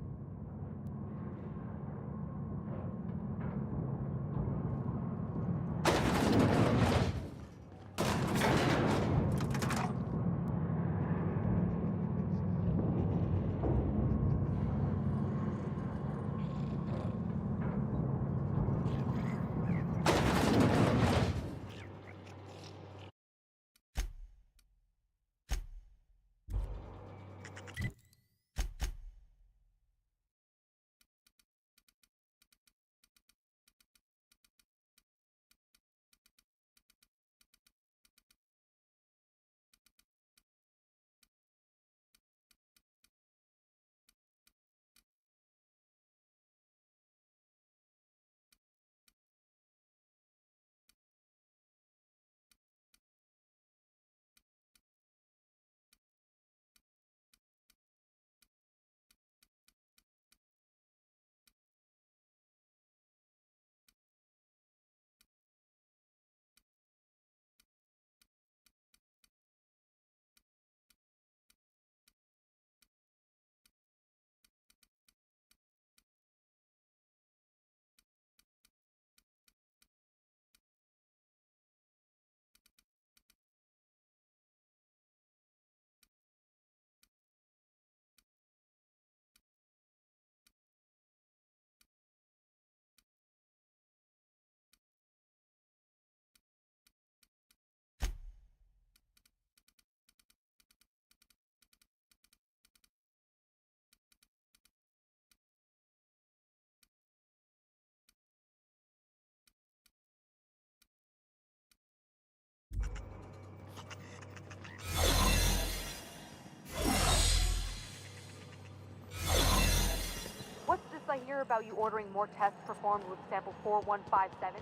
What's this I hear about you ordering more tests performed with sample 4157?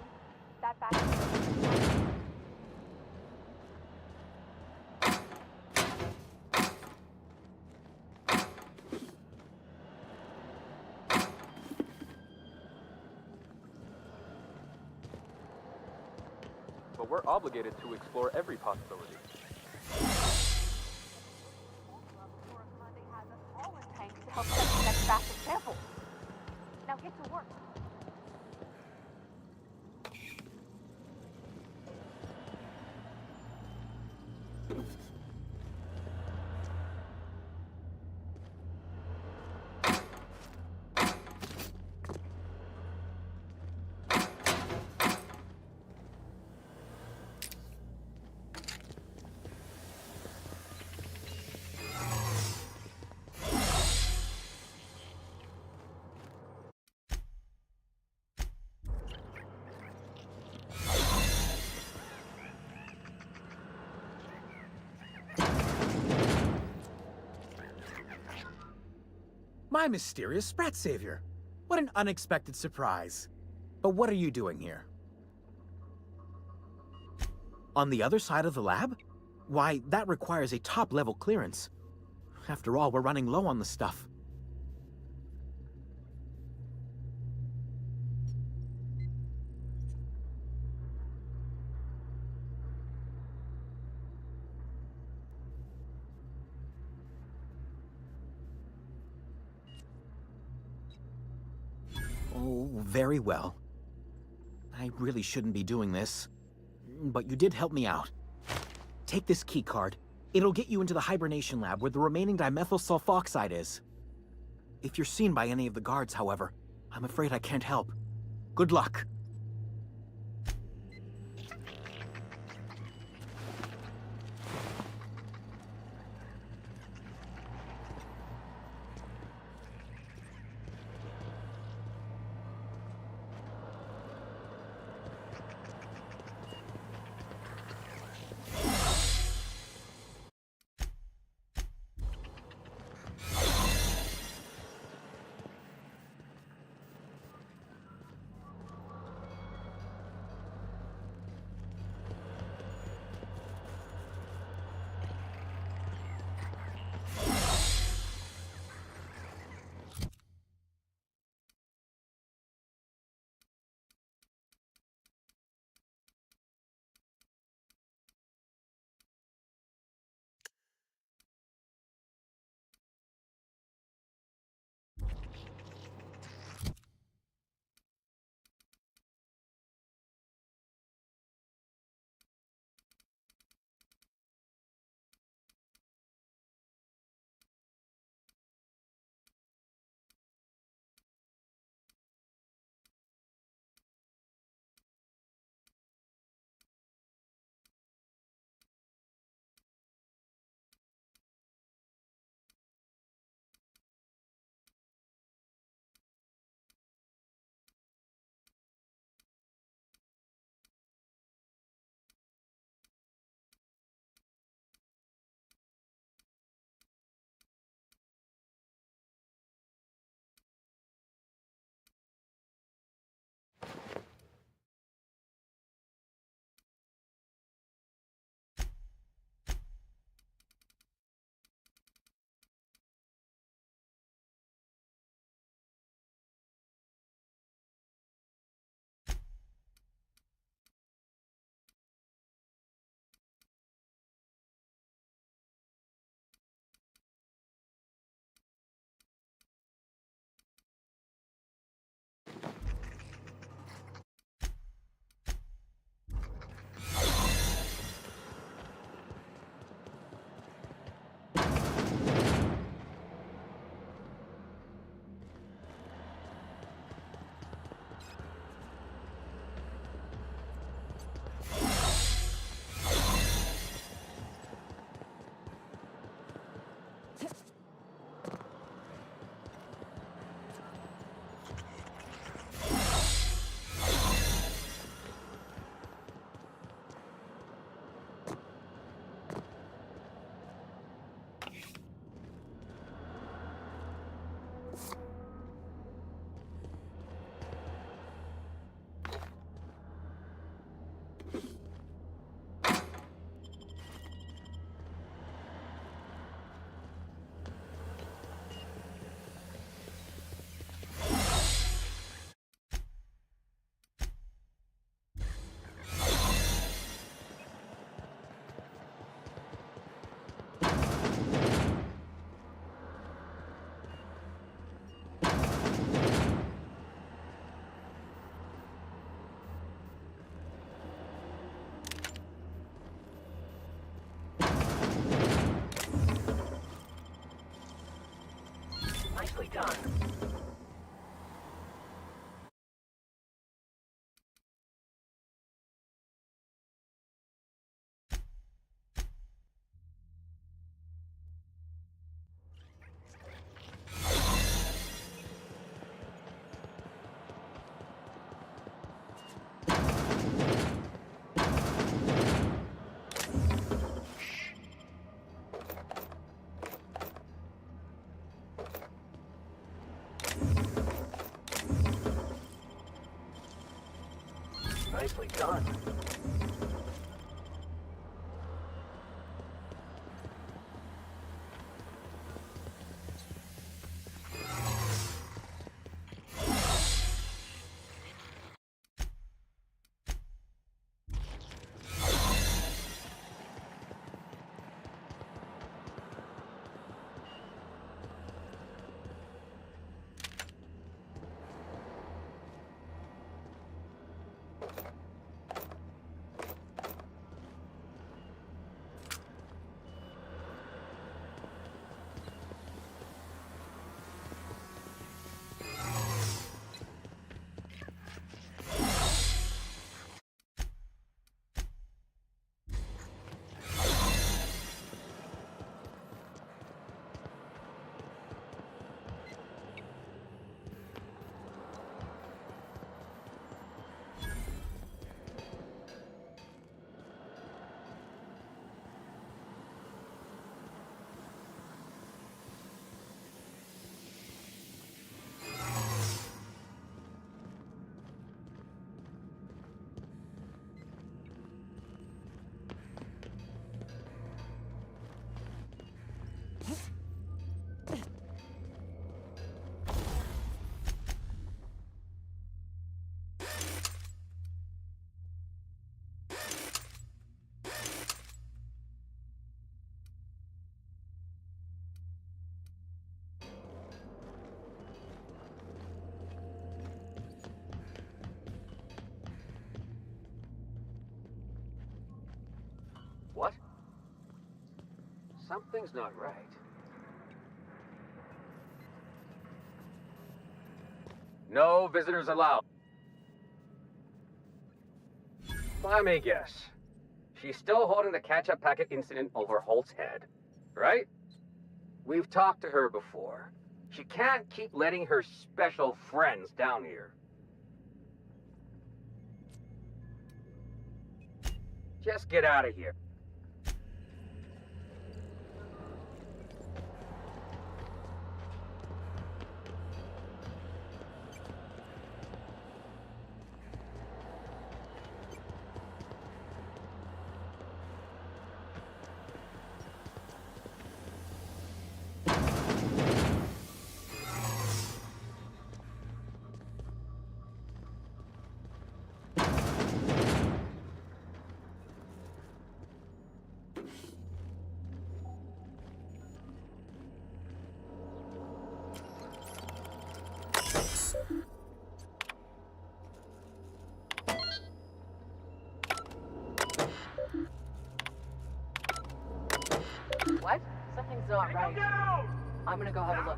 That back. But we're obligated to explore every possibility. To help set the next batch of samples. Now get to work. My mysterious Sprat Savior. What an unexpected surprise. But what are you doing here? On the other side of the lab? Why, that requires a top-level clearance. After all, we're running low on the stuff. Oh, very well. I really shouldn't be doing this. But you did help me out. Take this key card. It'll get you into the hibernation lab where the remaining dimethyl sulfoxide is. If you're seen by any of the guards, however, I'm afraid I can't help. Good luck. Nicely done. What? Something's not right. No visitors allowed. Let me guess. She's still holding the catch-up packet incident over Holt's head, right? We've talked to her before. She can't keep letting her special friends down here. Just get out of here. What? Something's not right. I'm gonna go have a look.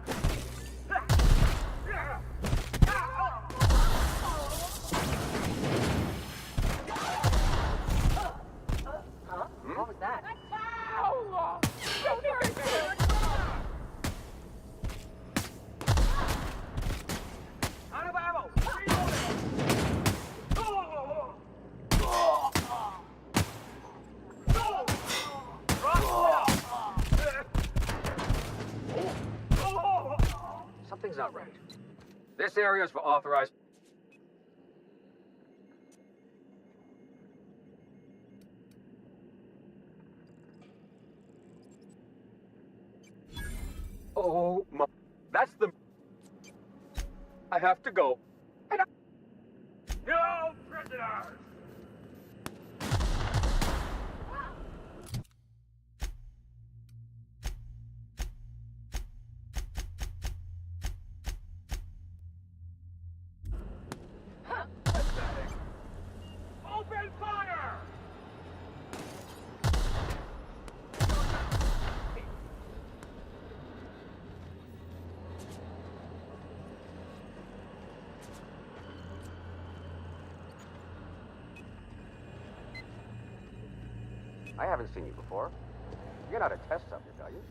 Huh? What was that? Out of ammo! Something's not right. This area is for authorized... Oh my... That's the... I have to go. No prisoners! Open fire! I haven't seen you before. You're not a test subject, are you?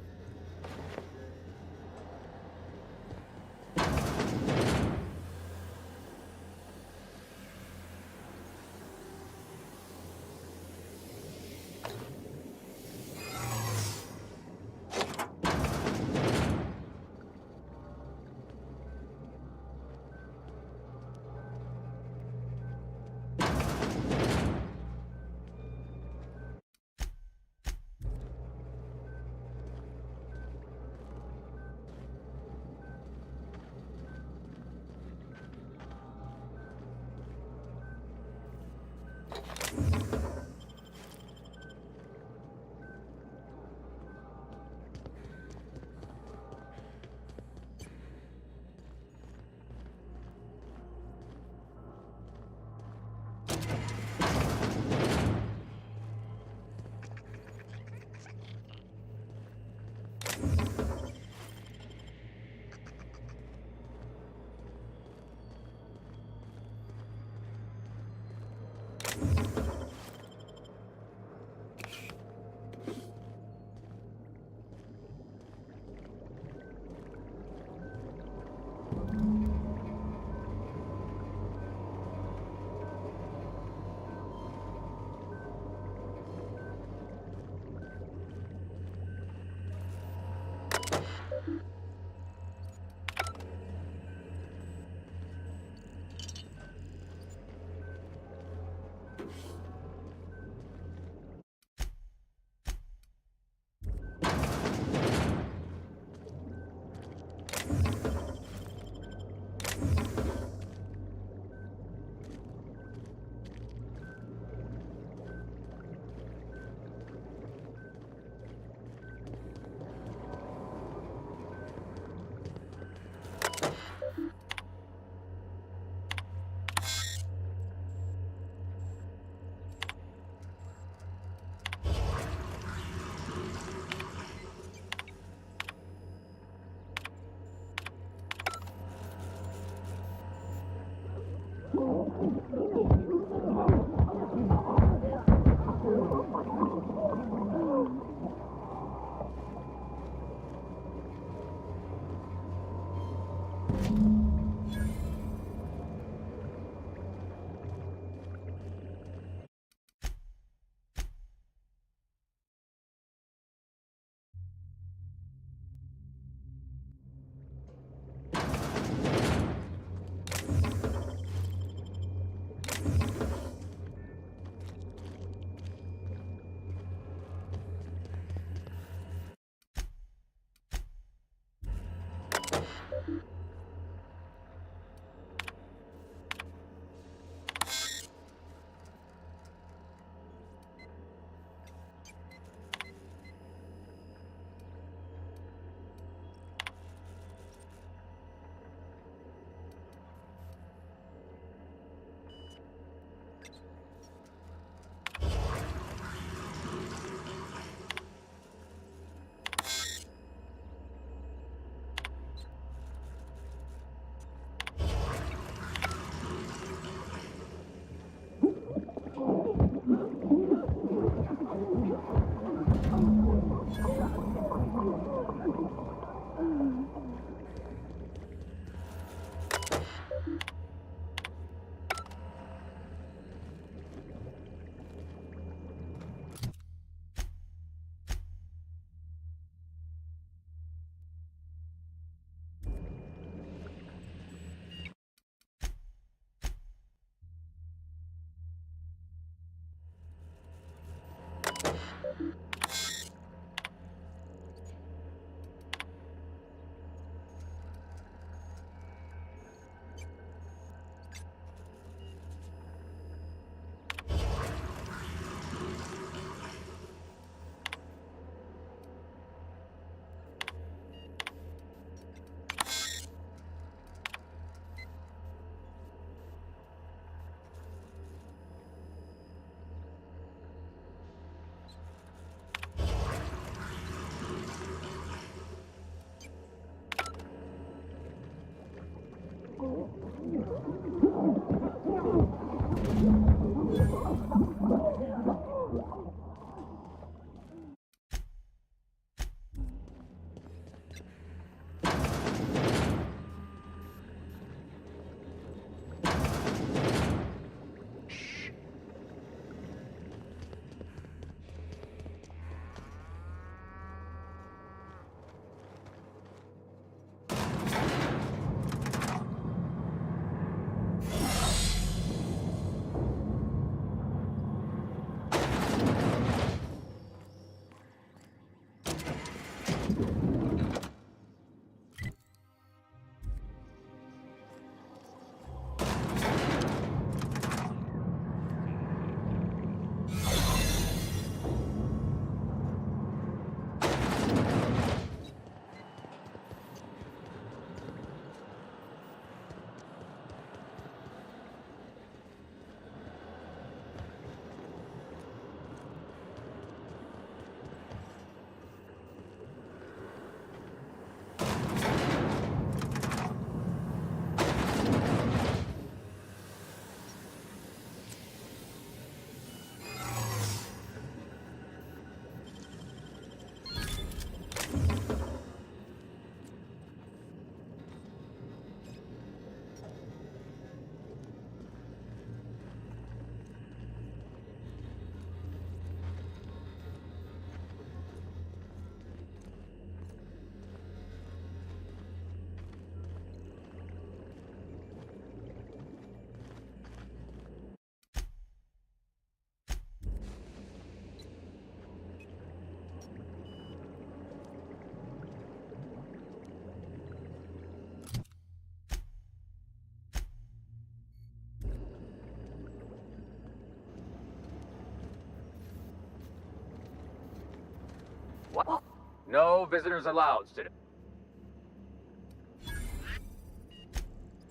What? No visitors allowed today.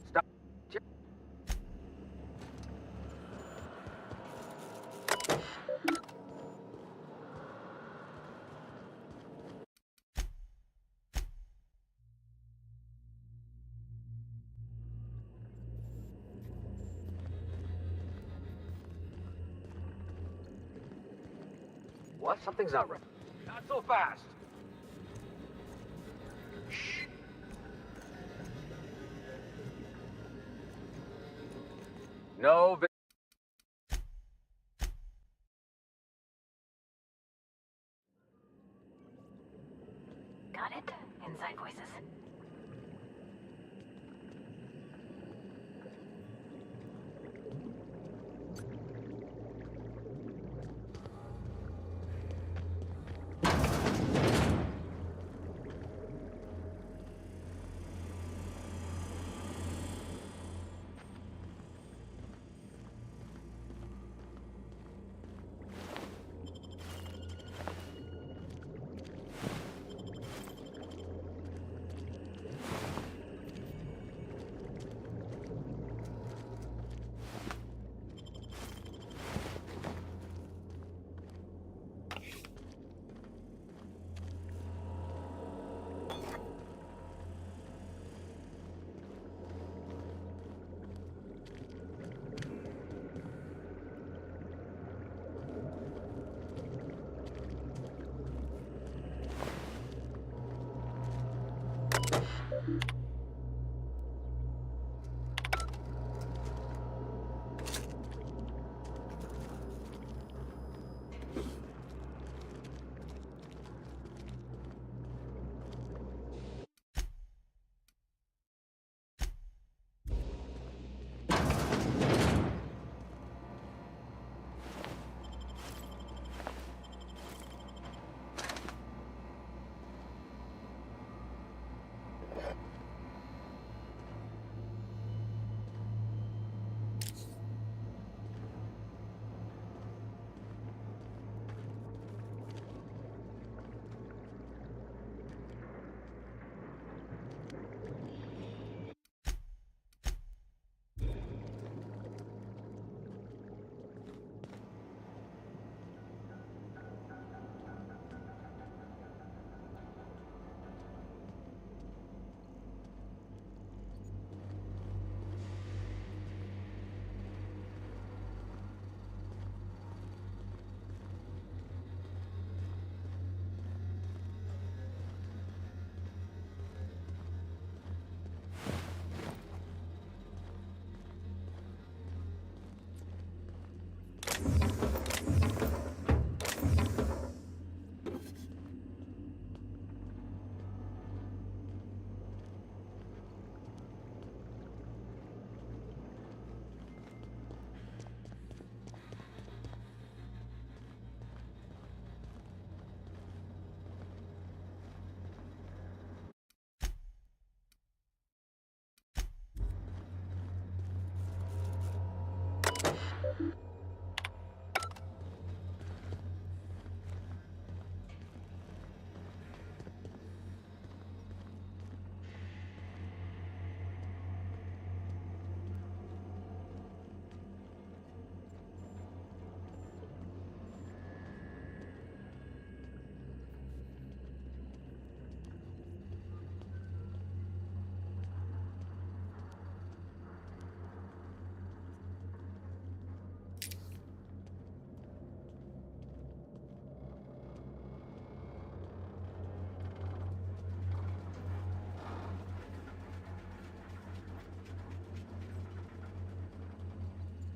Stop. What? Something's not right. Not so fast. No. Got it? Inside voices.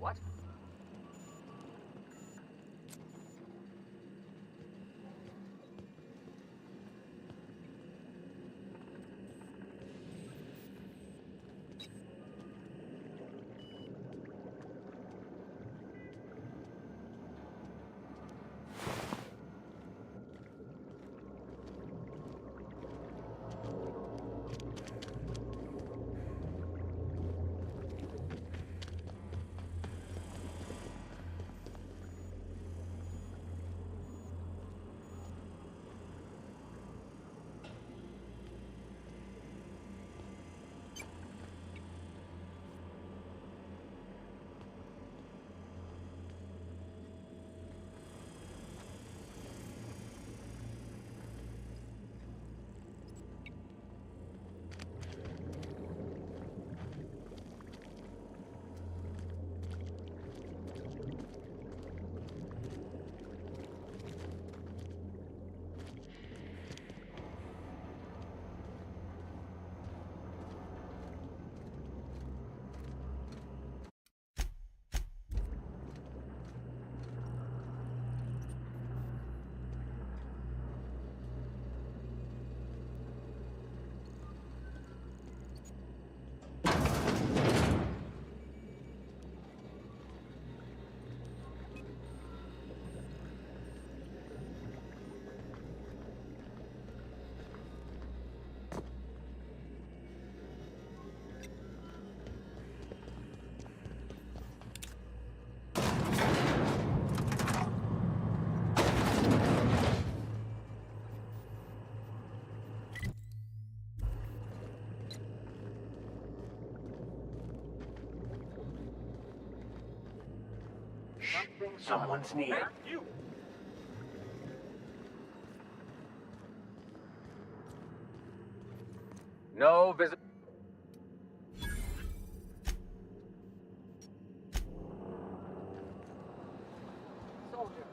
What? Someone's near. No visit. Soldier.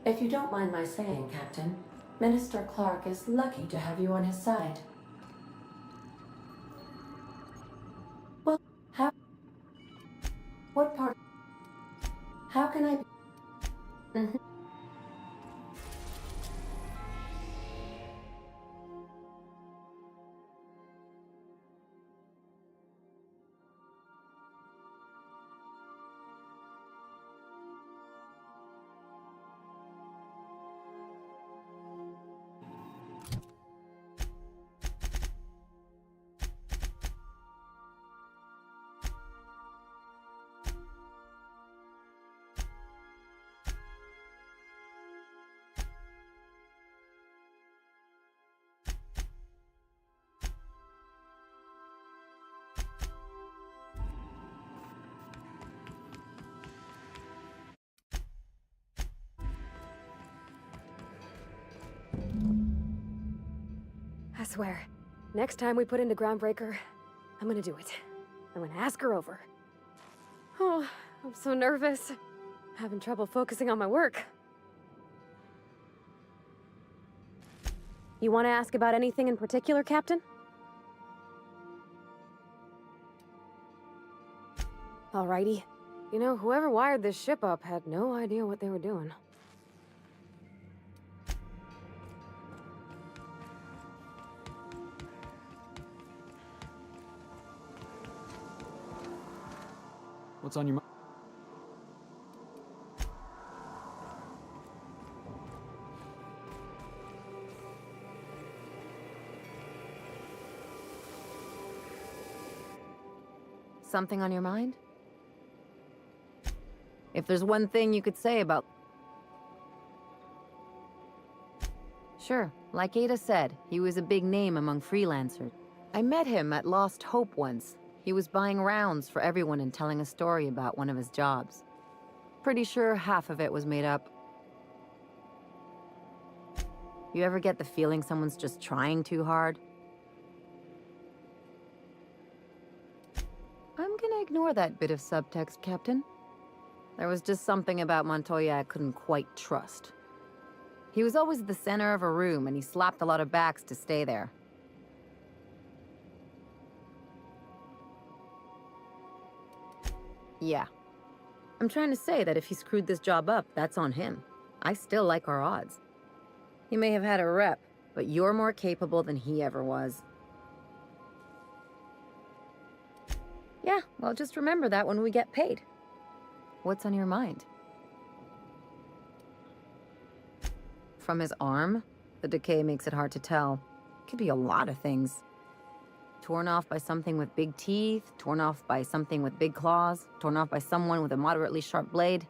If you don't mind my saying, Captain, Minister Clark is lucky to have you on his side. Well, what part? How can I be? Mhm. I swear, next time we put into Groundbreaker, I'm gonna do it. I'm gonna ask her over. Oh, I'm so nervous. Having trouble focusing on my work. You want to ask about anything in particular, Captain? Alrighty. You know, whoever wired this ship up had no idea what they were doing. What's on your mind? Something on your mind? If there's one thing you could say about... Sure, like Ada said, he was a big name among freelancers. I met him at Lost Hope once. He was buying rounds for everyone and telling a story about one of his jobs. Pretty sure half of it was made up. You ever get the feeling someone's just trying too hard? I'm gonna ignore that bit of subtext, Captain. There was just something about Montoya I couldn't quite trust. He was always the center of a room, and he slapped a lot of backs to stay there. Yeah. I'm trying to say that if he screwed this job up, that's on him. I still like our odds. He may have had a rep, but you're more capable than he ever was. Yeah, well, just remember that when we get paid. What's on your mind? From his arm? The decay makes it hard to tell. Could be a lot of things. Torn off by something with big teeth, torn off by something with big claws, torn off by someone with a moderately sharp blade.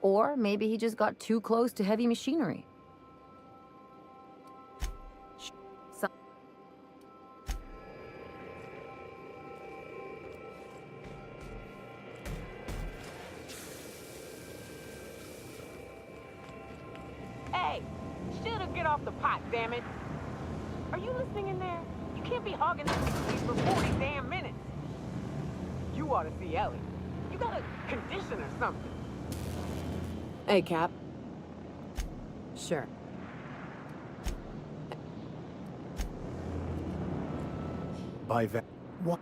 Or maybe he just got too close to heavy machinery. Hey, should've get off the pot, damn it. Are you listening in there? You can't be hogging this place for 40 damn minutes. You ought to see Ellie. You got a condition or something. Hey, Cap. Sure. By that. What?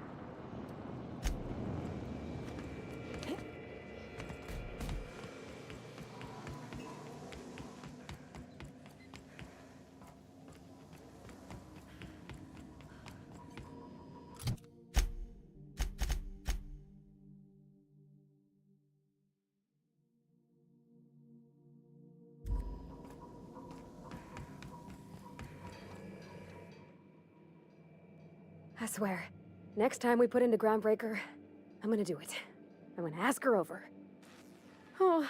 I swear, next time we put into Groundbreaker, I'm gonna do it. I'm gonna ask her over. Oh.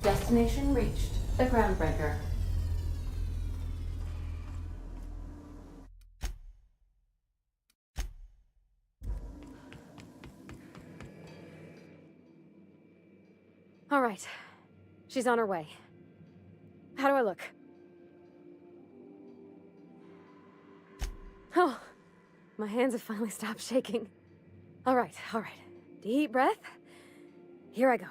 Destination reached. The Groundbreaker. All right. She's on her way. How do I look? Oh, my hands have finally stopped shaking. All right. Deep breath. Here I go.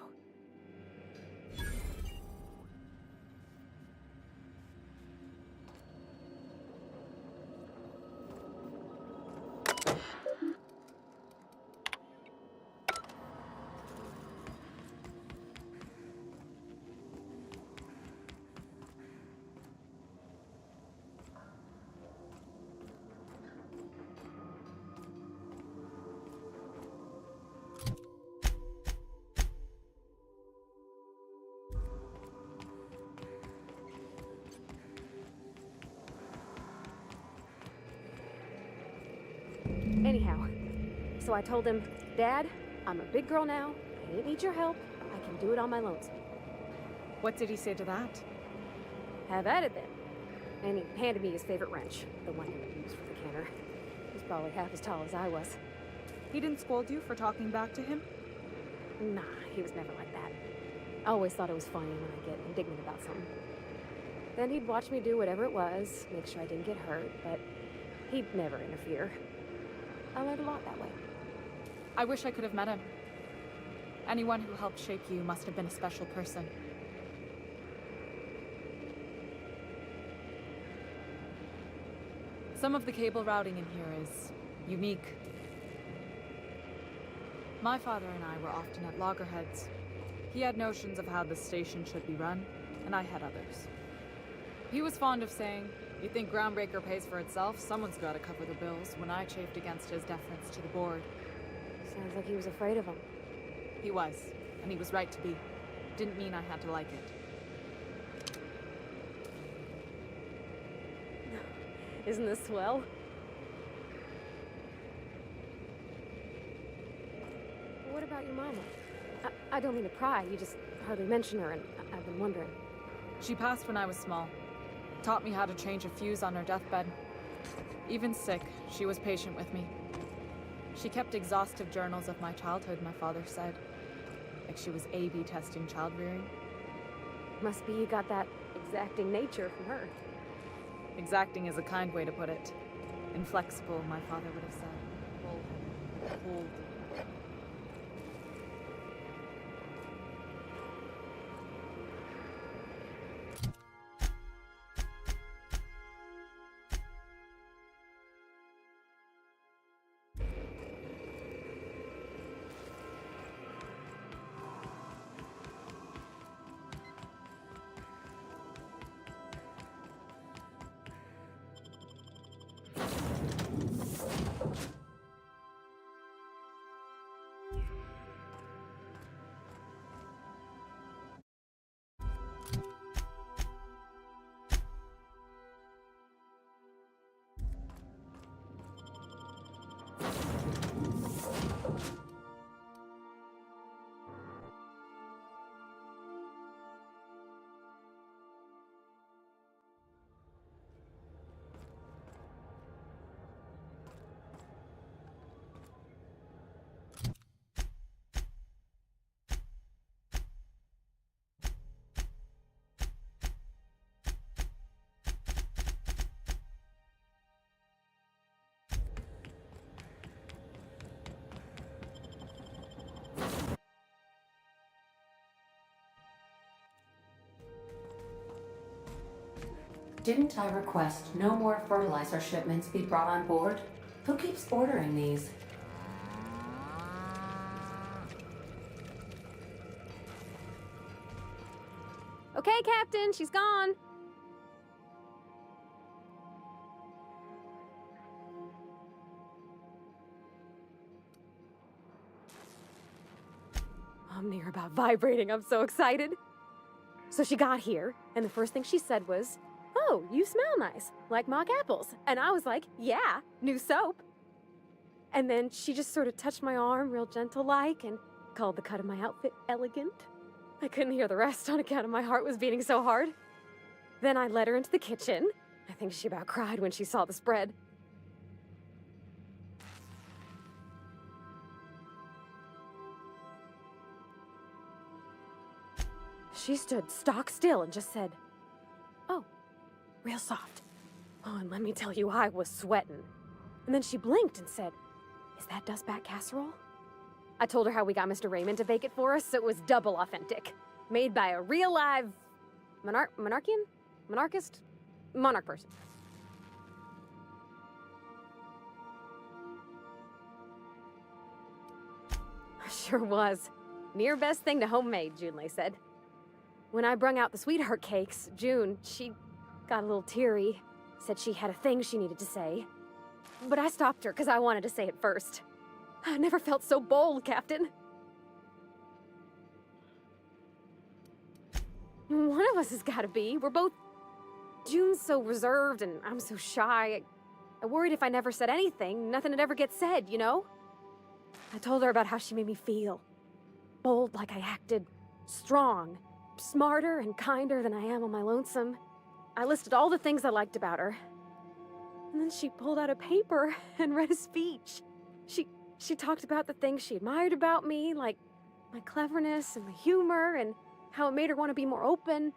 Anyhow, so I told him, Dad, I'm a big girl now. I ain't need your help. I can do it on my lonesome. What did he say to that? Have at it then. And he handed me his favorite wrench, the one he used for the canner. He's probably half as tall as I was. He didn't scold you for talking back to him? Nah, he was never like that. I always thought it was funny when I get indignant about something. Then he'd watch me do whatever it was, make sure I didn't get hurt, but he'd never interfere. I learned a lot that way. I wish I could have met him. Anyone who helped shape you must have been a special person. Some of the cable routing in here is unique. My father and I were often at loggerheads. He had notions of how the station should be run, and I had others. He was fond of saying, "You think Groundbreaker pays for itself? Someone's got to cover the bills," when I chafed against his deference to the board. Sounds like he was afraid of him. He was, and he was right to be. Didn't mean I had to like it. Isn't this swell? What about your mama? I don't mean to pry, you just hardly mention her, and I've been wondering. She passed when I was small. Taught me how to change a fuse on her deathbed. Even sick, she was patient with me. She kept exhaustive journals of my childhood, my father said. Like she was A/B testing child rearing. Must be you got that exacting nature from her. Exacting is a kind way to put it. Inflexible, my father would have said. Cold. Didn't I request no more fertilizer shipments be brought on board? Who keeps ordering these? Okay, Captain, she's gone. I'm near about vibrating. I'm so excited. So she got here, and the first thing she said was, "Oh, you smell nice, like mock apples." And I was like, "Yeah, new soap." And then she just sort of touched my arm real gentle-like and called the cut of my outfit elegant. I couldn't hear the rest on account of my heart was beating so hard. Then I led her into the kitchen. I think she about cried when she saw the spread. She stood stock still and just said, "Oh," real soft. Oh, and let me tell you, I was sweating. And then she blinked and said, "Is that dustbat casserole?" I told her how we got Mr. Raymond to bake it for us, so it was double authentic. Made by a real live monarch person. Sure was. Near best thing to homemade, Junlei said. When I brung out the sweetheart cakes, June, she got a little teary, said she had a thing she needed to say. But I stopped her because I wanted to say it first. I never felt so bold, Captain. One of us has got to be. We're both... June's so reserved and I'm so shy. I worried if I never said anything, nothing would ever get said, you know? I told her about how she made me feel. Bold like I acted. Strong. Smarter and kinder than I am on my lonesome. I listed all the things I liked about her. And then she pulled out a paper and read a speech. She talked about the things she admired about me, like my cleverness and my humor, and how it made her want to be more open.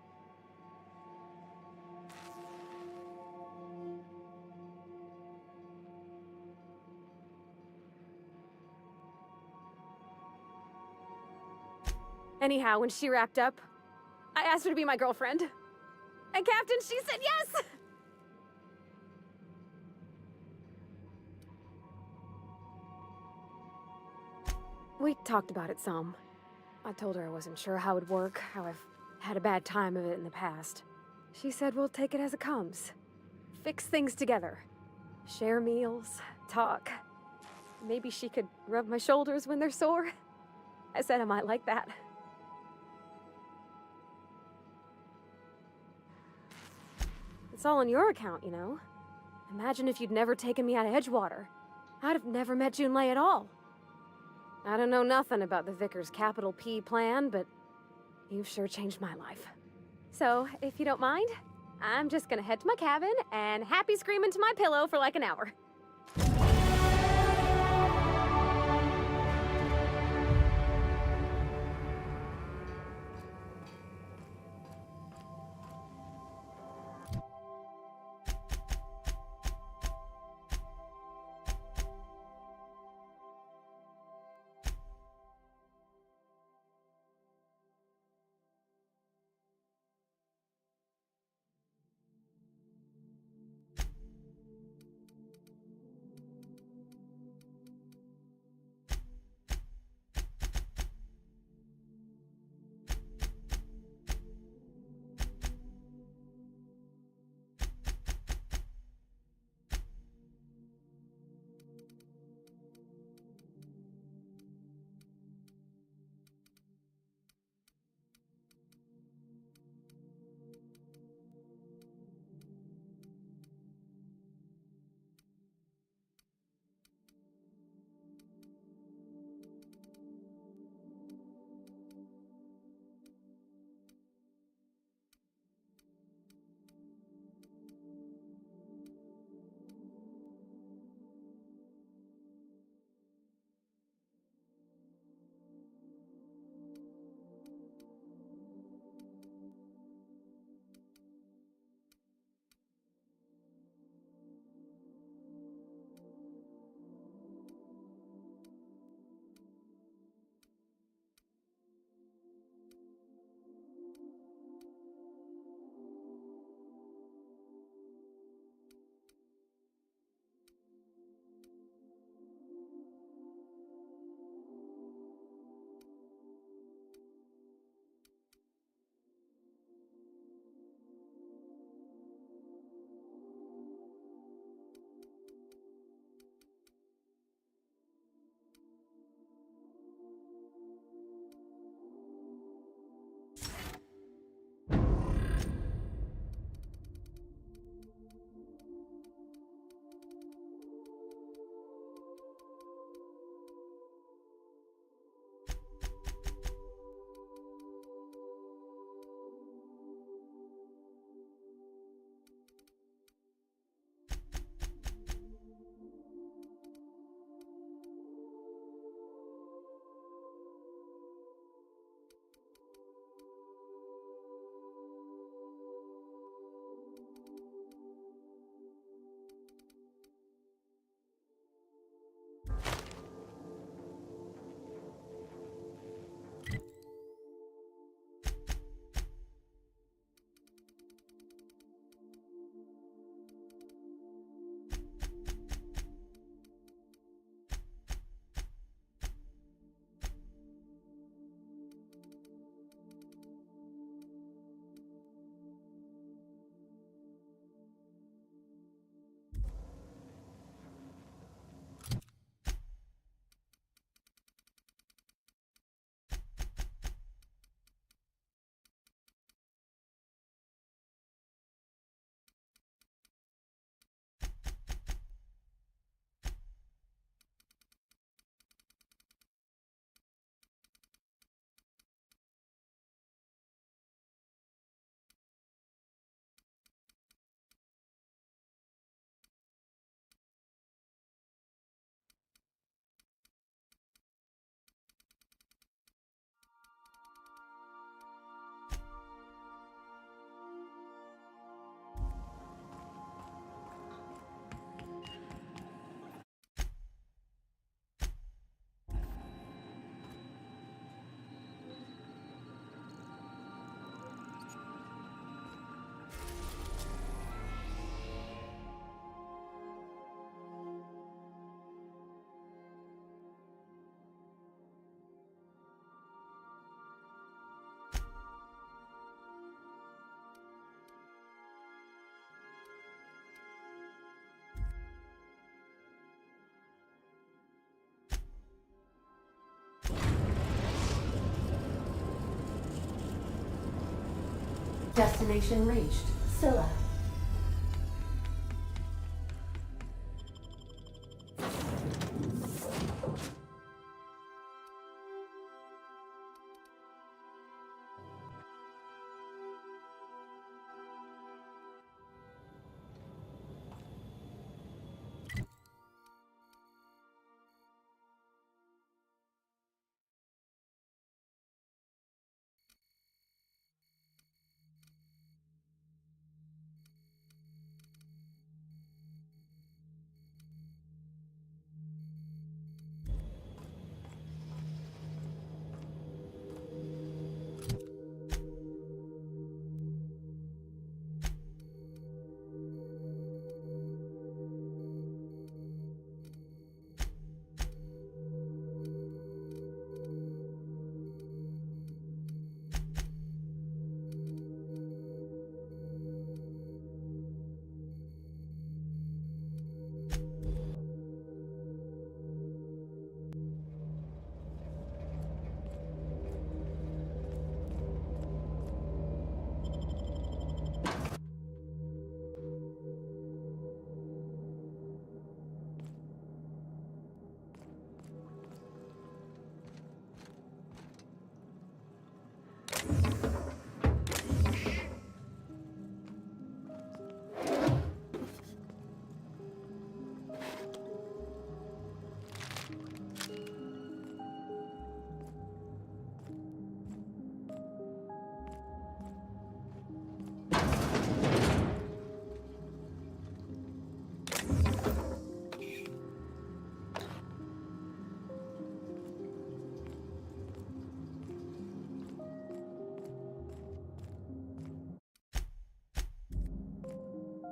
Anyhow, when she wrapped up, I asked her to be my girlfriend. And Captain, she said yes! We talked about it some. I told her I wasn't sure how it'd work, how I've had a bad time of it in the past. She said we'll take it as it comes. Fix things together. Share meals, talk. Maybe she could rub my shoulders when they're sore. I said I might like that. It's all on your account, you know? Imagine if you'd never taken me out of Edgewater. I'd have never met Junlei at all. I don't know nothing about the Vicar's capital P plan, but you've sure changed my life. So, if you don't mind, I'm just gonna head to my cabin and happy scream into my pillow for like an hour. Destination reached. Scylla.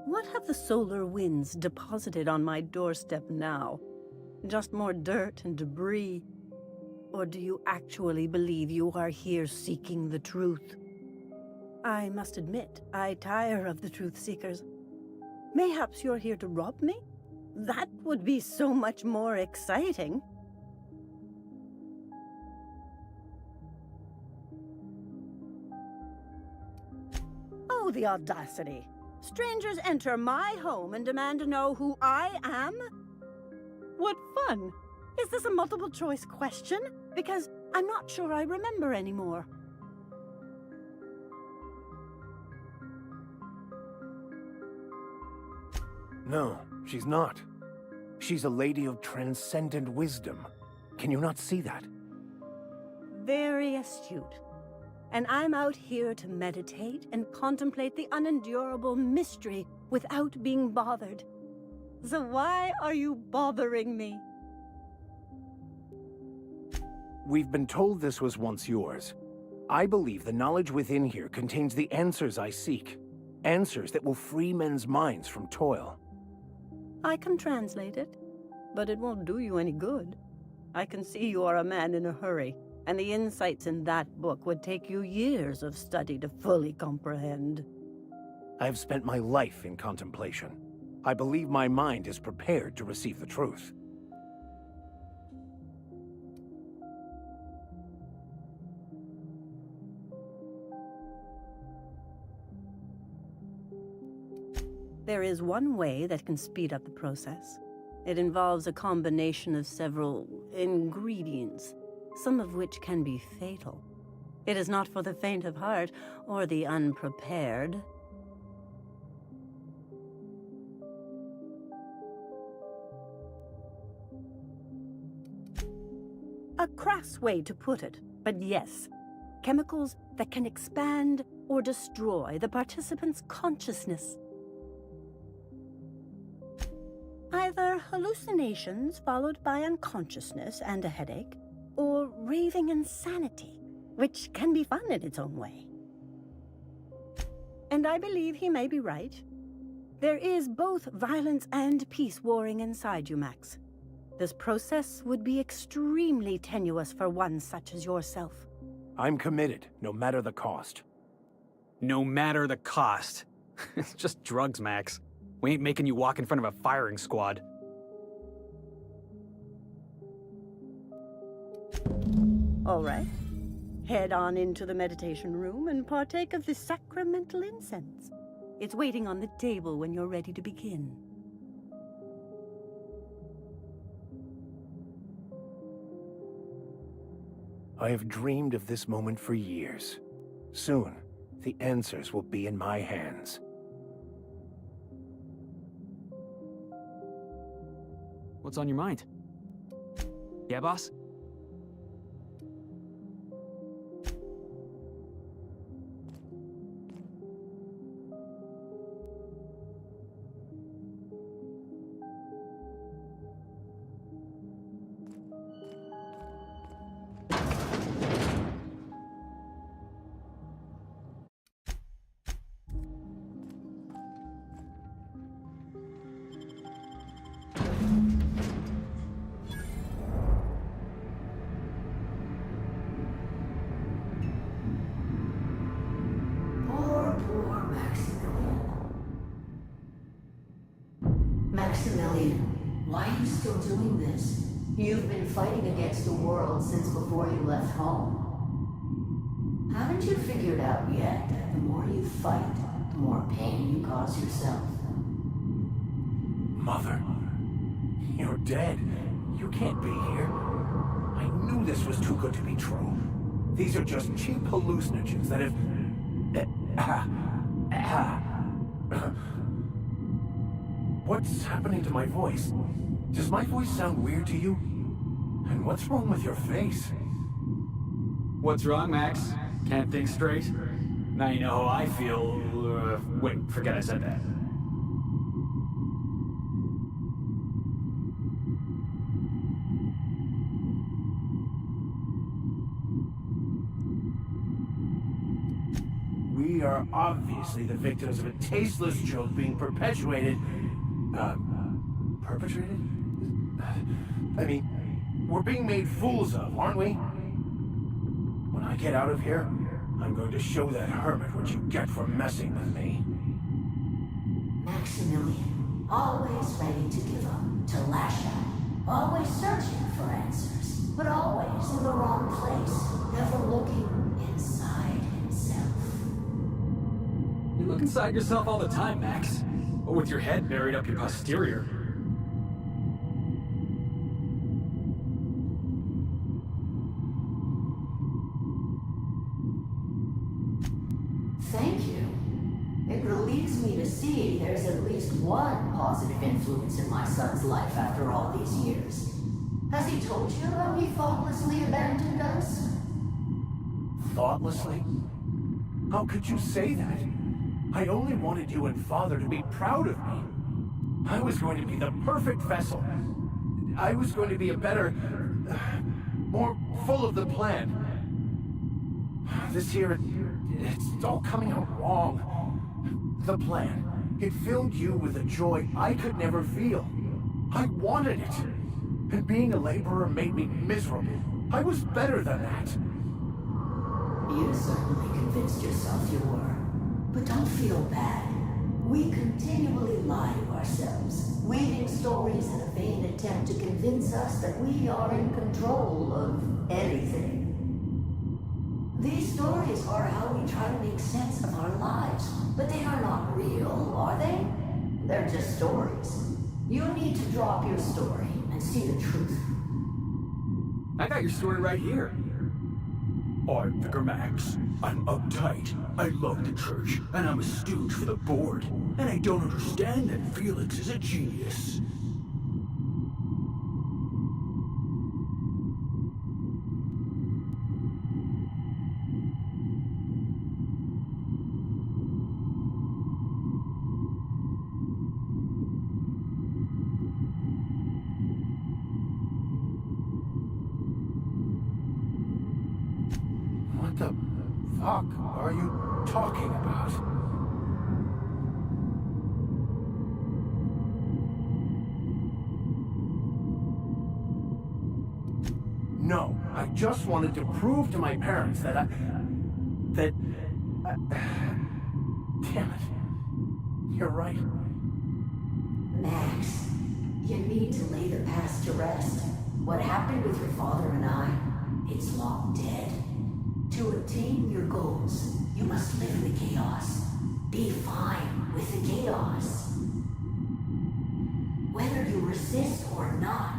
What have the solar winds deposited on my doorstep now? Just more dirt and debris? Or do you actually believe you are here seeking the truth? I must admit, I tire of the truth seekers. Mayhaps you're here to rob me? That would be so much more exciting. Oh, the audacity. Strangers enter my home and demand to know who I am? What fun! Is this a multiple choice question? Because I'm not sure I remember anymore. No, she's not. She's a lady of transcendent wisdom. Can you not see that? Very astute. And I'm out here to meditate and contemplate the unendurable mystery without being bothered. So why are you bothering me? We've been told this was once yours. I believe the knowledge within here contains the answers I seek. Answers that will free men's minds from toil. I can translate it, but it won't do you any good. I can see you are a man in a hurry, and the insights in that book would take you years of study to fully comprehend. I've spent my life in contemplation. I believe my mind is prepared to receive the truth. There is one way that can speed up the process. It involves a combination of several ingredients, some of which can be fatal. It is not for the faint of heart or the unprepared. A crass way to put it, but yes. Chemicals that can expand or destroy the participant's consciousness. Either hallucinations followed by unconsciousness and a headache, or raving insanity, which can be fun in its own way. And I believe he may be right. There is both violence and peace warring inside you, Max. This process would be extremely tenuous for one such as yourself. I'm committed, no matter the cost. No matter the cost. It's just drugs, Max. We ain't making you walk in front of a firing squad. All right. Head on into the meditation room and partake of the sacramental incense. It's waiting on the table when you're ready to begin. I have dreamed of this moment for years. Soon, the answers will be in my hands. What's on your mind? Yeah, boss? Poor Maximilian, why are you still doing this? You've been fighting against the world since before you left home. Haven't you figured out yet that the more you fight, the more pain you cause yourself? Mother, you're dead. You can't be here. I knew this was too good to be true. These are just cheap hallucinogens that have... What's happening to my voice? Does my voice sound weird to you? And what's wrong with your face? What's wrong, Max? Can't think straight? Now you know how I feel. Wait, forget I said that. We are obviously the victims of a tasteless joke being perpetuated. Perpetrated? I mean, we're being made fools of, aren't we? When I get out of here, I'm going to show that hermit what you get for messing with me. Maximilian, always ready to give up, to lash out, always searching for answers, but always in the wrong place, never looking inside himself. You look inside yourself all the time, Max. But with your head buried up your posterior. Thank you. It relieves me to see there's at least one positive influence in my son's life after all these years. Has he told you how he thoughtlessly abandoned us? Thoughtlessly? How could you say that? I only wanted you and Father to be proud of me. I was going to be the perfect vessel. I was going to be a better... more full of the plan. This year, it's all coming out wrong. The plan. It filled you with a joy I could never feel. I wanted it. And being a laborer made me miserable. I was better than that. You certainly convinced yourself you were. But don't feel bad. We continually lie to ourselves, weaving stories in a vain attempt to convince us that we are in control of anything. These stories are how we try to make sense of our lives, but they are not real, are they? They're just stories. You need to drop your story and see the truth. I got your story right here. I'm Vicar Max. I'm uptight. I love the church, and I'm a stooge for the board. And I don't understand that Felix is a genius. What the fuck are you talking about? No, I just wanted to prove to my parents that damn it. You're right. Max, you need to lay the past to rest. What happened with your father and I, it's long dead. To attain your goals, you must live in the chaos. Be fine with the chaos. Whether you resist or not,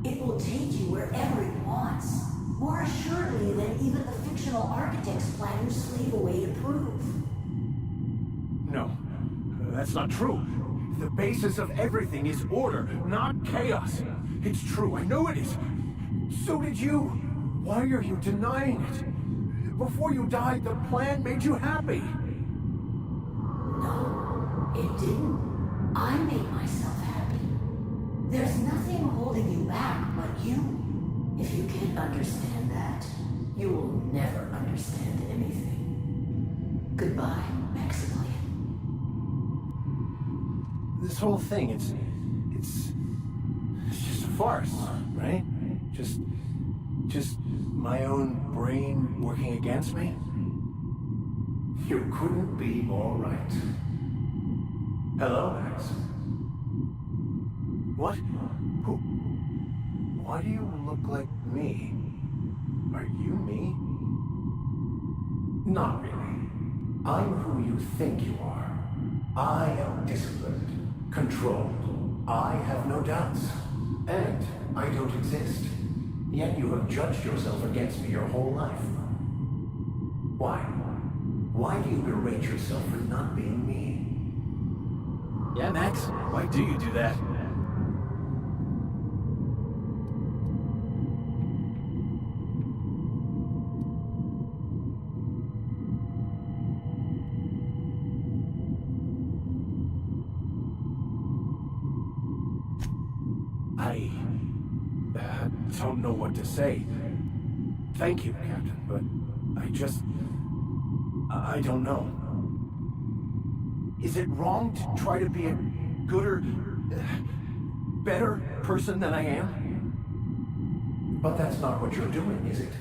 it will take you wherever it wants. More assuredly than even the fictional architects plan your slave away to prove. No, that's not true. The basis of everything is order, not chaos. It's true, I know it is. So did you. Why are you denying it? Before you died, the plan made you happy. No, it didn't. I made myself happy. There's nothing holding you back but you. If you can't understand that, you will never understand anything. Goodbye, Maximilian. This whole thing, it's just a farce, right? Just my own brain working against me? You couldn't be more right. Hello, Max. What? Who? Why do you look like me? Are you me? Not really. I'm who you think you are. I am disciplined, controlled. I have no doubts. And I don't exist. Yet you have judged yourself against me your whole life. Why? Why do you berate yourself for not being me? Yeah, Max, why do you do that? I don't know what to say. Thank you, Captain, but I don't know. Is it wrong to try to be a gooder, better person than I am? But that's not what you're doing, is it?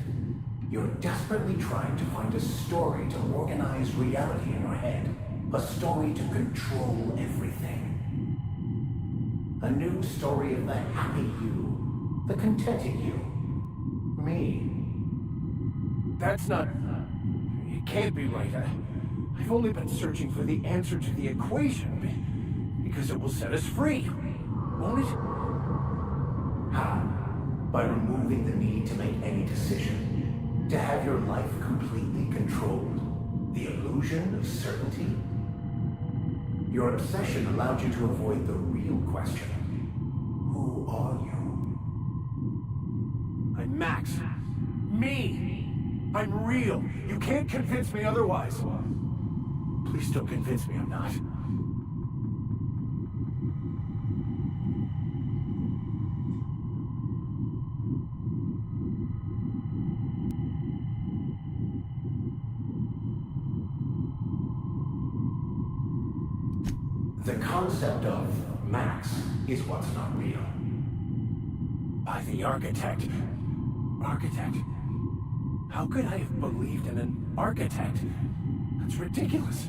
You're desperately trying to find a story to organize reality in your head. A story to control everything. A new story of the happy you, the contented you. Me. That's not... It can't be right. I've only been searching for the answer to the equation, because it will set us free, won't it? How? By removing the need to make any decision. To have your life completely controlled. The illusion of certainty. Your obsession allowed you to avoid the real question. Who are you? I'm Max. Me! I'm real. You can't convince me otherwise. Please don't convince me I'm not. The concept of Max is what's not real. By the architect. Architect? How could I have believed in an architect? That's ridiculous.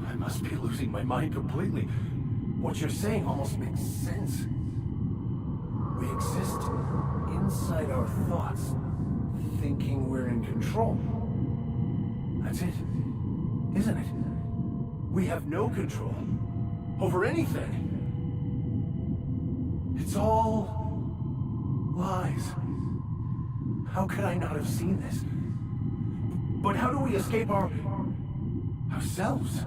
I must be losing my mind completely. What you're saying almost makes sense. We exist inside our thoughts, thinking we're in control. That's it, isn't it? We have no control over anything. It's all lies. How could I not have seen this? But how do we escape ourselves?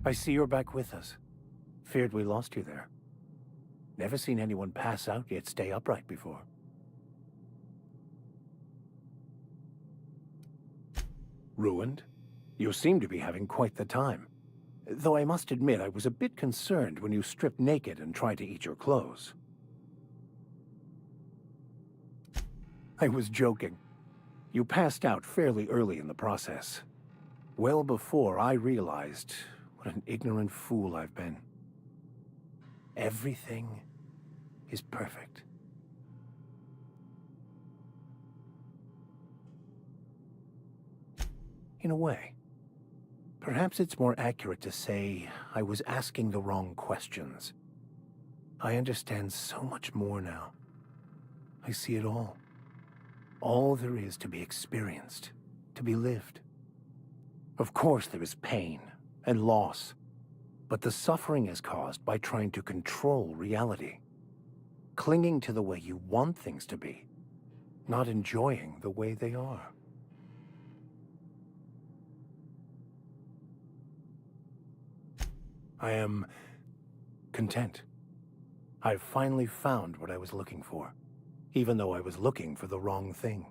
I see you're back with us. Feared we lost you there. Never seen anyone pass out yet stay upright before. Ruined? You seem to be having quite the time. Though I must admit I was a bit concerned when you stripped naked and tried to eat your clothes. I was joking. You passed out fairly early in the process. Well before I realized what an ignorant fool I've been. Everything is perfect. In a way. Perhaps it's more accurate to say I was asking the wrong questions. I understand so much more now. I see it all. All there is to be experienced, to be lived. Of course there is pain and loss, but the suffering is caused by trying to control reality, clinging to the way you want things to be, not enjoying the way they are. I am content. I've finally found what I was looking for, even though I was looking for the wrong thing.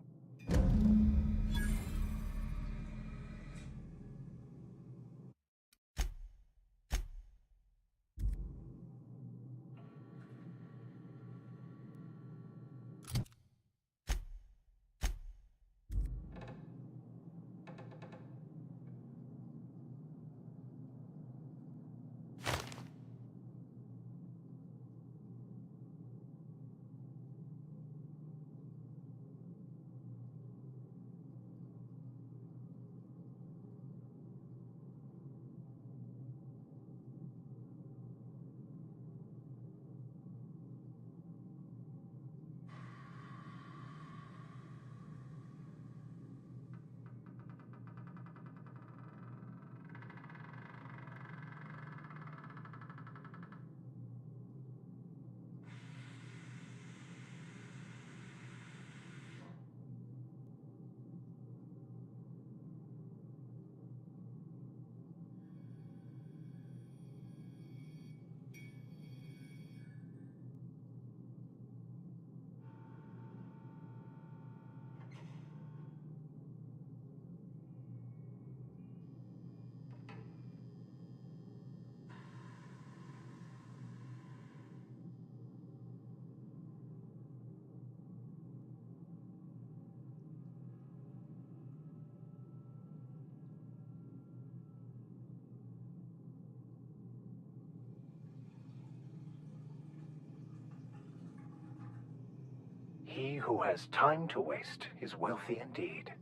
He who has time to waste is wealthy indeed.